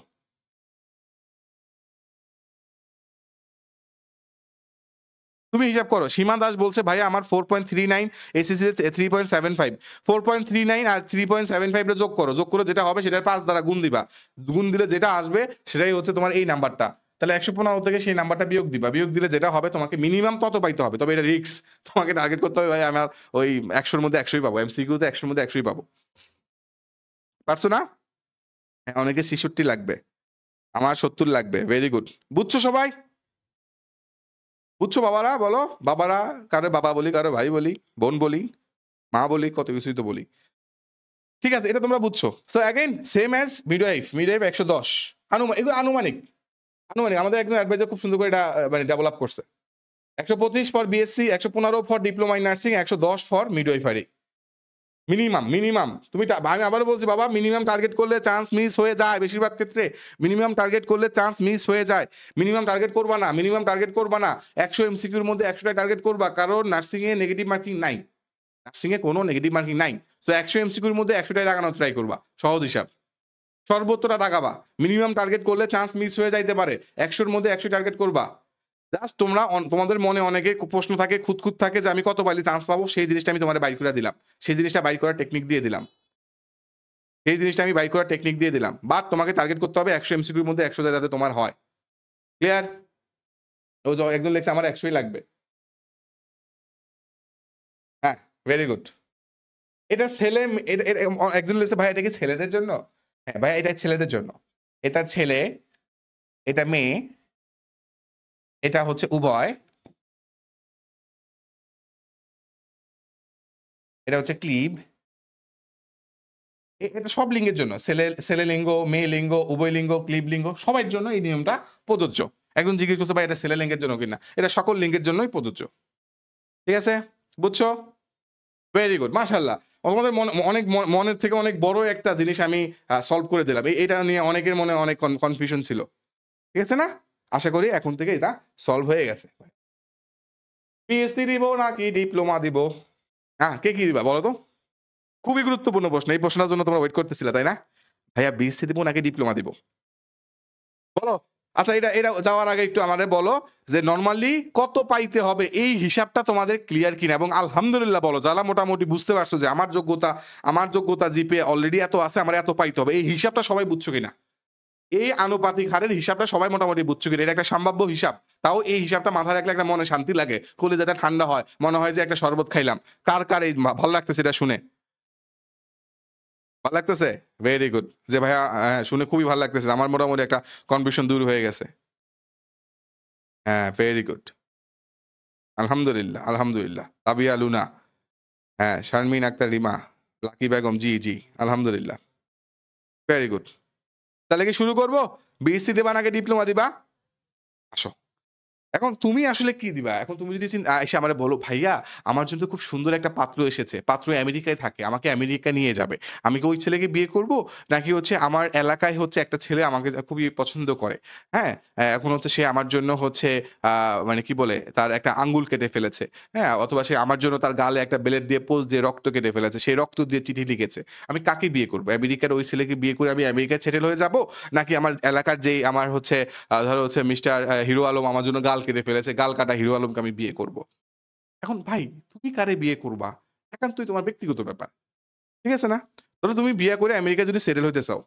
তুমি হিসাব করো। সীমা দাস বলছে ভাইয়া আমার 4.39, এসএসসি 3.75, 4.39 আর 3.75 যোগ করো, যোগ করে যেটা হবে সেটার 5 দ্বারা গুণ দিবা, গুণ দিলে যেটা আসবে সেটাই হচ্ছে তোমার এই নাম্বারটা। তাহলে 115 থেকে সেই নাম্বারটা বিয়োগ দিবা, বিয়োগ দিলে যেটা হবে তোমাকে মিনিমাম তত পাইতে হবে। তবে এটা রিস্ক, তোমাকে টার্গেট করতে হবে ভাই আমার ওই 100-র মধ্যে 100ই পাবো, এমসিকিউতে 100-র মধ্যে 100ই পাবো। পারছো না? হ্যাঁ, অনেকে 66 লাগবে, আমার 70 লাগবে। ভেরি গুড, বুঝছো সবাই? বুঝছো বাবারা? বলো বাবারা, কারো বাবা বলি, কারো ভাই বলি, বোন বলি, মা বলি, কত কিছুই তো বলি। ঠিক আছে, এটা তোমরা বুঝছো। So again same as midwife, midwife 110, এগুলো আনুমানিক, আনুমানিক। আমাদের একজন অ্যাডভাইজার খুব সুন্দর করে এটা মানে ডেভেলপ করছে। 125 for BSc, 115 for diploma in nursing, 110 for midwifery. Minimum, minimum তুমি আমি আবারও বলছি বাবা, মিনিমাম টার্গেট করলে চান্স মিস হয়ে যায় বেশিরভাগ ক্ষেত্রে। মিনিমাম টার্গেট করলে চান্স মিস হয়ে যায়। মিনিমাম টার্গেট করবা না, মিনিমাম টার্গেট করবা না। 100 এমসিকিউর মধ্যে 100টা টার্গেট করবা, কারণ নার্সিং এ নেগেটিভ মার্কিং নাই, নার্সিং এ কোনো নেগেটিভ মার্কিং নাই। সো 100 এমসিকিউর মধ্যে 100টাই লাগানোর ট্রাই করবা, সহজ হিসাব। সর্বোচ্চটা লাগাবা, মিনিমাম টার্গেট করলে চান্স মিস হয়ে যাইতে পারে। 100র মধ্যে 100 টার্গেট করবা। জাস্ট তোমরা তোমাদের মনে অনেকে প্রশ্ন থাকে, খুঁতখুত থাকে যে আমি কত পাইলে চান্স পাবো, সেই জিনিসটা আমি তোমার বাইর করে দিলাম, সেই জিনিসটা বাইর করার টেকনিক দিয়ে দিলাম, সেই জিনিসটা আমি বাইর করার টেকনিক দিয়ে দিলাম। বাট তোমাকে টার্গেট করতে হবে 100 এমসিকিউর মধ্যে 100 যাতে তোমার হয়। ক্লিয়ার? ও একজন লেখছে আমার 100ই লাগবে। হ্যাঁ, ভেরি গুড। এটা ছেলে, একজন লেখছে ভাই এটা কি ছেলেদের জন্য? হ্যাঁ ভাই, এটা ছেলেদের জন্য। এটা ছেলে, এটা মেয়ে, এটা হচ্ছে উভয়, এটা হচ্ছে ক্লিব। এটা সব লিঙ্গের জন্য, ছেলে লিঙ্গ, মেয়ে লিঙ্গ, উভয় লিঙ্গ, ক্লিব লিঙ্গ, সবার জন্য এই নিয়মটা প্রযোজ্য। একজন জিজ্ঞেস করছে ভাই এটা ছেলে লিঙ্গের জন্য কিনা, এটা সকল লিঙ্গের জন্যই প্রযোজ্য। ঠিক আছে, বুঝছো? ভেরি গুড, মাশাআল্লাহ। আমাদের অনেক মনের থেকে অনেক বড় একটা জিনিস আমি সলভ করে দিলাম। এটা নিয়ে অনেকের মনে অনেক কনফিউশন ছিল। ঠিক আছে না? আশা করি এখন থেকে এটা সলভ হয়ে গেছে। পিএইচডি দিব নাকি ডিপ্লোমা দিব? কে কি দিবা বলো তো? খুবই গুরুত্বপূর্ণ প্রশ্ন। এই প্রশ্নটার জন্য তোমরা ওয়েট করতেছিলে, তাই না? ভাইয়া বিএসসি দিব নাকি ডিপ্লোমা দিব? বলো। আচ্ছা, এটা যাওয়ার আগে একটু আমারে বলো যে নরমালি কত পাইতে হবে, এই হিসাবটা তোমাদের ক্লিয়ার কিনা? এবং আলহামদুলিল্লাহ বলো যারা মোটামুটি বুঝতে পারছো যে আমার যোগ্যতা জিপিএ অলরেডি এত আছে, আমার এত পাইতে হবে, এই হিসাবটা সবাই বুঝছো কিনা? এই আনুপাতিক হারের হিসাবটা সবাই মোটামুটি বুঝছো কিনা? এটা একটা সম্ভাব্য হিসাব। তাও এই হিসাবটা মাথায় রাখলে একটা মনে শান্তি লাগে, কলিজাটা ঠান্ডা হয়, মনে হয় যে একটা শরবত খাইলাম। কার এই ভালো লাগতেছে এটা শুনে? ভালো লাগতেছে? Very good. যে ভাইয়া শুনে খুবই ভালো লাগতেছে। আমার মোটামুটি একটা কনফিউশন দূর হয়ে গেছে। হ্যাঁ, ভেরি গুড। আলহামদুলিল্লাহ, আলহামদুলিল্লাহ। তাবিয়া লুনা, হ্যাঁ, শারমিন আক্তার রিমা, লাকি বেগম, জি, জি, আলহামদুলিল্লাহ। Very good. তাহলে কি শুরু করব? বিএসসি দিবা নাকি ডিপ্লোমা দিবা? আসো। এখন তুমি আসলে কি দিবা? এখন তুমি যদি এসে আমারে বলো, "ভাইয়া আমার জন্য খুব সুন্দর একটা পাত্র এসেছে। পাত্র আমেরিকায় থাকে। আমাকে আমেরিকা নিয়ে যাবে। আমি কি ওই ছেলেকে বিয়ে করব? নাকি হচ্ছে আমার এলাকায় হচ্ছে একটা ছেলে আমাকে খুবই পছন্দ করে। হ্যাঁ? এখন হচ্ছে সে আমার জন্য হচ্ছে আ মানে কি বলে? তার একটা আঙ্গুল কেটে ফেলেছে। হ্যাঁ? অথবা সে আমার জন্য তার গালে একটা ব্লেড দিয়ে পোজ দিয়ে রক্ত কেটে ফেলেছে। সেই রক্ত দিয়ে চিঠি লিখেছে। আমি কাকে বিয়ে করব? আমেরিকার ওই ছেলেকে বিয়ে করে আমি আমেরিকায় সেটেল হয়ে যাব? নাকি আমার এলাকার যেই আমার হচ্ছে ধরো হচ্ছে মিস্টার হিরো আলম আমার জন্য গাল কেটে ফেলেছে। গাল কাটা হিরো আলমকে আমি বিয়ে করব। এখন ভাই তুমি কারে বিয়ে করবা? একান্তই তোমার ব্যক্তিগত ব্যাপার। ঠিক আছে না? ধরো তুমি বিয়ে করে আমেরিকায় যদি সেটেল হইতে চাও।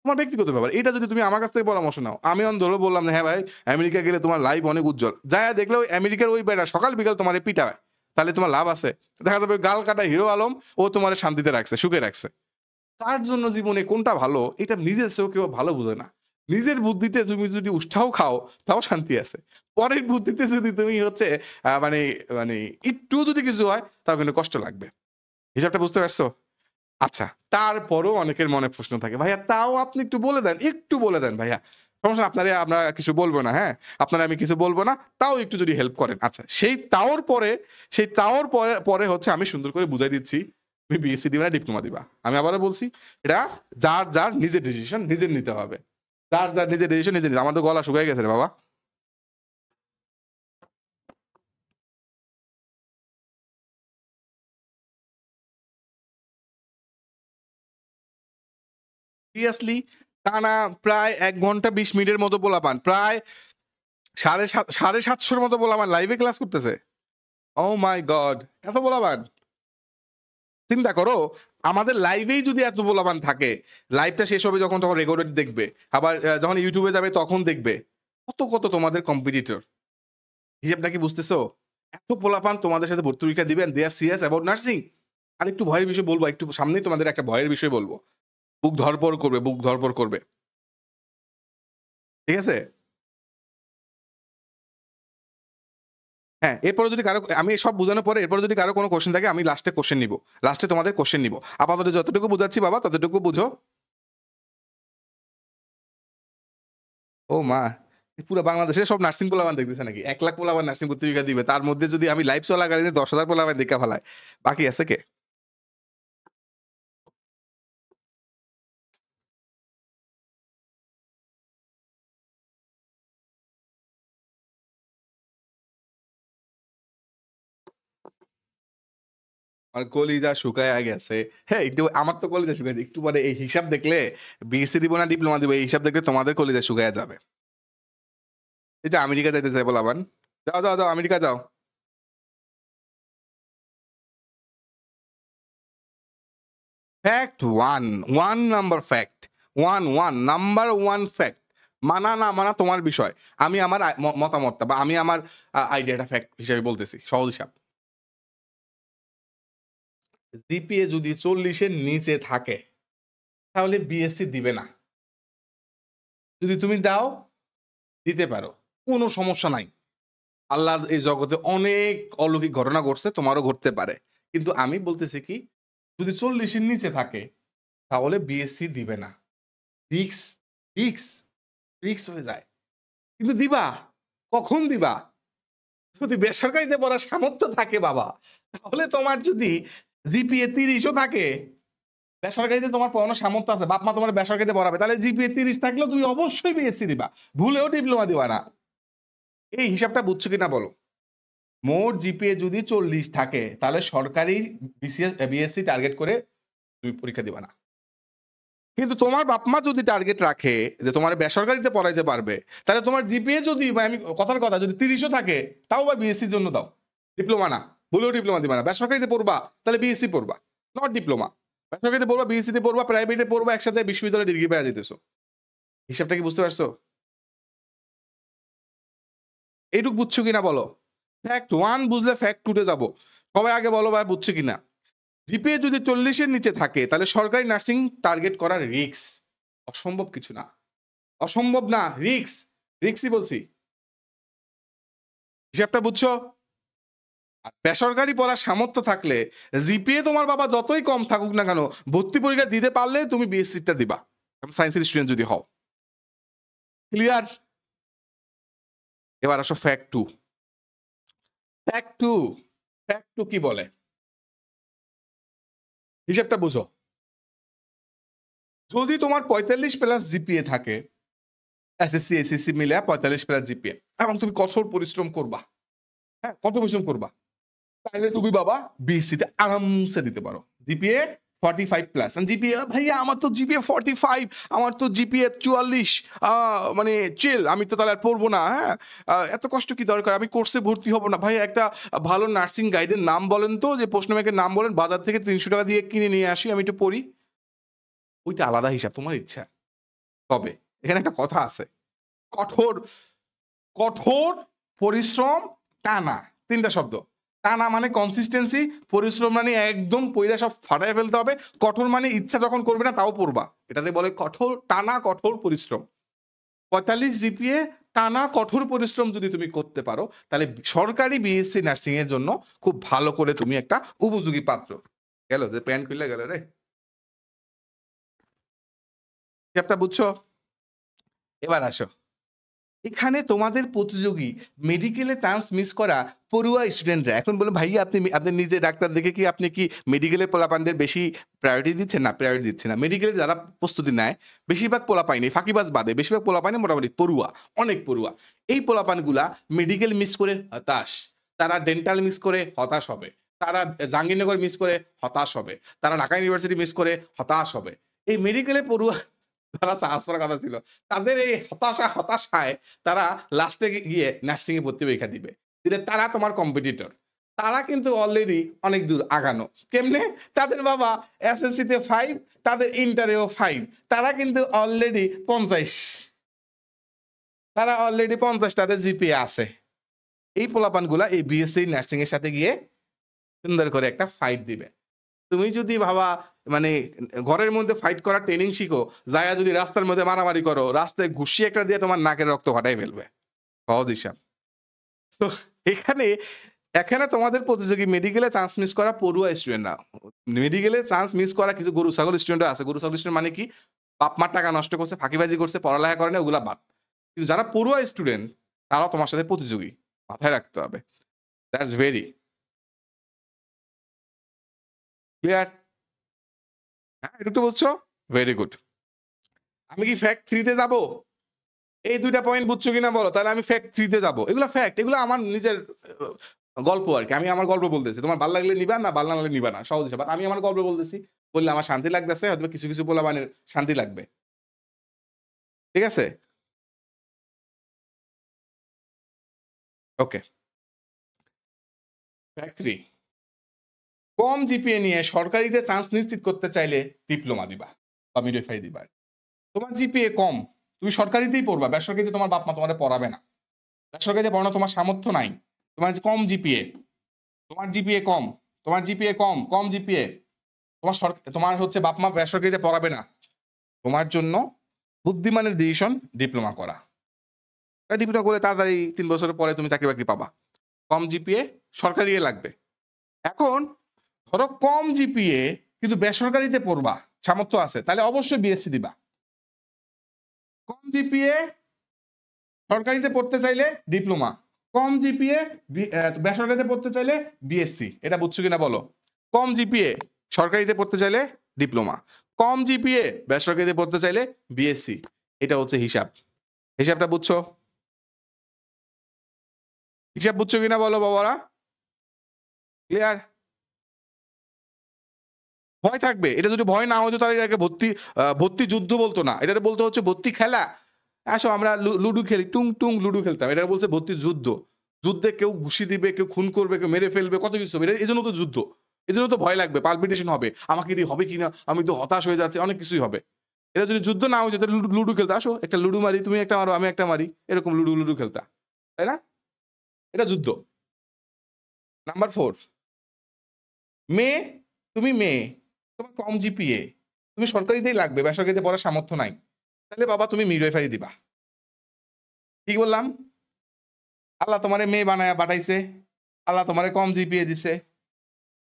তোমার ব্যক্তিগত ব্যাপার। এটা যদি তুমি আমার কাছ থেকে পরামর্শ নাও, আমি অন্ধ বললাম যে, "হ্যাঁ ভাই, আমেরিকা গেলে তোমার লাইফ অনেক উজ্জ্বল।" যায়া দেখলে ওই আমেরিকার ওই বেটা সকাল বিকাল তোমারে পিটায়। তাহলে তোমার লাভ আছে? দেখা যাবে ওই গাল কাটা হিরো আলম ও তোমারে শান্তিতে রাখছে, সুখে রাখছে। তার জন্য জীবনে কোনটা ভালো এটা নিজের চেয়েও কেউ ভালো বুঝে না। নিজের বুদ্ধিতে তুমি যদি উষ্ঠাও খাও তাও শান্তি আছে। পরের বুদ্ধিতে যদি তুমি হচ্ছে মানে মানে একটু যদি কিছু হয় তাও কিন্তু কষ্ট লাগবে। হিসাবটা বুঝতে পারছো? আচ্ছা, তারপরও অনেকের মনে প্রশ্ন থাকে, "ভাইয়া তাও আপনি একটু বলে দেন, একটু বলে দেন ভাইয়া। সমস্যা না আমরা কিছু বলব না, হ্যাঁ? আপনারে আমি কিছু বলব না। তাও একটু যদি হেল্প করেন।" আচ্ছা, সেই তাওর পরে হচ্ছে আমি সুন্দর করে বুঝাই দিচ্ছি, তুমি বিএসসি দিবা না ডিপ্লোমা দিবা। আমি আবারও বলছি, এটা যার নিজের ডিসিশন নিজের নিতে হবে। যার নিজের ডিসিশন নিজে নিতে আমার তো গলা শুকায় গেছে রে বাবা। সিরিয়াসলি টানা প্রায় ১ ঘন্টা ২০ মিনিটের মতো পোলাপান। প্রায় ৭৫০ মতো পোলাপান লাইভে ক্লাস করতেছে। ওহ মাই গড! এত পোলাপান? চিন্তা করো, আমাদের লাইভেই যদি এত পোলাপান থাকে, লাইভটা শেষ হবে যখন তখন রেকর্ডেড দেখবে। আবার যখন YouTube এ যাবে তখন দেখবে। কত তোমাদের কম্পিটিটর। হিসেবটা কি বুঝতেছো? এত পোলাপান তোমাদের সাথে ভর্তি পরীক্ষা দিবেন, they are serious about nursing? আরেকটু ভয়ের বিষয় বলব, একটু সামনেই তোমাদের একটা ভয়ের বিষয় বলব। বুক ধড়ফড় করবে। ঠিক আছে? হ্যাঁ, এরপরে যদি কারো আমি সব বুঝানোর পরে এরপরে যদি কারো কোনো কোয়েশ্চেন থাকে আমি লাস্টে কোয়েশ্চেন নিব। লাস্টে তোমাদের কোয়েশ্চেন নিব। আপাতত যতটুকু বুঝাচ্ছি বাবা ততটুকু বুঝো। ও মা! পুরা বাংলাদেশের সব নার্সিং পোলাপান দেখতেছে নাকি? ১,০০,০০০ পোলাপান নার্সিং ভর্তি পরীক্ষা দিবে। তার মধ্যে যদি আমি লাইভ চলাকালীন ১০,০০০ পোলাপান দেইখা ফালায়। বাকি আছে কে? আমার কলিজা শুকায়া গেছে। হ্যাঁ, একটু আমার তো কলিজা শুকায় একটু পরে এই হিসাব দেখলে বিএসসি দিব না ডিপ্লোমা দিব এই হিসাব দেখলে তোমাদের কলিজা শুকায়া যাবে। এই যে আমেরিকা যাইতে চায় পোলাপান। যাও আমেরিকা যাও। Fact 1 number fact. 1 number 1 fact. মানা না মানা তোমার বিষয়। আমি আমার মতামতটা বা আমি আমার আইডিয়াটা ফ্যাক্ট হিসেবে বলতেছি। সহজ হিসাব। জিপিএ যদি ৪০ এর নিচে থাকে তাহলে বিএসসি দিবে না। যদি তুমি দাও দিতে পারো। কোনো সমস্যা নাই। আল্লাহর এই জগতে অনেক অলৌকিক ঘটনা ঘটছে, তোমারও ঘটতে পারে। কিন্তু আমি বলতেছি কি, যদি ৪০ এর নিচে থাকে তাহলে বিএসসি দিবে না। রিস্ক, রিস্ক, রিস্ক হয়ে যায়। কিন্তু দিবা। কখন দিবা? যদি বেসরকারিতে পড়ার সামর্থ্য থাকে বাবা, তাহলে তোমার যদি জিপিএ ৩০ ও থাকে, বেসরকারিতে তোমার পড়ানোর সামর্থ্য আছে, বাপ মা তোমার বেসরকারিতে পড়াবে, তাহলে জিপিএ ৩০ থাকলেও তুমি অবশ্যই বিএসসি দিবা। ভুলেও ডিপ্লোমা দিবা না। এই হিসাবটা বুঝছো কিনা বলো? মোট জিপিএ যদি ৪০ থাকে, তাহলে সরকারি বিএসসি টার্গেট করে তুমি পরীক্ষা দিবা না। কিন্তু তোমার বাপ-মা যদি টার্গেট রাখে যে তোমার বেসরকারিতে পড়াইতে পারবে, তাহলে তোমার জিপিএ যদি বা আমি কথার কথা যদি ৩০ ও থাকে, তাও বা বিএসসির জন্য দাও। ডিপ্লোমা না। ভুলেও ডিপ্লোমা দিবা না। বেসরকারিতে পড়বা, তাহলে বিএসসি পড়বা। Not diploma. বেসরকারিতে পড়বা, বিএসসিতে পড়বা, প্রাইভেটে পড়বা, একসাথে বিশ্ববিদ্যালয়ে ডিগ্রি পেয়ে যাইতেছো। হিসাবটা কি বুঝতে পারছো? এইটুক বুঝছো কিনা বলো? ফ্যাক্ট 1 বুঝলে ফ্যাক্ট 2 তে যাবো। সবাই আগে বলো ভাই বুঝছো কিনা? জিপিএ যদি ৪০ এর নিচে থাকে, তাহলে সরকারি নার্সিং টার্গেট করা রিস্ক। অসম্ভব কিছু না। অসম্ভব না, রিস্ক। রিস্কই বলছি। হিসাবটা বুঝছো? আর বেসরকারি পড়ার সামর্থ্য থাকলে জিপিএ তোমার বাবা যতই কম থাকুক না কেন, ভর্তি পরীক্ষা দিতে পারলে তুমি বিএসসিটা দিবা। সায়েন্সের স্টুডেন্ট যদি হও। ক্লিয়ার? এবার আসো ফ্যাক্ট 2। ফ্যাক্ট 2, ফ্যাক্ট 2 কি বলে? হিসাবটা বুঝো। যদি তোমার ৪৫ প্লাস জিপিএ থাকে, এসএসসি, এইচএসসি মিলে ৪৫ প্লাস জিপিএ এবং তুমি কঠোর পরিশ্রম করবা। হ্যাঁ, কঠোর পরিশ্রম করবা। তাহলে তুমি বাবা বিএসসি তে আরামসে দিতে পারো। GPA 45 plus. জিপিএ ভাইয়া আমার তো জিপিএ 45, আমার তো জিপিএ ৪৪। মানে চিল, আমি তো তাহলে আর পড়বো না। হ্যাঁ? এত কষ্ট কি দরকার? আমি কোর্সে ভর্তি হব না। ভাই একটা ভালো নার্সিং গাইডের নাম বলেন তো, যে প্রশ্ন ব্যাংকের নাম বলেন, বাজার থেকে ৳৩০০ দিয়ে কিনে নিয়ে আসি, আমি একটু পড়ি। ওইটা আলাদা হিসাব, তোমার ইচ্ছা। তবে এখানে একটা কথা আছে, কঠোর কঠোর পরিশ্রম, টানা, ৩ টা শব্দ। টানা মানে কনসিস্টেন্সি, পরিশ্রম মানে একদম পইরা সব ফাটায় ফেলতে হবে, কঠোর মানে ইচ্ছা যখন করবে না তাও পড়বা। এটাতে বলে কঠোর, টানা কঠোর পরিশ্রম। ৪৫ জিপিএ টানা কঠোর পরিশ্রম যদি তুমি করতে পারো, তাহলে সরকারি বিএসসি নার্সিং এর জন্য খুব ভালো করে তুমি একটা উপযোগী পাত্র। গেল যে প্যান্ট খুইলা গেল রে। হিসাবটা বুঝছো? এবার আসো। এখানে তোমাদের প্রতিযোগী মেডিকেলে চান্স মিস করা পড়ুয়া স্টুডেন্টরা। এখন বলুন ভাইয়া আপনি নিজে ডাক্তার দেখে কি আপনি কি মেডিকেলের পোলাপানদের বেশি প্রায়োরিটি দিচ্ছেন? না, প্রায়োরিটি দিচ্ছেন না। মেডিকেলের যারা প্রস্তুতি নেয় বেশিরভাগ পোলাপাই নেই, ফাঁকিবাজ বাদে বেশিরভাগ পোলাপাই নেই মোটামুটি পড়ুয়া, অনেক পড়ুয়া। এই পোলাপানগুলা মেডিকেল মিস করে হতাশ, তারা ডেন্টাল মিস করে হতাশ হবে, তারা জাহাঙ্গীরনগর মিস করে হতাশ হবে, তারা ঢাকা ইউনিভার্সিটি মিস করে হতাশ হবে। এই মেডিকেলে পড়ুয়া যারা চান্স পাওয়ার কথা ছিল, তাদের এই হতাশায় তারা লাস্টে গিয়ে নার্সিং এ ভর্তি পরীক্ষা দিবে। দিলে তারা তোমার কম্পিটিটর। তারা কিন্তু অলরেডি অনেক দূর আগানো। কেমনে? তাদের বাবা এসএসসি তে 5, তাদের ইন্টারেও 5। তারা কিন্তু অলরেডি 50। তারা অলরেডি 50 তাদের জিপিএ আছে। এই পোলাপানগুলা এই বিএসসি নার্সিং এর সাথে গিয়ে সুন্দর করে একটা ফাইট দিবে। তুমি যদি ভাবা মানে ঘরের মধ্যে ফাইট করার ট্রেনিং শিখো, যায়া যদি রাস্তার মধ্যে মারামারি করো, রাস্তায় ঘুষি একটা দিয়ে তোমার নাকের রক্ত ফাটাই ফেলবে। সহজ হিসাব। তো এখানে এখানে তোমাদের প্রতিযোগী মেডিকেলে চান্স মিস করা পড়ুয়া স্টুডেন্ট না। মেডিকেলে চান্স মিস করা কিছু গরু ছাগল স্টুডেন্টও আছে। গরু ছাগল স্টুডেন্ট মানে কি? বাপ মার টাকা নষ্ট করছে, ফাঁকিবাজি করছে, পড়ালেখা করে না, ওগুলা বাদ। কিন্তু যারা পড়ুয়া স্টুডেন্ট তারাও তোমার সাথে প্রতিযোগী। মাথায় রাখতে হবে। That's very clear? হ্যাঁ, এটুকু বুঝছো? Very good. আমি কি ফ্যাক্ট 3 তে যাবো? এই ২ টা পয়েন্ট বুঝছো কিনা বলো? তাহলে আমি ফ্যাক্ট 3 তে যাবো। এগুলা ফ্যাক্ট, এগুলো আমার নিজের গল্প আরকি। আমি আমার গল্প বলতেছি। তোমার ভাল লাগলে নিবা, না ভাল না লাগলে নিবা না। সহজ হিসাব। আমি আমার গল্প বলতেছি। বললে আমার শান্তি লাগতেছে, হয়তোবা কিছু পোলাপানের শান্তি লাগবে। ঠিক আছে? ওকে। ফ্যাক্ট 3, কম জিপিএ নিয়ে সরকারিতে চান্স নিশ্চিত করতে চাইলে ডিপ্লোমা দিবা বা মিডওয়াইফারি দিবা। তোমার জিপিএ কম, তুমি সরকারিতেই পড়বা। বেসরকারিতে তোমার বাপ মা তোমারে পড়াবে না। বেসরকারিতে পড়ানোর তোমার সামর্থ্য নাই। তোমার কম জিপিএ, তোমার জিপিএ কম, তোমার জিপিএ কম, কম জিপিএ। তোমার হচ্ছে বাপ মা বেসরকারিতে পড়াবে না। তোমার জন্য বুদ্ধিমানের ডিসিশন ডিপ্লোমা করা। ডিপ্লোমা করে তাড়াতাড়ি ৩ বছরের পরে তুমি চাকরি বাকরি পাবা। কম জিপিএ, সরকারি লাগবে। এখন ধরো কম জিপিএ কিন্তু বেসরকারিতে পড়বা, সামর্থ্য আছে, তাহলে অবশ্যই বিএসসি দিবা। কম জিপিএ সরকারিতে পড়তে চাইলে ডিপ্লোমা, কম জিপিএ বেসরকারিতে পড়তে চাইলে বিএসসি। এটা বুঝছো কিনা বলো? কম জিপিএ সরকারিতে পড়তে চাইলে ডিপ্লোমা, কম জিপিএ বেসরকারিতে পড়তে চাইলে বিএসসি। এটা হচ্ছে হিসাব। হিসাবটা বুঝছো? হিসাব বুঝছো কিনা বলো বাবারা? ক্লিয়ার? ভয় থাকবে। এটা যদি ভয় না হতো তাহলে এটাকে ভর্তি যুদ্ধ বলতো না। এটাকে বলতে হচ্ছে ভর্তি খেলা। আসো আমরা লুডু খেলি, টুং টুং লুডু খেলতাম। এটা বলছে ভর্তি যুদ্ধ। যুদ্ধে কেউ ঘুষি দিবে, কেউ খুন করবে, কেউ মেরে ফেলবে, কত কিছু হবে। এজন্য তো যুদ্ধ। এজন্য তো ভয় লাগবে, পালপিটেশন হবে। আমাকে দিয়ে হবে কিনা? আমি তো হতাশ হয়ে যাচ্ছি, অনেক কিছুই হবে। এটা যদি যুদ্ধ না হইতো তাহলে লুডু খেলতে। আসো একটা লুডু মারি, তুমি একটা মারো, আমি একটা মারি। এরকম লুডু খেলতা। তাই না? এটা যুদ্ধ। নাম্বার 4, মেয়ে, তুমি মেয়ে, তোমার কম জিপিএ, তুমি সরকারিতেই লাগবে, বেসরকারিতে পড়ার সামর্থ্য নাই। তাহলে বাবা তুমি মিডওয়াইফারি দিবা। ঠিক বললাম? আল্লাহ তোমারে মেয়ে বানায়া পাঠাইছে। আল্লাহ তোমারে কম জিপিএ দিছে।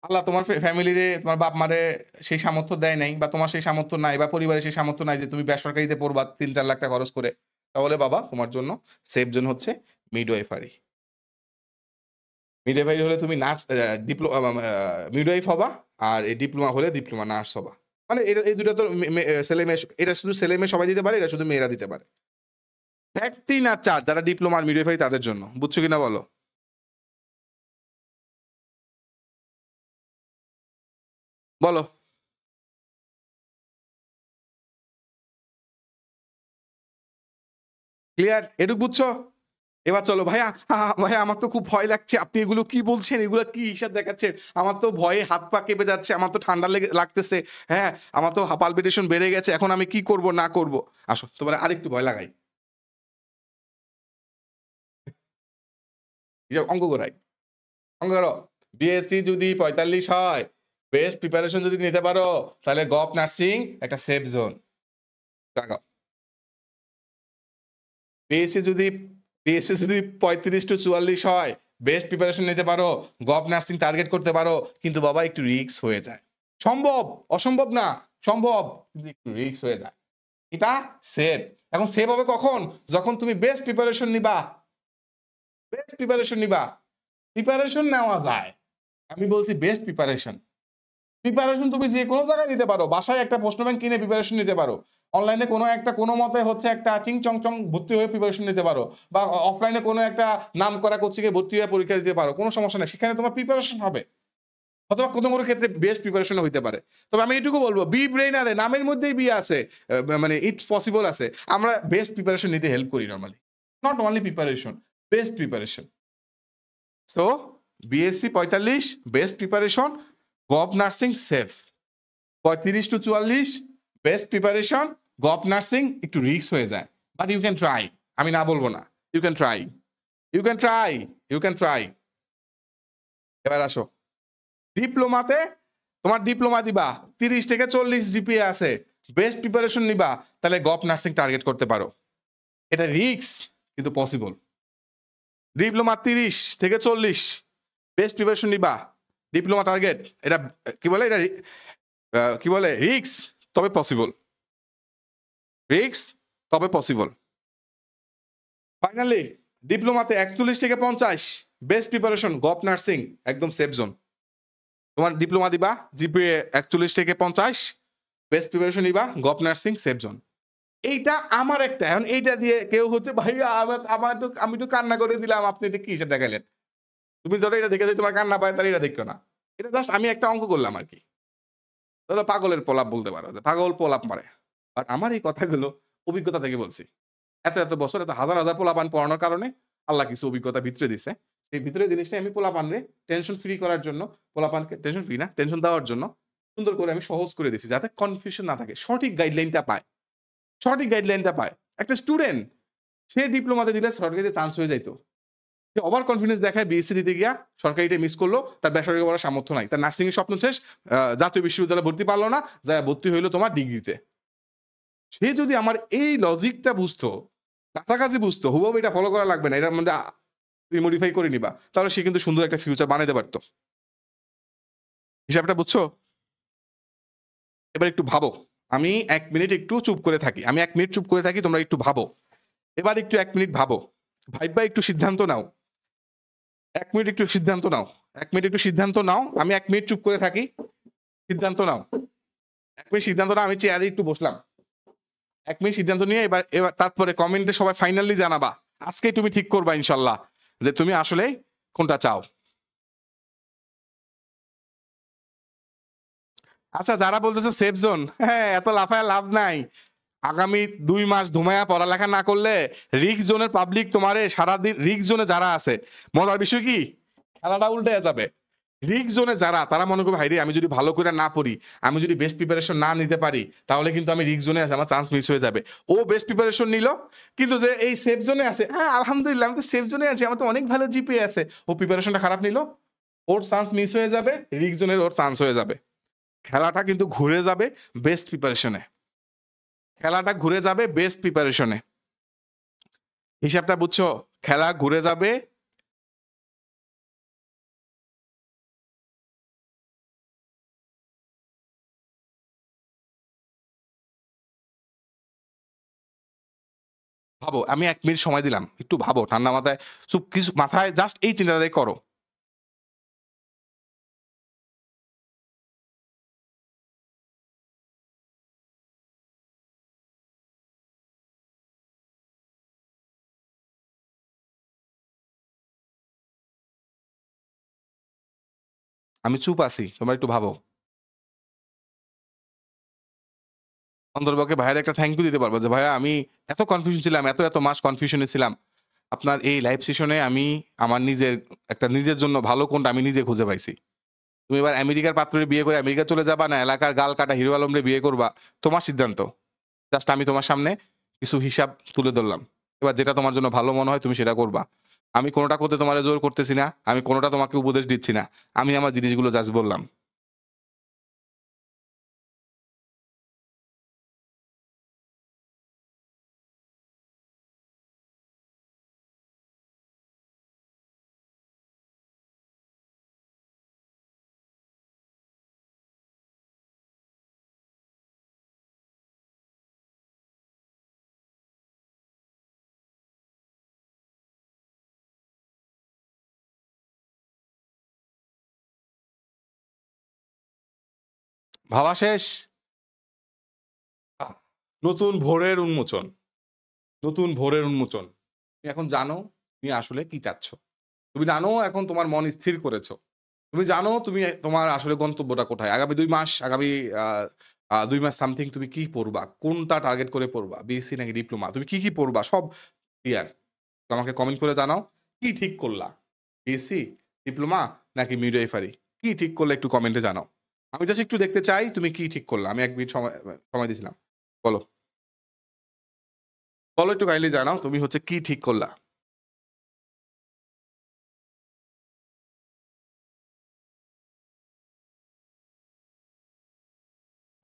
আল্লাহ তোমার ফ্যামিলিরে, তোমার বাপ মারে সেই সামর্থ্য দেয় নাই, বা তোমার সেই সামর্থ্য নাই, বা পরিবারের সেই সামর্থ্য নাই যে তুমি বেসরকারিতে পড়বা ৩-৪ লাখ টাকা খরচ করে। তাহলে বাবা তোমার জন্য সেফ জোন হচ্ছে মিডওয়াইফারি। মিডওয়াইফারি হলে তুমি নার্স মিডওয়াইফ হবা, আর এই ডিপ্লোমা হলে ডিপ্লোমা নার্স হবা। মানে এই ২ টা তো ছেলে-মেয়ে, এটা শুধু ছেলে-মেয়ে সবাই দিতে পারে, এটা শুধু মেয়েরা দিতে পারে। ফ্যাক্ট ৩ আর ৪ যারা ডিপ্লোমা আর মিডওয়াইফারি তাদের জন্য। বুঝছো কিনা বলো? বলো। ক্লিয়ার? এটুক বুঝছো? এবার চলো ভাইয়া, ভাইয়া আমার তো খুব ভয় লাগছে। আপনি এগুলো কি বলছেন? এগুলো কি হিসাব দেখাচ্ছেন? আমার তো ভয়ে হাত পা কেঁপে যাচ্ছে। আমার তো ঠান্ডা লাগতেছে। হ্যাঁ, আমার তো পালপিটেশন বেড়ে গেছে। এখন আমি কি করব না করব? আসো তোমার আরেকটু ভয় লাগাই। হিসাব অঙ্ক করাই। অঙ্ক করো। বিএসসি যদি ৪৫ হয়, বেস্ট প্রিপারেশন যদি নিতে পারো, তাহলে গভ নার্সিং একটা সেফ জোন। তাকাও। বিএসসি যদি ৩৫-৪৪ হয়, বেস্ট প্রিপারেশন নিতে পারো, গভ নার্সিং টার্গেট করতে পারো, কিন্তু বাবা একটু রিস্ক হয়ে যায়। সম্ভব, অসম্ভব না, সম্ভব, কিন্তু একটু রিস্ক হয়ে যায়। এটা সেভ। এখন সেভ হবে কখন? যখন তুমি বেস্ট প্রিপারেশন নিবা। বেস্ট প্রিপারেশন নিবা। প্রিপারেশন নেওয়া যায়। আমি বলছি বেস্ট প্রিপারেশন। প্রিপারেশন তুমি যে কোনো জায়গায় নিতে পারো। বাসায় একটা প্রশ্ন ব্যাংক কিনে প্রিপারেশন নিতে পারো। অনলাইনে কোনো মতে হচ্ছে একটা চিং চং চং ভর্তি হয়ে প্রিপারেশন নিতে পারো। বা অফলাইনে কোনো একটা নামকরা কোচিংয়ে ভর্তি হয়ে পরীক্ষা দিতে পারো। কোনো সমস্যা নাই। সেখানে তোমার প্রিপারেশন হবে। অথবা কোনো ক্ষেত্রে বেস্ট প্রিপারেশন হইতে পারে। তবে আমি এটুকু বলব, বি ব্রেইনারে নামের মধ্যেই বি আছে। মানে ইটস পসিবল আছে। আমরা বেস্ট প্রিপারেশন নিতে হেল্প করি normally. Not only preparation, best preparation. So BSc ৪৫ best preparation, gov nursing safe. ৩৫-৪৪ বেস্ট প্রিপারেশন, গভ নার্সিং একটু রিস্ক হয়ে যায়। But you can try. আমি না বলবো না। You can try. You can try. You can try. এবার আসো। ডিপ্লোমাতে তোমার ডিপ্লোমা দিবা, ৩০-৪০ জিপিএ আছে, বেস্ট প্রিপারেশন নিবা, তাহলে গভ নার্সিং টার্গেট করতে পারো। এটা রিস্ক কিন্তু পসিবল। ডিপ্লোমা ৩০-৪০ বেস্ট প্রিপারেশন নিবা, ডিপ্লোমা টার্গেট, এটা কি বলে, এটা কি বলে, রিস্ক তবে পসিবল। রিস্ক তবে পসিবল। ফাইনালি ডিপ্লোমাতে ৪১-৫০ বেস্ট প্রিপারেশন, গভ নার্সিং একদম সেফ জোন। তোমার ডিপ্লোমা দিবা, জিপিএ ৪১-৫০, বেস্ট প্রিপারেশন নিবা, গভ নার্সিং সেফ জোন। এইটা আমার একটা। এখন এইটা দিয়ে কেউ হচ্ছে ভাইয়া আমি একটু কান্না করে দিলাম, আপনি এটা কি হিসাব দেখাইলেন? তুমি ধরো এটা দেখে যদি তোমার কান্না পায়, তাহলে এটা দেখো না। এটা জাস্ট আমি একটা অঙ্ক করলাম আর কি। ধরো পাগলের প্রলাপ বলতে পারো, যে পাগল প্রলাপ মারে। বাট আমার এই কথাগুলো অভিজ্ঞতা থেকে বলছি। এত বছর এত হাজার পোলাপান পড়ানোর কারণে আল্লাহ কিছু অভিজ্ঞতা ভিতরে দিছে। সেই ভিতরে জিনিসটাই আমি পোলাপানরে টেনশন ফ্রি করার জন্য, পোলাপানকে টেনশন ফ্রি না, টেনশন দেওয়ার জন্য সুন্দর করে আমি সহজ করে দিছি, যাতে কনফিউশন না থাকে। সঠিক গাইডলাইনটা পায়। সঠিক গাইডলাইনটা পায়। একটা স্টুডেন্ট সে ডিপ্লোমাতে দিলে সরকারিতে চান্স হয়ে যাইত। সে ওভার কনফিডেন্স দেখায় বিএসসি দিতে গিয়া সরকারিটা মিস করলো, তার বেসরকারি পড়ার সামর্থ্য নাই। তার নার্সিং এর স্বপ্ন শেষ, জাতীয় বিশ্ববিদ্যালয়ে ভর্তি পারলো না, যা ভর্তি হইলো তোমার ডিগ্রিতে। সে যদি আমার এই লজিকটা বুঝতো, কাছাকাছি বুঝতো, হুবহু এটা ফলো করা লাগবে না, এটার মধ্যে তুমি মডিফাই করে নিবা, তাহলে সে কিন্তু সুন্দর একটা ফিউচার বানাইতে পারতো। হিসাবটা বুঝছো? এবার একটু ভাবো। আমি ১ মিনিট একটু চুপ করে থাকি। আমি ১ মিনিট চুপ করে থাকি, তোমরা একটু ভাবো। এবার একটু ১ মিনিট ভাবো। ভাইবা একটু সিদ্ধান্ত নাও। ১ মিনিট একটু সিদ্ধান্ত নাও। ১ মিনিট একটু সিদ্ধান্ত নাও। আমি ১ মিনিট চুপ করে থাকি। সিদ্ধান্ত নাও। ১ মিনিট সিদ্ধান্ত নাও। আমি চেয়ারে একটু বসলাম। ১ মিনিট সিদ্ধান্ত নিয়ে এবার তারপরে কমেন্টে সবাই ফাইনালি জানাবা। আজকেই তুমি ঠিক করবা ইনশাআল্লাহ যে তুমি আসলে কোনটা চাও। আচ্ছা, যারা বলতেছো সেফ জোন, হ্যাঁ, এত লাফায় লাভ নাই। আগামী ২ মাস ধুমায়া পড়ালেখা না করলে রিস্ক জোনের পাবলিক তোমারে সারাদিন, রিস্ক জোনে যারা আছে, মজার বিষয় কি, খেলাটা উল্টে যাবে। রিস্ক জোনে যারা, তারা মনে করবে হাইরে আমি যদি ভালো করে না পড়ি, আমি যদি বেস্ট প্রিপারেশন না নিতে পারি, তাহলে কিন্তু আমি রিস্ক জোনে আছি, আমার চান্স মিস হয়ে যাবে। ও বেস্ট প্রিপারেশন নিল, কিন্তু যে এই সেফ জোনে আছে, হ্যাঁ আলহামদুলিল্লাহ আমি তো সেফ জোনে আছি, আমার তো অনেক ভালো জিপিএ আছে, ও প্রিপারেশনটা খারাপ নিল, ওর চান্স মিস হয়ে যাবে, রিস্ক জোনের ওর চান্স হয়ে যাবে। খেলাটা কিন্তু ঘুরে যাবে বেস্ট প্রিপারেশনে। খেলাটা ঘুরে যাবে বেস্ট প্রিপারেশনে। হিসাবটা বুঝছো? খেলা ঘুরে যাবে। ভাবো, আমি ১ মিনিট সময় দিলাম। একটু ভাবো ঠান্ডা মাথায়, চুপ কিছু মাথায় জাস্ট এই চিন্তাটাই করো। আমি চুপ আছি। তোমরা একটু ভাবো। অন্তর্পক্ষে ভাইয়ার একটা থ্যাংক ইউ দিতে পারবো যে ভাইয়া আমি এত কনফিউশন ছিলাম, এত মাস কনফিউশনে ছিলাম। আপনার এই লাইভ সেশনে আমি আমার নিজের জন্য ভালো কোনটা আমি নিজে খুঁজে পাইছি। তুমি এবার আমেরিকার পাত্ররে বিয়ে করে আমেরিকা চলে যাবা না এলাকার গাল কাটা হিরো আলমরে বিয়ে করবা, তোমার সিদ্ধান্ত। জাস্ট আমি তোমার সামনে কিছু হিসাব তুলে ধরলাম। এবার যেটা তোমার জন্য ভালো মনে হয় তুমি সেটা করবা। আমি কোনটা করতে তোমারে জোর করতেছি না। আমি কোনটা তোমাকে উপদেশ দিচ্ছি না। আমি আমার জিনিসগুলো জাস্ট বললাম। ভাবা শেষ? আহ! নতুন ভোরের উন্মোচন। নতুন ভোরের উন্মোচন। তুমি এখন জানো তুমি আসলে কি চাচ্ছ। তুমি জানো এখন তোমার মন স্থির করেছ। তুমি জানো তুমি তোমার আসলে গন্তব্যটা কোথায়। আগামী ২ মাস, আগামী আ আ ২ মাস সামথিং তুমি কি পড়বা? কোনটা টার্গেট করে পড়বা? বিএসসি নাকি ডিপ্লোমা? তুমি কি পড়বা? সব ক্লিয়ার। তো আমাকে কমেন্ট করে জানাও। কি ঠিক করলা? বিএসসি, ডিপ্লোমা নাকি মিডওয়াইফারি? কি ঠিক করলে একটু কমেন্টে জানাও। আমি জাস্ট একটু দেখতে চাই তুমি কি ঠিক করলা। আমি ১ মিনিট সময় দিছিলাম। বলো। বলো একটু কাইন্ডলি জানাও তুমি হচ্ছে কি ঠিক করলা?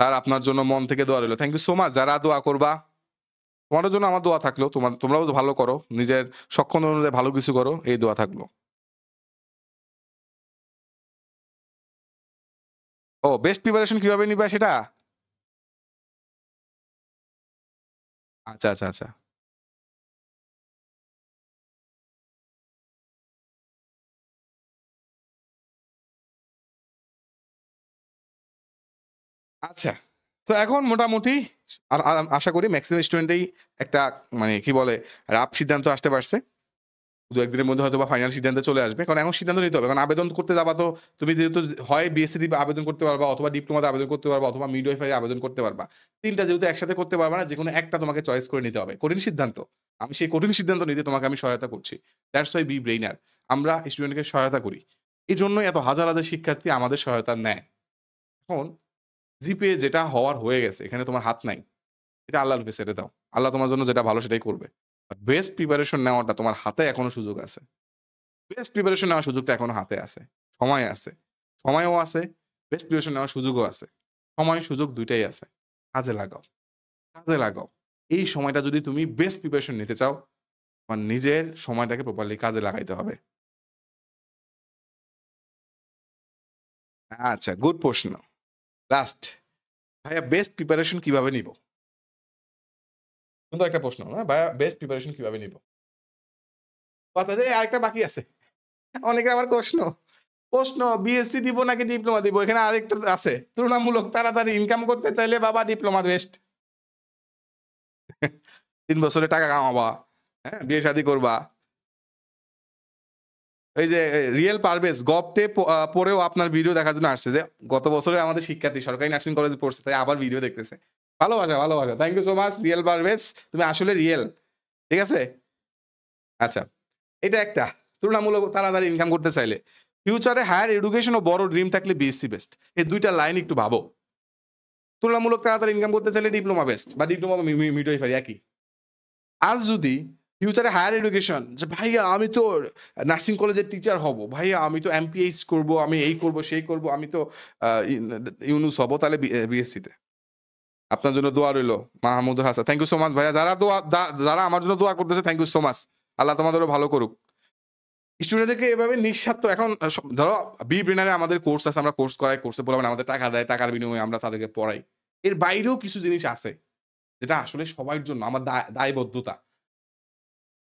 আর আপনার জন্য মন থেকে দোয়া রইলো। থ্যাংক ইউ সো মাচ যারা দোয়া করবা। তোমাদের জন্য আমার দোয়া থাকলো। তোমরাও ভালো করো। নিজের সক্ষম অনুযায়ী ভালো কিছু করো। এই দোয়া থাকলো। ও বেস্ট প্রিপারেশন কিভাবে নিবা সেটা? আচ্ছা, আচ্ছা, আচ্ছা। আচ্ছা। তো এখন মোটামুটি আর আশা করি মেক্সিমাম স্টুডেন্টই একটা মানে কি বলে রাফ সিদ্ধান্ত আসতে পারছে। ২-১ দিনের মধ্যে হয়তোবা ফাইনাল সিদ্ধান্তে চলে আসবে। কারণ এখন সিদ্ধান্ত নিতে হবে। কারণ আবেদন করতে যাবা তো তুমি যেহেতু হয় বিএসসি দিবা আবেদন করতে পারবা অথবা ডিপ্লোমাতে আবেদন করতে পারবা অথবা মিডওয়াইফারি আবেদন করতে পারবা। ৩ টা যেহেতু একসাথে করতে পারবা না যেকোনো একটা তোমাকে চয়েস করে নিতে হবে। কঠিন সিদ্ধান্ত। আমি সেই কঠিন সিদ্ধান্ত নিতে তোমাকে আমি সহায়তা করছি। That's why B ব্রেইনার। আমরা স্টুডেন্টকে সহায়তা করি। এজন্যই এত হাজার, হাজার শিক্ষার্থী আমাদের সহায়তা নেয়। এখন জিপিএ যেটা হওয়ার হয়ে গেছে। এখানে তোমার হাত নাই। এটা আল্লাহর উপরে ছেড়ে দাও। আল্লাহ তোমার জন্য যেটা ভালো সেটাই করবে। বেস্ট প্রিপারেশন নেওয়াটা তোমার হাতে এখনো সুযোগ আছে। বেস্ট প্রিপারেশন নেওয়ার সুযোগটা এখনো হাতে আছে। সময় আছে। সময়ও আছে, বেস্ট প্রিপারেশন নেওয়ার সুযোগও আছে। সময় সুযোগ ২ টাই আছে। কাজে লাগাও, কাজে লাগাও। এই সময়টা যদি তুমি বেস্ট প্রিপারেশন নিতে চাও, তোমার নিজের সময়টাকে প্রপারলি কাজে লাগাইতে হবে। আচ্ছা, গুড প্রশ্ন। লাস্ট ভাইয়া বেস্ট প্রিপারেশন কিভাবে নিব? সুন্দর একটা প্রশ্ন, হ্যাঁ? ভাইয়া বেস্ট প্রিপারেশন কিভাবে নিব? কথা যে আরেকটা বাকি আছে। অনেকের আবার প্রশ্ন বিএসসি দিব নাকি ডিপ্লোমা দিব? এখানে আরেকটা আছে। তুলনামূলক তাড়াতাড়ি ইনকাম করতে চাইলে বাবা ডিপ্লোমা বেস্ট। ৩ বছরে টাকা কামাবা। হ্যাঁ? বিয়ে-শাদী করবা। এই যে রিয়েল পারভেজ গভটে পড়েও আপনার ভিডিও দেখার জন্য আসছে যে গত বছরে আমাদের শিক্ষার্থী সরকারি নার্সিং কলেজে পড়ছে তাই আবার ভিডিও দেখতেছে। ভালোবাসা, ভালোবাসা। Thank you so much real Parvez. তুমি আসলে রিয়েল। ঠিক আছে? আচ্ছা। এটা একটা। তুলনামূলক তাড়াতাড়ি ইনকাম করতে চাইলে। ফিউচারে হায়ার এডুকেশন ও বড় ড্রিম থাকলে বিএসসি বেস্ট। এই ২ টা লাইন একটু ভাবো। তুলনামূলক তাড়াতাড়ি ইনকাম করতে চাইলে ডিপ্লোমা বেস্ট বা ডিপ্লোমা বা মিডওয়াইফারি একই। আজ যদি ফিউচারে হায়ার এডুকেশন যে ভাইয়া আমি তো নার্সিং কলেজের টিচার হব। ভাইয়া আমি তো এমপিএইচ করব, আমি এই করব, সেই করব। আমি তো আ ইউনুস হব তাহলে বিএসসি তে। আপনার জন্য দোয়া রইলো। Mahmudul Hasan. Thank you so much ভাইয়া। যারা আমার জন্য দোয়া করতেছে থ্যাংক ইউ সো মাচ। আল্লাহ তোমাদেরও ভালো করুক। স্টুডেন্টদেরকে এভাবে নিঃস্বার্থ এখন ধরো বি ব্রেইনারে আমাদের কোর্স আছে। আমরা কোর্স করাই। কোর্সে পোলাপান আমাদের টাকা দেয়। টাকার বিনিময়ে আমরা তাদেরকে পড়াই। এর বাইরেও কিছু জিনিস আছে। যেটা আসলে সবার জন্য আমার দায়বদ্ধতা।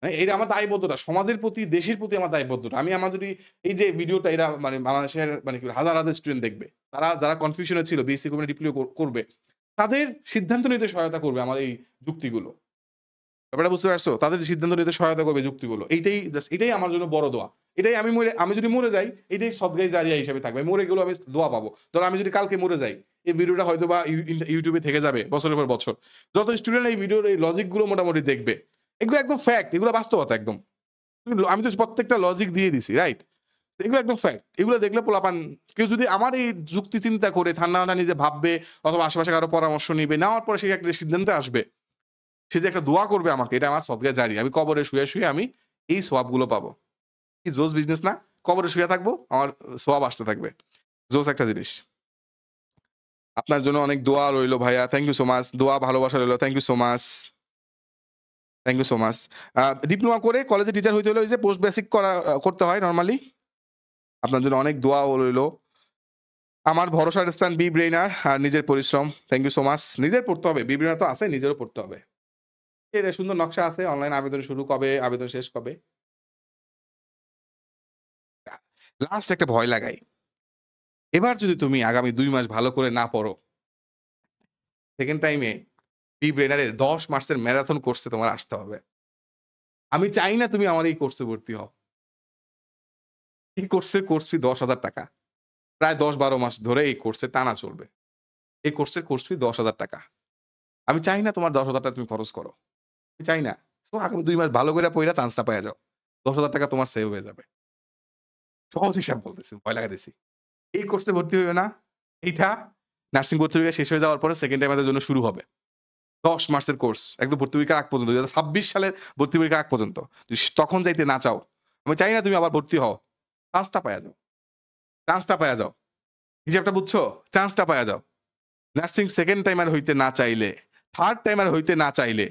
হ্যাঁ, এটা আমার দায়বদ্ধতা। সমাজের প্রতি, দেশের প্রতি আমার দায়বদ্ধতা। আমি আমার যদি এই যে ভিডিওটা এরা মানে বাংলাদেশের মানে কি হাজার, হাজার স্টুডেন্ট দেখবে। যারা কনফিউশন এ ছিল বিএসসি করবে না ডিপ্লোমা করবে। তাদের সিদ্ধান্ত নিতে সহায়তা করবে আমার এই যুক্তিগুলো। ব্যাপারটা বুঝতে পারছো? তাদের সিদ্ধান্ত নিতে সহায়তা করবে যুক্তিগুলো। এটাই আমার জন্য বড় দোয়া। এটাই আমি যদি মরে যাই, এটাই সদগায়ে জারিয়া হিসেবে থাকবে। মরে গেলেও আমি দোয়া পাবো। ধরো আমি যদি কালকে মরে যাই, এই ভিডিওটা হয়তোবা ইউটিউবে থেকে যাবে বছরের পর বছর। যত স্টুডেন্ট এই ভিডিওর এই লজিক গুলো মোটামুটি দেখবে। এগুলো একদম ফ্যাক্ট, এগুলো বাস্তবতা একদম। আমি তো প্রত্যেকটা লজিক দিয়ে দিছি, রাইট? এগুলো একদম ফ্যাক্ট। এগুলো দেখলে পোলাপান কেউ যদি আমার এই যুক্তি চিন্তা করে ঠান্ডা নিজে ভাববে অথবা আশেপাশে কারো পরামর্শ নিবে, নেওয়ার পরে সে একটা সিদ্ধান্তে আসবে। সে যে একটা দোয়া করবে আমাকে, এটা আমার সদকায়ে জারিয়া। আমি কবরে শুয়ে আমি এই সওয়াবগুলো পাবো। কি জোস বিজনেস না? কবরে শুয়ে থাকবো, আমার সওয়াব আসতে থাকবে। জোস একটা জিনিস। আপনার জন্য অনেক দোয়া রইলো ভাইয়া। Thank you so much. দোয়া ভালোবাসা রইলো। Thank you so much. Thank you so much. Diploma করে কলেজে টিচার হইতে হলে ওই যে পোস্ট বেসিক করতে হয় নরমালি। আপনার জন্য অনেক দোয়াও রইলো। আমার ভরসার স্থান বি ব্রেইনার আর নিজের পরিশ্রম। Thank you so much. নিজের পড়তে হবে। বি ব্রেইনার তো আছে, নিজেরও পড়তে হবে। এর সুন্দর নকশা আছে। অনলাইন আবেদন শুরু কবে, আবেদন শেষ কবে? লাস্ট একটা ভয় লাগাই। এবার যদি তুমি আগামী ২ মাস ভালো করে না পড়ো, সেকেন্ড টাইমে বি ব্রেইনার এর ১০ মাসের ম্যারাথন কোর্সে তোমার আসতে হবে। আমি চাই না তুমি আমার এই কোর্সে ভর্তি হও। এই কোর্সের কোর্স ফি ৳১০,০০০। প্রায় ১০-১২ মাস ধরে এই কোর্সে টানা চলবে। এই কোর্সের কোর্স ফি ৳১০,০০০। আমি চাই না তোমার ৳১০,০০০ তুমি খরচ করো। আমি চাই না। সো আগামী ২ মাস ভালো কইরা পইড়া চান্সটা পাইয়া যাও। ৳১০,০০০ তোমার সেভ হয়ে যাবে। সহজ হিসাব বলতেছি, ভয় লাগাইতেছি। এই কোর্সে ভর্তি হইও না। এইটা নার্সিং ভর্তি পরীক্ষা শেষ হয়ে যাওয়ার পরে সেকেন্ড টাইম আমাদের জন্য শুরু হবে। ১০ মাসের কোর্স। একদম ভর্তি পরীক্ষার আগ পর্যন্ত। ২০২৬ সালের ভর্তি পরীক্ষার আগ পর্যন্ত। যদি তখন যাইতে না চাও, আমি চাই না তুমি আবার ভর্তি হও। চান্সটা পাইয়া যাও। চান্সটা পাইয়া যাও। হিসাবটা বুঝছো? চান্সটা পাইয়া যাও। নার্সিং সেকেন্ড টাইমার হইতে না চাইলে, থার্ড টাইমার হইতে না চাইলে,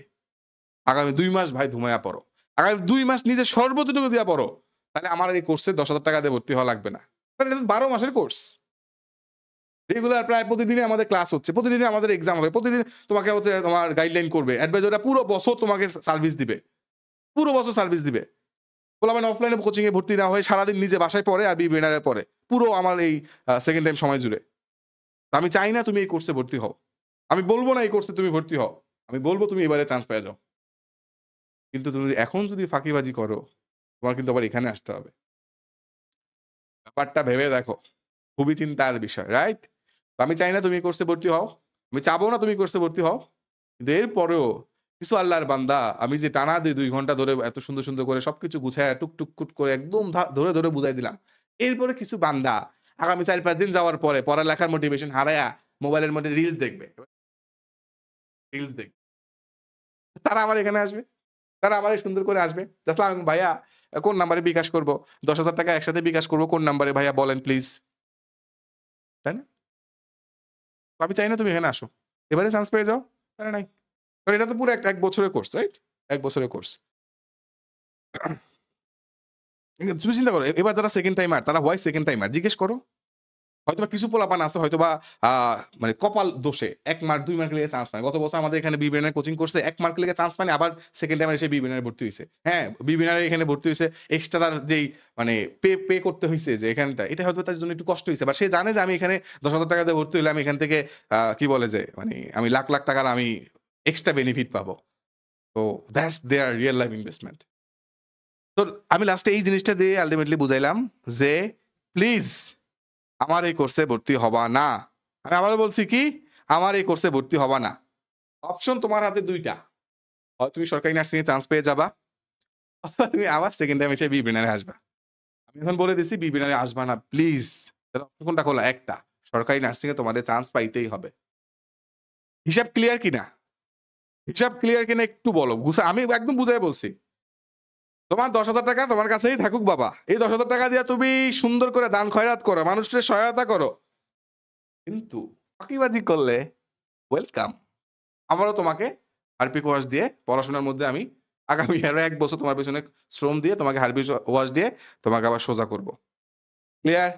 আগামী ২ মাস ভাই ধুমাইয়া পড়ো। আগামী ২ মাস নিজের সর্বোচ্চটুকু দিয়া পড়ো। তাহলে আমার এই কোর্সে ৳১০,০০০ দিয়ে ভর্তি হওয়া লাগবে না। কারণ এটা তো ১২ মাসের কোর্স। রেগুলার প্রায় প্রতিদিনই আমাদের ক্লাস হচ্ছে। প্রতিদিনই আমাদের এক্সাম হবে। প্রতিদিন তোমাকে হচ্ছে তোমার গাইডলাইন করবে। অ্যাডভাইজাররা পুরো বছর তোমাকে সার্ভিস দিবে। পুরো বছর সার্ভিস দিবে। পোলাপান অফলাইনে কোচিং এ ভর্তি না হয়ে সারাদিন নিজে বাসায় পড়ে আর বি ব্রেইনারে পড়ে। পুরো আমার এই সেকেন্ড টাইম সময় জুড়ে। আমি চাই না তুমি এই কোর্সে ভর্তি হও। আমি বলব না এই কোর্সে তুমি ভর্তি হও। আমি বলব তুমি এবারে চান্স পেয়ে যাও। কিন্তু তুমি এখন যদি ফাঁকিবাজি করো, তোমার কিন্তু আবার এখানে আসতে হবে। ব্যাপারটা ভেবে দেখো। খুবই চিন্তার বিষয়, রাইট? তো আমি চাই না তুমি এই কোর্সে ভর্তি হও। আমি চাবো না তুমি কোর্সে ভর্তি হও। কিন্তু এরপরেও কিছু আল্লাহর বান্দা আমি যে টানা ২ ঘন্টা ধরে এত সুন্দর করে সবকিছু গুছায়া টুক করে একদম ধরে বুঝাই দিলাম। এরপরে কিছু বান্দা আগামী ৪-৫ দিন যাওয়ার পরে পড়ালেখার মোটিভেশন হারায়া মোবাইলের মধ্যে রিলস দেখবে। রিলস দেখবে। তারা আমার এখানে আসবে। তারা আমারে সুন্দর করে আসবে। আসসালামু আলাইকুম ভাইয়া কোন নাম্বারে বিকাশ করব? ৳১০,০০০ একসাথে বিকাশ করব। কোন নাম্বারে ভাইয়া বলেন প্লিজ। তাই না? তো আমি চাই না তুমি এখানে আসো। এবারে চান্স পেয়ে যাও। প্যারা নাই। কারণ এটা তো পুরো ১ বছরের কোর্স, রাইট? ১ বছরের কোর্স। তুমি চিন্তা করো এবার যারা সেকেন্ড টাইমার তারা হোয়াই সেকেন্ড টাইমার জিজ্ঞেস করো। হয়তোবা কিছু পোলাপান আছে হয়তোবা আ মানে কপাল দোষে ১ মার্ক ২ মার্ক লেগে চান্স পায়। গত বছর আমাদের এখানে বিবিএন এর কোচিং করছে ১ মার্ক লেগে চান্স পায়নি আবার সেকেন্ড টাইমে এসে বিবিএন এ ভর্তি হইছে। হ্যাঁ, বিবিএন এর এখানে ভর্তি হইছে। এক্সট্রা তার যেই মানে পে করতে হইছে যে এখানটা এটা হয়তো তার জন্য একটু কষ্ট হইছে। বাট সে জানে যে আমি এখানে ৳১০,০০০ দিয়ে ভর্তি হইলে আমি এখান থেকে কি বলে যে মানে আমি লাখ টাকার আমি এক্সট্রা বেনিফিট পাবো। তো that's their real life investment. তো আমি লাস্টে এই জিনিসটা দিয়ে আল্টিমেটলি বুঝাইলাম যে প্লিজ আমার এই কোর্সে ভর্তি হবা না। আমি আবারও বলছি কি? আমার এই কোর্সে ভর্তি হবা না। অপশন তোমার হাতে ২ টা। হয় তুমি সরকারি নার্সিং এ চান্স পেয়ে যাবা অথবা তুমি আবার সেকেন্ড টাইম এসে বিবিএনআর এ আসবা। আমি এখন বলে দিছি বিবিএনআর এ আসবা না প্লিজ। তাহলে অপশন কোনটা খোলা? একটা। সরকারি নার্সিং এ তোমাদের চান্স পাইতেই হবে। হিসাব ক্লিয়ার কিনা? হিসাব ক্লিয়ার কিনা একটু বলো। আমি একদম বুঝাইয়া বলছি। তোমার ৳১০,০০০ তোমার কাছেই থাকুক বাবা। এই ৳১০,০০০ দিয়া তুমি সুন্দর করে দান খয়রাত করো, মানুষকে সহায়তা করো। কিন্তু ফাঁকিবাজি করলে ওয়েলকাম। আবারও তোমাকে হারপিক ওয়াশ দিয়ে পড়াশোনার মধ্যে আমি আগামী আরো ১ বছর তোমার পেছনে শ্রম দিয়ে তোমাকে হারপিক ওয়াশ দিয়ে তোমাকে আবার সোজা করব। ক্লিয়ার?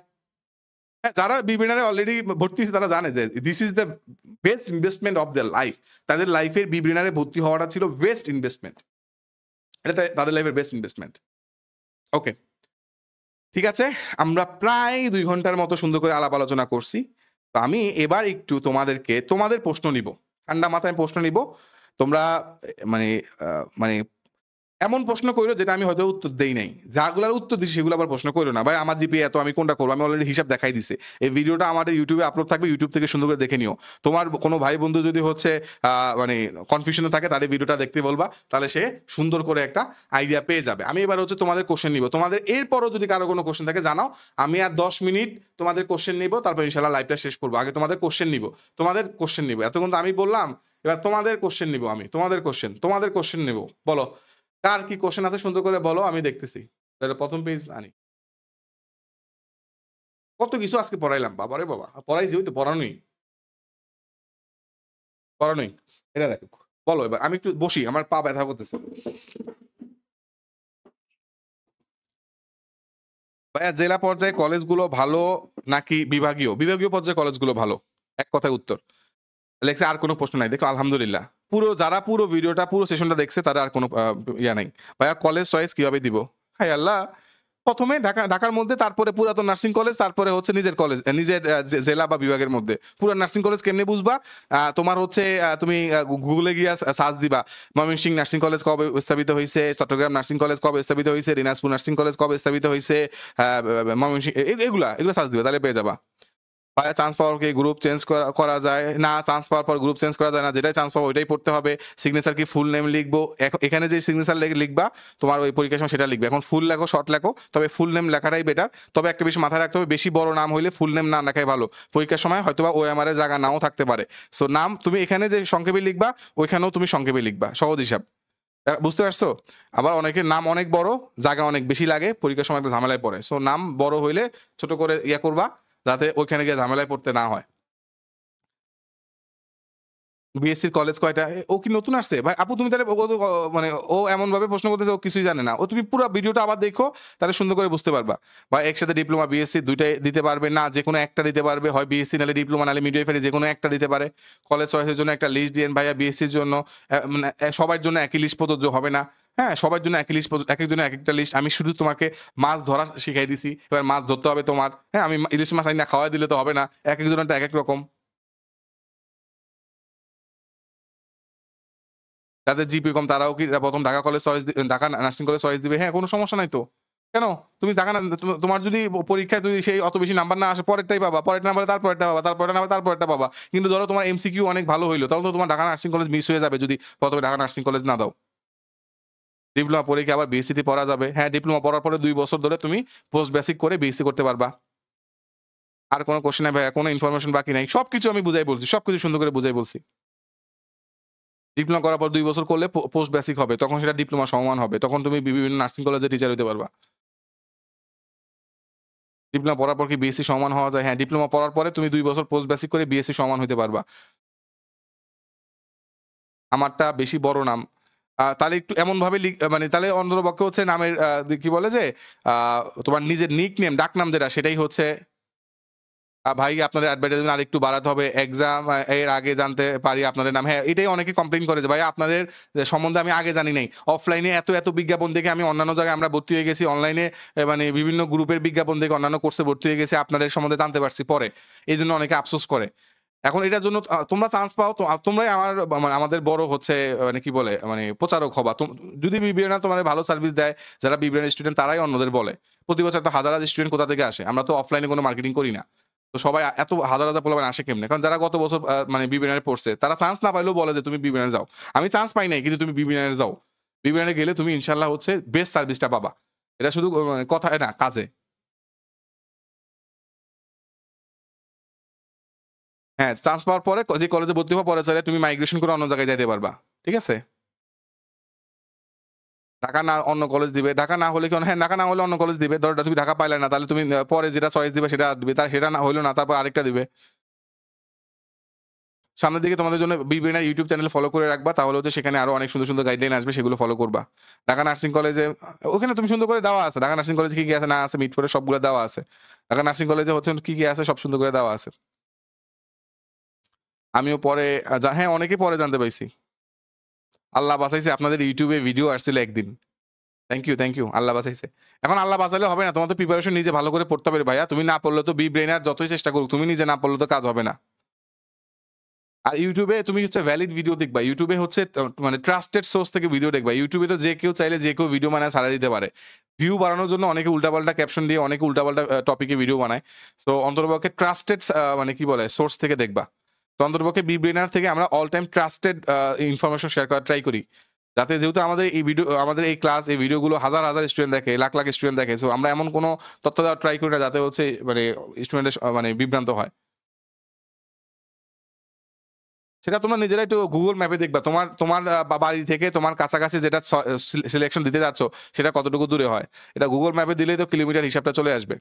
হ্যাঁ, যারা বিবিএনআর এ অলরেডি ভর্তি হইছে তারা জানে যে this is the best investment of their life. তাদের লাইফের বিবিএনআর এ ভর্তি হওয়াটা ছিল বেস্ট ইনভেস্টমেন্ট। এটা তাদের লাইফের বেস্ট ইনভেস্টমেন্ট। ওকে। ঠিক আছে? আমরা প্রায় ২ ঘন্টার মতো সুন্দর করে আলাপ আলোচনা করছি। তো আমি এবার একটু তোমাদেরকে তোমাদের প্রশ্ন নিবো। ঠান্ডা মাথায় প্রশ্ন নিবো। তোমরা মানে মানে এমন প্রশ্ন কইরো যেটা আমি হয়তো উত্তর দেই নাই। যাগুলার উত্তর দিছি সেগুলো আবার প্রশ্ন কইরো না। ভাই আমার জিপিএ এত আমি কোনটা করব? আমি অলরেডি হিসাব দেখাই দিছি। এই ভিডিওটা আমাদের YouTube এ আপলোড থাকবে। YouTube থেকে সুন্দর করে দেখে নিও। তোমার কোন ভাই বন্ধু যদি হচ্ছে মানে কনফিউশন এ থাকে তাহলে ভিডিওটা দেখতে বলবা। তাহলে সে সুন্দর করে একটা আইডিয়া পেয়ে যাবে। আমি এবার হচ্ছে তোমাদের কোয়েশ্চেন নিব। তোমাদের এরপরও যদি কারো কোনো কোয়েশ্চেন থাকে জানাও। আমি আর ১০ মিনিট তোমাদের কোয়েশ্চেন নিব। তারপর ইনশাআল্লাহ লাইভটা শেষ করব। আগে তোমাদের কোয়েশ্চেন নিব। তোমাদের কোয়েশ্চেন নিব। এতক্ষণ তো আমি বললাম। এবার তোমাদের কোয়েশ্চেন নিব আমি। তোমাদের কোয়েশ্চেন নিব। বলো। কার কি কোয়েশ্চেন আছে সুন্দর করে বলো আমি দেখতেছি। তাহলে ১ম পেজ আনি। কত কিছু আজকে পড়াইলাম। বাবারে বাবা! পড়াইছি ওই তো পড়ানোই। পড়ানোই। এটা দেখো। বলো এবার আমি একটু বসি। আমার পা ব্যথা করতেছে। ভাইয়া জেলা পর্যায়ে কলেজগুলো ভালো নাকি বিভাগীয়? বিভাগীয় পর্যায়ে কলেজগুলো ভালো। এক কথায় উত্তর। লেখছে আর কোন প্রশ্ন নাই। দেখো আলহামদুলিল্লাহ। যারা পুরো ভিডিওটা পুরো সেশনটা দেখছে তারা আর কোন ইয়া নাই। ভাইয়া কলেজ চয়েস কিভাবে দিব? হায় আল্লাহ! ১ম এ ঢাকার মধ্যে তারপরে পুরাতন নার্সিং কলেজ তারপরে হচ্ছে নিজের কলেজ নিজের জেলা বা বিভাগের মধ্যে। পুরা নার্সিং কলেজ কেমনে বুঝবা? তোমার হচ্ছে তুমি গুগলে গিয়া সার্চ দিবা। ময়মনসিংহ নার্সিং কলেজ কবে স্থাপিত হইছে, চট্টগ্রাম নার্সিং কলেজ কবে স্থাপিত হইছে, দিনাজপুর নার্সিং কলেজ কবে স্থাপিত হইছে, ময়মনসিংহ এগুলা সার্চ দিবা তাহলে পেয়ে যাবা। ভাইয়া চান্স পাওয়ার কি গ্রুপ চেঞ্জ করা যায়? না, চান্স পাওয়ার পর গ্রুপ চেঞ্জ করা যায় না। যেটাই চান্স পাবো ওইটাই পড়তে হবে। সিগনেচার কি ফুল নেম লিখবো? এখানে যে সিগনেচার লিখবা তোমার ওই পরীক্ষার সময় সেটা লিখবে। এখন ফুল লেখো, শর্ট লেখো। তবে ফুল নেম লেখাটাই বেটার। তবে একটা বিষয় মাথায় রাখতে হবে বেশি বড় নাম হইলে ফুল নেম না লেখাই ভালো। পরীক্ষার সময় হয়তোবা ওএমআর এর জায়গা নাও থাকতে পারে। সো নাম তুমি এখানে যে সংক্ষেপে লিখবা ওইখানেও তুমি সংক্ষেপে লিখবা। সহজ হিসাব। বুঝতে পারছো? আবার অনেকের নাম অনেক বড়, জায়গা অনেক বেশি লাগে, পরীক্ষার সময় একটা ঝামেলায় পড়ে। সো নাম বড় হইলে ছোট করে ইয়া করবা যাতে ওইখানে গিয়ে ঝামেলায় পড়তে না হয়। বিএসসির কলেজ কয়টা? ও কি নতুন আসছে? ভাই আপু তুমি তাহলে মানে ও এমনভাবে প্রশ্ন করতেছে ও কিছুই জানে না। তুমি পুরা ভিডিওটা আবার দেখো তাহলে সুন্দর করে বুঝতে পারবা। বা একসাথে ডিপ্লোমা, বিএসসি ২ টাই দিতে পারবে না যেকোনো একটা দিতে পারবে। হয় বিএসসি নাহলে ডিপ্লোমা নাহলে মিডওয়াইফারি যেকোনো একটা দিতে পারে। কলেজ চয়েসের জন্য একটা লিস্ট দিয়েন ভাইয়া বিএসসির জন্য মানে সবার জন্য একই লিস্ট প্রযোজ্য হবে না। হ্যাঁ? সবার জন্য একই লিস্ট একেকজনের একেকটা লিস্ট। আমি শুধু তোমাকে মাছ ধরা শিখাই দিছি। এবার মাছ ধরতে হবে তোমার। হ্যাঁ? আমি ইলিশ মাছ আইনা খাওয়ায় দিলে তো হবে না। একেকজনেরটা একেক রকম। যাদের জিপি কম তারাও কি ১ম Dhaka college choice Dhaka nursing college choice দিবে? হ্যাঁ, কোন সমস্যা নাই তো। কেন? তুমি ঢাকা না তোমার যদি পরীক্ষায় যদি সেই অত বেশি নাম্বার না আসে পরেরটাই পাবা। পরেরটা না পারলে তারপরেরটা পাবা। তারপরেরটা না পারলে তারপরেরটা পাবা। কিন্তু ধরো তোমার এমসিকিউ অনেক ভালো হইলো। তাহলে তো তোমার ঢাকা নার্সিং কলেজ মিস হয়ে যাবে যদি ১ম এ ঢাকা নার্সিং কলেজ না দাও। ডিপ্লোমা পড়ে কি আবার বিএসসি তে পড়া যাবে? হ্যাঁ, ডিপ্লোমা পড়ার পরে ২ বছর ধরে তুমি পোস্ট বেসিক করে বিএসসি করতে পারবা। আর কোন কোয়েশ্চেন নাই ভাইয়া, কোন ইনফরমেশন বাকি নাই। সবকিছু আমি বুঝাই বলছি। সবকিছু সুন্দর করে বুঝাই বলছি। ডিপ্লোমা করার পর ২ বছর করলে পোস্ট বেসিক হবে। তখন সেটা ডিপ্লোমা সমমান হবে। তখন তুমি বিভিন্ন নার্সিং কলেজে টিচার হইতে পারবা। ডিপ্লোমা পড়ার পর কি বিএসসি সমান হওয়া যায়? হ্যাঁ, ডিপ্লোমা পড়ার পরে তুমি ২ বছর পোস্ট বেসিক করে বিএসসি সমান হইতে পারবা। আমারটা বেশি বড় নাম। তাহলে একটু এমনভাবে মানে তাহলে অন্ততপক্ষে হচ্ছে নামের কি বলে যে আ তোমার নিজের নিকনেম ডাকনাম যেটা সেটাই হচ্ছে ভাই আপনাদের অ্যাডভার্টাইজমেন্ট আরেকটু বাড়াতে হবে। এক্সাম এর আগে জানতে পারি আপনাদের নাম। হ্যাঁ, এটাই অনেকে কমপ্লেইন করে যে ভাই আপনাদের সম্বন্ধে আমি আগে জানি নাই। অফলাইনে এত বিজ্ঞাপন দেখে আমি অন্যান্য জায়গায় আমরা ভর্তি হয়ে গেছি। অনলাইনে মানে বিভিন্ন গ্রুপের বিজ্ঞাপন দেখে অন্যান্য কোর্সে ভর্তি হয়ে গেছি। আপনাদের সম্বন্ধে জানতে পারছি পরে। এজন্য অনেকে আফসোস করে। এখন এটার জন্য তোমরা চান্স পাও তো তোমরাই মানে আমাদের বড় হচ্ছে মানে কি বলে মানে প্রচারক হবা। যদি বিবিএনা তোমার ভালো সার্ভিস দেয়, যারা বিবিএন স্টুডেন্ট তারাই অন্যদের বলে। প্রতি বছর তো হাজার স্টুডেন্ট কোথা থেকে আসে? আমরা তো অফলাইনে কোনো মার্কেটিং করি না। তো সবাই এত হাজার পোলাপান আসে কেমনে? কারণ যারা গত বছর মানে বিবিএন পড়ছে তারা চান্স না পাইলেও বলে যে তুমি বিবিএন যাও। আমি চান্স পাই নাই কিন্তু তুমি বিবিএন যাও। বিবিএন গেলে তুমি ইনশাআল্লাহ হচ্ছে বেস্ট সার্ভিসটা পাবা। এটা শুধু কথায় না কাজে। হ্যাঁ, চান্স পাওয়ার পরে যে কলেজে ভর্তি হওয়ার পরে চাইলে তুমি মাইগ্রেশন করে অন্য জায়গায় যাইতে পারবা। ঠিক আছে? ঢাকা না অন্য কলেজ দিবে। ঢাকা না হলে কি হ্যাঁ, ঢাকা না হলে অন্য কলেজ দিবে। ধরো তুমি ঢাকা পাইলে না তাহলে তুমি পরে যেটা চয়েস দিবে সেটা দিবে। সেটা না হইল না তারপর আরেকটা দিবে। সামনের দিকে তোমাদের জন্য বিবিএন ইউটিউব চ্যানেল ফলো করে রাখবা। তাহলে হচ্ছে সেখানে আরো অনেক সুন্দর, সুন্দর গাইডলাইন আসবে সেগুলো ফলো করবা। ঢাকা নার্সিং কলেজে ওখানে তুমি সুন্দর করে দেওয়া আছে। ঢাকা নার্সিং কলেজে কি আছে না আছে মিটফোর্ডে সবগুলো দেওয়া আছে। ঢাকা নার্সিং কলেজে হচ্ছে কি আছে সব সুন্দর করে দেওয়া আছে। আমিও পরে হ্যাঁ, অনেকেই পরে জানতে পাইছি। আল্লাহ বাঁচাইছে আপনাদের ইউটিউবে ভিডিও আসছিল একদিন। Thank you. আল্লাহ বাঁচাইছে। এখন আল্লাহ বাঁচাইলে হবে না। তোমার তো প্রিপারেশন নিজে ভালো করে পড়তে হবে ভাইয়া। তুমি না পড়লে তো বি ব্রেইনার যতই চেষ্টা করুক, তুমি নিজে না পড়লে তো কাজ হবে না। আর ইউটিউবে তুমি হচ্ছে ভ্যালিড ভিডিও দেখবা। ইউটিউবে হচ্ছে মানে ট্রাস্টেড সোর্স থেকে ভিডিও দেখবা। ইউটিউবে তো যে কেউ চাইলে যে কেউ ভিডিও বানায় ছাড়া দিতে পারে। ভিউ বাড়ানোর জন্য অনেকে উল্টাপাল্টা ক্যাপশন দিয়ে অনেকে উল্টাপাল্টা টপিকে ভিডিও বানায়। সো অন্ততপক্ষে ট্রাস্টেড মানে কি বলে সোর্স থেকে দেখবা। তো অন্ততপক্ষে বিব্রেনার থেকে আমরা all time trusted information share করার ট্রাই করি। যাতে যেহেতু আমাদের এই ক্লাস এই ভিডিওগুলো হাজার হাজার স্টুডেন্ট দেখে, লাখ লাখ স্টুডেন্ট দেখে। সো আমরা এমন কোনো তথ্য দেওয়ার ট্রাই করি না যাতে হচ্ছে মানে স্টুডেন্টের মানে বিভ্রান্ত হয়। সেটা তোমরা নিজেরা একটু Google ম্যাপে দেখবা। তোমার তোমার বাড়ি থেকে তোমার কাছাকাছি যেটা সিলেকশন দিতে যাচ্ছ, সেটা কতটুকু দূরে হয়। এটা Google ম্যাপে দিলেই তো কিলোমিটার হিসাবটা চলে আসবে।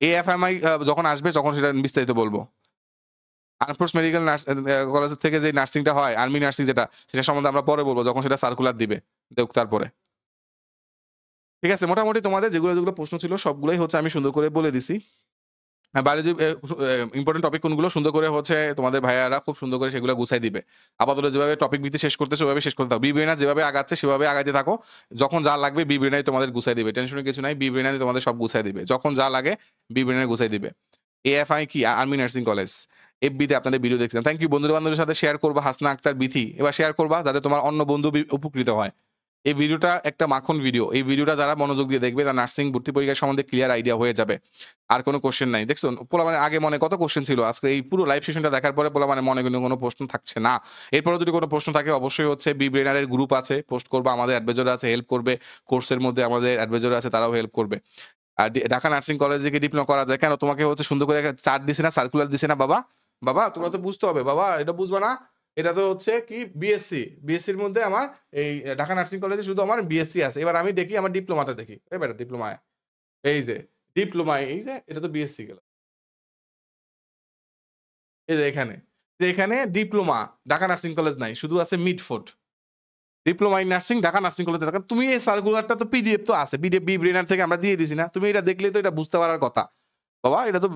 AFMI যখন আসবে তখন সেটা বিস্তারিত বলব। আর্মফোর্স মেডিকেল কলেজ থেকে যে নার্সিংটা হয়, আর্মি নার্সিং যেটা, সেটা সম্বন্ধে আমরা পরে বলব যখন সেটা সার্কুলার দিবে। দেখ তারপরে। ঠিক আছে? মোটামুটি তোমাদের যেগুলো প্রশ্ন ছিল সবগুলোই হচ্ছে আমি সুন্দর করে বলে দিছি। বাইরে যে ইম্পোর্টেন্ট টপিক কোনগুলো সুন্দর করে হচ্ছে তোমাদের ভাইয়ারা খুব সুন্দর করে সেগুলো গুছাই দিবে। আপাতত যেভাবে টপিক ভিত্তি শেষ করতেছে ওভাবে শেষ করতে থাকো। বিব্রেনা যেভাবে আগাচ্ছে সেভাবে আগাইতে থাকো। যখন যা লাগবে বিব্রেনাই তোমাদের গুছাই দিবে। টেনশনের কিছু নাই। বিব্রেনাই তোমাদের সব গুছাই দিবে। যখন যা লাগে বিব্রেনাই গুছাই দিবে। AFI কি? Army nursing college. FB তে আপনাদের ভিডিও দেখছিলাম। Thank you. বন্ধু-বান্ধবের সাথে শেয়ার করবা হাসনা আক্তার বিথি। এবার শেয়ার করবা যাতে তোমার অন্য বন্ধু উপকৃত হয়। এই ভিডিওটা একটা মাখন ভিডিও। এই ভিডিওটা যারা মনোযোগ দিয়ে দেখবে তার নার্সিং ভর্তি পরীক্ষা সম্বন্ধে ক্লিয়ার আইডিয়া হয়ে যাবে। আর কোনো কোশ্চেন নাই। দেখছো? পোলাপানের আগে মনে কত কোশ্চেন ছিল। আজকে এই পুরো লাইভ সেশনটা দেখার পরে পোলাপানের মনে কোনো প্রশ্ন থাকছে না। এরপরেও যদি কোনো প্রশ্ন থাকে অবশ্যই হচ্ছে বিব্রেনার এর গ্রুপ আছে, পোস্ট করবা। আমাদের অ্যাডভাইজার আছে, হেল্প করবে। কোর্সের মধ্যে আমাদের অ্যাডভাইজার আছে, তারাও হেল্প করবে। আর ঢাকা নার্সিং কলেজে কি ডিপ্লোমা করা যায়? কেন তোমাকে হচ্ছে সুন্দর করে একটা চার্ট দিছে না, সার্কুলার দিছে না বাবা? বাবা তোমরা তো বুঝতে হবে বাবা, এটা বুঝবা না? এটা তো হচ্ছে কি বিএসসি। বিএসসির মধ্যে আমার এই ঢাকা নার্সিং কলেজে শুধু আমার বিএসসি আছে। এবার আমি দেখি আমার ডিপ্লোমাটা দেখি। এই বেটা ডিপ্লোমায়। এই যে ডিপ্লোমা এই যে এটা তো বিএসসি গেল। এই যে এখানে। যে এখানে ডিপ্লোমা ঢাকা নার্সিং কলেজ নাই। শুধু আছে Mitford. Diploma in nursing Dhaka nursing কলেজে থাকা। তুমি এই সার্কুলারটা তো পিডিএফ তো আছে। পিডিএফ বিব্রেনার থেকে আমরা দিয়ে দিছি না? তুমি এটা দেখলেই তো এটা বুঝতে পারার কথা। বাবা এটা তো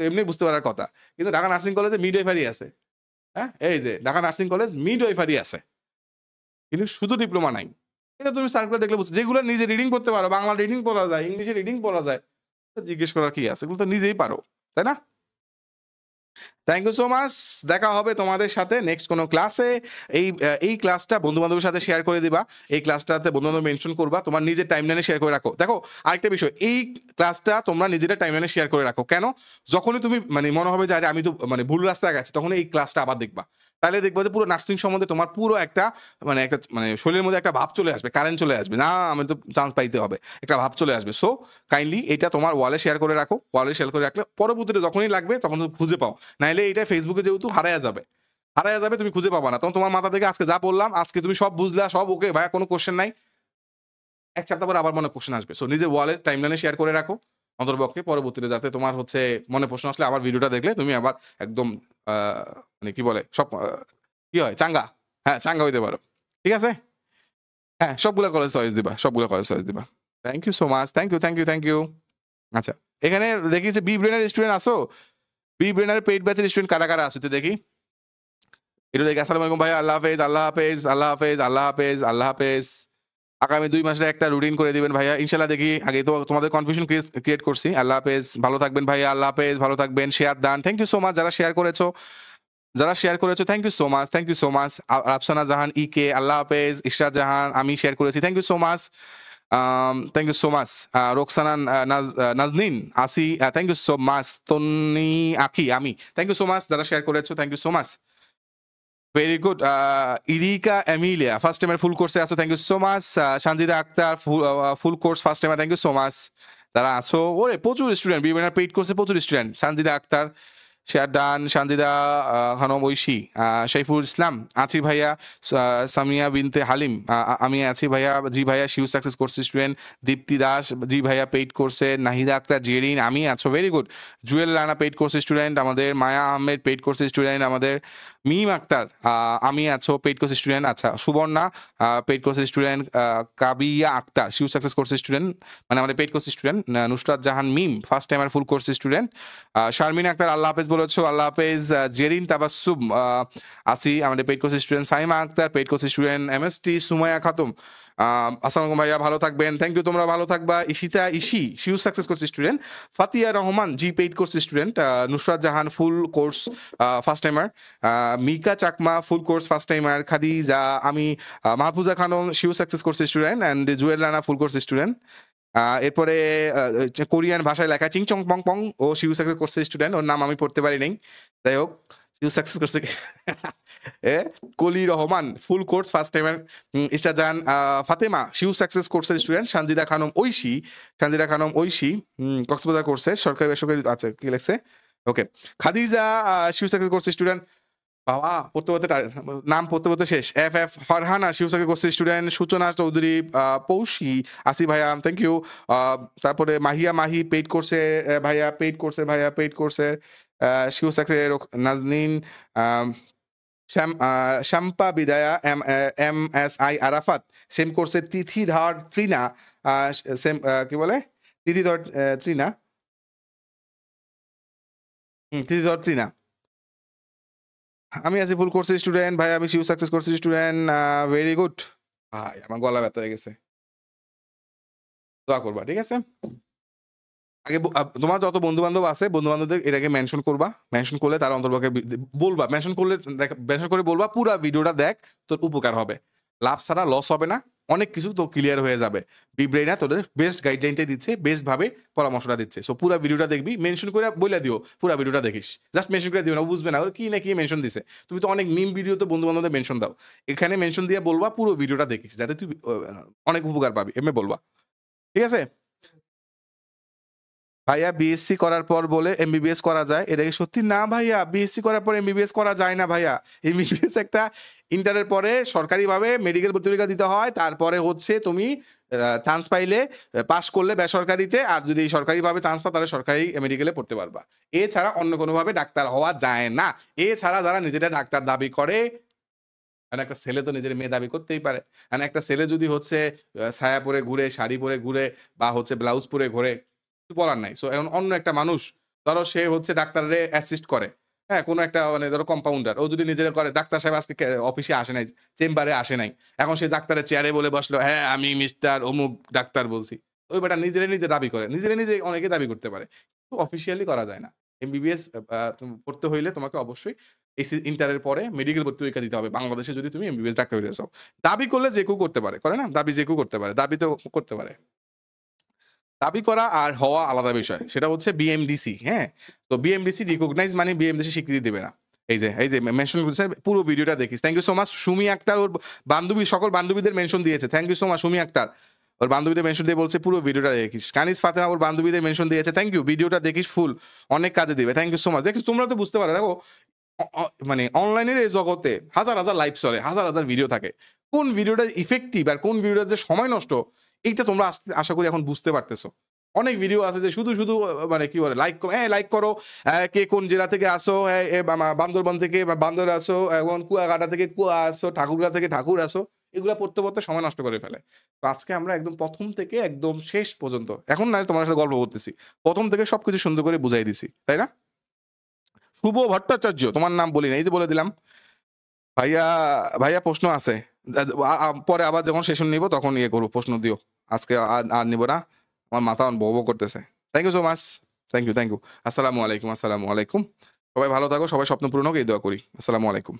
এমনি বুঝতে পারার কথা। কিন্তু ঢাকা নার্সিং কলেজে মিডওয়াইফারি আছে। হ্যাঁ? এই যে ঢাকা নার্সিং কলেজ মিডওয়াইফারি আছে। কিন্তু শুধু ডিপ্লোমা নাই। এটা তুমি সার্কুলার দেখলে বুঝছো। যেগুলো নিজে রিডিং করতে পারো, বাংলা রিডিং পড়া যায়, ইংলিশে রিডিং পড়া যায়। তো জিজ্ঞেস করার কি আছে? এগুলো তো নিজেই পারো। তাই না? Thank you so much. দেখা হবে তোমাদের সাথে নেক্সট কোনো ক্লাসে। এই ক্লাসটা বন্ধু-বান্ধবের সাথে শেয়ার করে দিবা। এই ক্লাসটাতে বন্ধু-বান্ধব মেনশন করবা। তোমার নিজের টাইমলাইনে শেয়ার করে রাখো। দেখো আরেকটা বিষয়, এই ক্লাসটা তোমরা নিজেদের টাইমলাইনে শেয়ার করে রাখো। কেন? যখনই তুমি মানে মনে হবে যে আরে আমি তো মানে ভুল রাস্তায় গেছি, তখন এই ক্লাসটা আবার দেখবা। তাহলে দেখবা যে পুরো নার্সিং সম্বন্ধে তোমার পুরো একটা মানে শরীরের মধ্যে একটা ভাব চলে আসবে, কারেন্ট চলে আসবে। না আমি তো চান্স পাইতে হবে। একটা ভাব চলে আসবে। সো কাইন্ডলি এটা তোমার ওয়ালে শেয়ার করে রাখো। ওয়ালে শেয়ার করে রাখলে পরবর্তীতে যখনই লাগবে তখন তুমি খুঁজে পাও। নাইলে এটা ফেসবুকে যেহেতু হারায়া যাবে। হারায়া যাবে, তুমি খুঁজে পাবা না। তখন তোমার মাথা থেকে আজকে যা বললাম, আজকে তুমি সব বুঝলা, সব ওকে ভাইয়া কোনো কোয়েশ্চেন নাই। ১ সপ্তাহ পরে আবার মনে কোয়েশ্চেন আসবে। সো নিজের ওয়ালের টাইমলাইনে শেয়ার করে রাখো। অন্ততপক্ষে পরবর্তীতে যাতে তোমার হচ্ছে মনে প্রশ্ন আসলে আবার ভিডিওটা দেখলে তুমি আবার একদম আ মানে কি বলে সব কি হয় চাঙ্গা। হ্যাঁ, চাঙ্গা হইতে পারো। ঠিক আছে? হ্যাঁ, সবগুলা কলেজ চয়েস দিবা। সবগুলা কলেজ চয়েস দিবা। Thank you so much. Thank you, thank you, thank you. আচ্ছা। এখানে দেখি যে বি ব্রেইন এর স্টুডেন্ট আছো? বি ব্রেইন এর পেইড ব্যাচের স্টুডেন্ট কারা, কারা আছো একটু দেখি। একটু দেখি। আসসালামু আলাইকুম ভাইয়া। আল্লাহ হাফেজ, আল্লাহ হাফেজ, আল্লাহ হাফেজ, আল্লাহ হাফেজ, আল্লাহ হাফেজ। আগামী ২ মাসের একটা রুটিন করে দিবেন ভাইয়া। ইনশাআল্লাহ দেখি। আগে তো তোমাদের কনফিউশন ক্রিয়েট করছি। আল্লাহ হাফেজ। ভালো থাকবেন ভাইয়া। আল্লাহ হাফেজ। ভালো থাকবেন। শেয়ার দান। থ্যাংক ইউ সো মাচ যারা শেয়ার করেছো। যারা শেয়ার করেছো thank you so much. Thank you so much. Afsana Jahan ইকে আল্লাহ হাফেজ। ইশরাত জাহান আমি শেয়ার করেছি। Thank you so much. Thank you so much. Roksana Naznin আসি thank you so much. Tonni Akhi আমি থ্যাংক ইউ সো মাচ যারা শেয়ার করেছো। Thank you so much. Very good. Erika Emilia first টাইমের ফুল কোর্সে আছো। Thank you so much. Sanjida Akter full course first টাইমে thank you so much. যারা আছো ওরে প্রচুর স্টুডেন্ট বিভিন্ন পেইড কোর্সে প্রচুর student. Sanjida Akter share done. Sanjida Khanam Oishi Saiful Islam আছি ভাইয়া। সামিয়া বিনতে হালিম আমি আছি ভাইয়া। জি ভাইয়া sure success course student. Dipti Das জি ভাইয়া পেইড কোর্সে। নাহিদা আক্তার জেরিন আমি আছো very good. Jewel Rana paid course student আমাদের। Maya Ahmed paid course student আমাদের। মিম আক্তার আমি আছো পেইড কোর্স স্টুডেন্ট। আচ্ছা Subarna paid course student. Kabia Akter sure success course student মানে আমাদের paid course student. Nusrat Jahan Mim first timer full course student. Sharmin Akter আল্লাহ হাফেজ বলেছো, আল্লাহ হাফেজ। জেরিন তাবাসসুম আসি আমাদের paid course student, Saima Akter paid course student, MST Sumaiya Khatun আসসালামু আলাইকুম ভাইয়া, ভালো থাকবেন, থ্যাংক ইউ, তোমরা ভালো থাকবা। Ishita Ishi sure success course student, Fatiya Rahman জি paid course student, Nusrat Jahan full course first timer, Mika Chakma full course first timer, Khadija আমি Mahfuza Khanam sure success course student and Jewel Rana full course student. এরপরে কোরিয়ান ভাষায় লেখা চিং চং পং পং ও শিউ সাকসেস কোর্স স্টুডেন্ট, ওর নাম আমি পড়তে পারি নাই, যাই হোক শিউ success course Koli Rahman full course first timer, ইস্টাজান ফাতেমা শিউ সাকসেস কোর্সের স্টুডেন্ট, সঞ্জিদা খানম ঐশী কক্সবাজার কোর্সের সরকারি বেসরকারি আছে কি লেখছে, okay. Khadija sure success course student, বাবা পড়তে পড়তে নাম পড়তে পড়তে শেষ। এফ এফ ফারহানা শিবসাগর কোর্সের স্টুডেন্ট, সূচনা চৌধুরী পৌশি আসি ভাইয়া থ্যাংক ইউ। তারপরে মাহি পেইড কোর্সে ভাইয়া, পেইড কোর্সের শিবসাগরের Naznin, Shampa Bidaya, M S I Arafat same কোর্সে, তিথিধর ত্রিনা সেম কি বলে তিথিধর ত্রিনা ত্রিনা। আমি আছি ফুল কোর্সের স্টুডেন্ট ভাই, আমি শিউ সাকসেস কোর্সের স্টুডেন্ট, ভেরি গুড। ভাই আমার গলা ব্যথা হয়ে গেছে, দোয়া করবা ঠিক আছে। আগে তোমার যত বন্ধু বান্ধব আছে বন্ধু বান্ধবদের এটাকে মেনশন করবা, মেনশন করলে তার অন্তর্পক্ষে বলবা, মেনশন করে বলবা পুরা ভিডিওটা দেখ, তোর উপকার হবে, লাভ ছাড়া লস হবে না, অনেক কিছু তো ক্লিয়ার হয়ে যাবে। বিব্রেইনা তোদের বেস্ট গাইডলাইনটা দিচ্ছে, বেস্ট ভাবে পরামর্শটা দিচ্ছে। সো পুরা ভিডিওটা দেখবি, মেনশন করে বলে দিও পুরা ভিডিওটা দেখিস, জাস্ট মেনশন করে দিও না, বুঝবে না কি না কি মেনশন দিছে। তুমি তো অনেক মিম ভিডিওতে বন্ধু বান্ধবদের মেনশন দাও, এখানে মেনশন দিয়ে বলবা পুরো ভিডিওটা দেখিস, যাতে তুই অনেক উপকার পাবি, এমনি বলবা ঠিক আছে। ভাইয়া বিএসসি করার পর বলে এমবিবিএস করা যায়, এটা কি সত্যি? না ভাইয়া, বিএসসি করার পর এমবিবিএস করা যায় না ভাইয়া। এমবিবিএস একটা ইন্টারের পরে সরকারিভাবে মেডিকেল পরীক্ষা দিতে হয়, তারপরে হচ্ছে তুমি চান্স পাইলে পাশ করলে বেসরকারিতে, আর যদি সরকারিভাবে চান্স পাও তাহলে সরকারি মেডিকেলে পড়তে পারবা। এছাড়া অন্য কোনোভাবে ডাক্তার হওয়া যায় না। এছাড়া যারা নিজেরা ডাক্তার দাবি করে, একটা ছেলে তো নিজের মেয়ে দাবি করতেই পারে, একটা ছেলে যদি হচ্ছে ছায়া পরে ঘুরে, শাড়ি পরে ঘুরে, বা হচ্ছে ব্লাউজ পরে ঘুরে, কিছু বলার নাই। সো এখন অন্য একটা মানুষ, ধরো সে হচ্ছে ডাক্তারে অ্যাসিস্ট করে, হ্যাঁ কোনো একটা মানে ধরো কম্পাউন্ডার, ও যদি নিজেরা করে ডাক্তার সাহেব আজকে অফিসে আসে নাই, চেম্বারে আসে নাই, এখন সে ডাক্তারের চেয়ারে বলে বসলো হ্যাঁ আমি মিস্টার অমুক ডাক্তার বলছি, ওই বেটা নিজে দাবি করে, নিজে অনেকে দাবি করতে পারে, কিন্তু অফিসিয়ালি করা যায় না। এমবিবিএস পড়তে হইলে তোমাকে অবশ্যই ইন্টারের পরে মেডিকেল ভর্তি পরীক্ষা দিতে হবে বাংলাদেশে, যদি তুমি এমবিবিএস ডাক্তার হয়ে যাও। দাবি করলে যে কেউ করতে পারে, করে না দাবি, যে কেউ করতে পারে, দাবি তো করতে পারে। দাবি করা আর হওয়া আলাদা বিষয়, সেটা হচ্ছে বিএমডিসি, হ্যাঁ। তো বিএমডিসি রিকগনাইজ মানে বিএমডিসি স্বীকৃতি দেবে না। এই যে মেনশন করছে, পুরো ভিডিওটা দেখিস। Thank you so much Sumi Akter, ওর বান্ধবী সকল বান্ধবীদের মেনশন দিয়েছে, thank you so much Sumi Akter, ওর বান্ধবীদের মেনশন দিয়ে বলছে পুরো ভিডিওটা দেখিস। কানিস ফাতেমা ওর বান্ধবীদের মেনশন দিয়েছে, থ্যাংক ইউ, ভিডিওটা দেখিস ফুল, অনেক কাজে দিবে, থ্যাংক ইউ সো মাচ। দেখিস তোমরা তো বুঝতে পারো, দেখো মানে অনলাইনের এই জগতে হাজার লাইভ চলে, হাজার ভিডিও থাকে, কোন ভিডিওটা ইফেক্টিভ আর কোন ভিডিওটা যে সময় নষ্ট, এইটা তোমরা আশা করি এখন বুঝতে পারতেছো। অনেক ভিডিও আছে যে শুধু মানে কি বলে লাইক করো, কে কোন জেলা থেকে আসো, বান্দরবান থেকে বান্দর আসো, এবং কুয়াকাটা থেকে কুয়া আসো, ঠাকুরগা থেকে ঠাকুর আসো, এগুলা পড়তে সময় নষ্ট করে ফেলে। তো আজকে আমরা একদম প্রথম থেকে একদম শেষ পর্যন্ত, এখন না তোমার সাথে গল্প করতেছি, প্রথম থেকে সবকিছু সুন্দর করে বুঝাই দিছি, তাই না? শুভ ভট্টাচার্য, তোমার নাম বলি না, এই যে বলে দিলাম। ভাইয়া প্রশ্ন আছে, পরে আবার যখন সেশন নিব তখন ইয়ে করবো, প্রশ্ন দিও, আজকে আর নিব না, আমার মাথা বউ করতেছে। Thank you so much, thank you. আসসালামু আলাইকুম। সবাই ভালো থাকো, সবাই স্বপ্ন পূরণ হোক, এই দোয়া করি। আসসালামু আলাইকুম।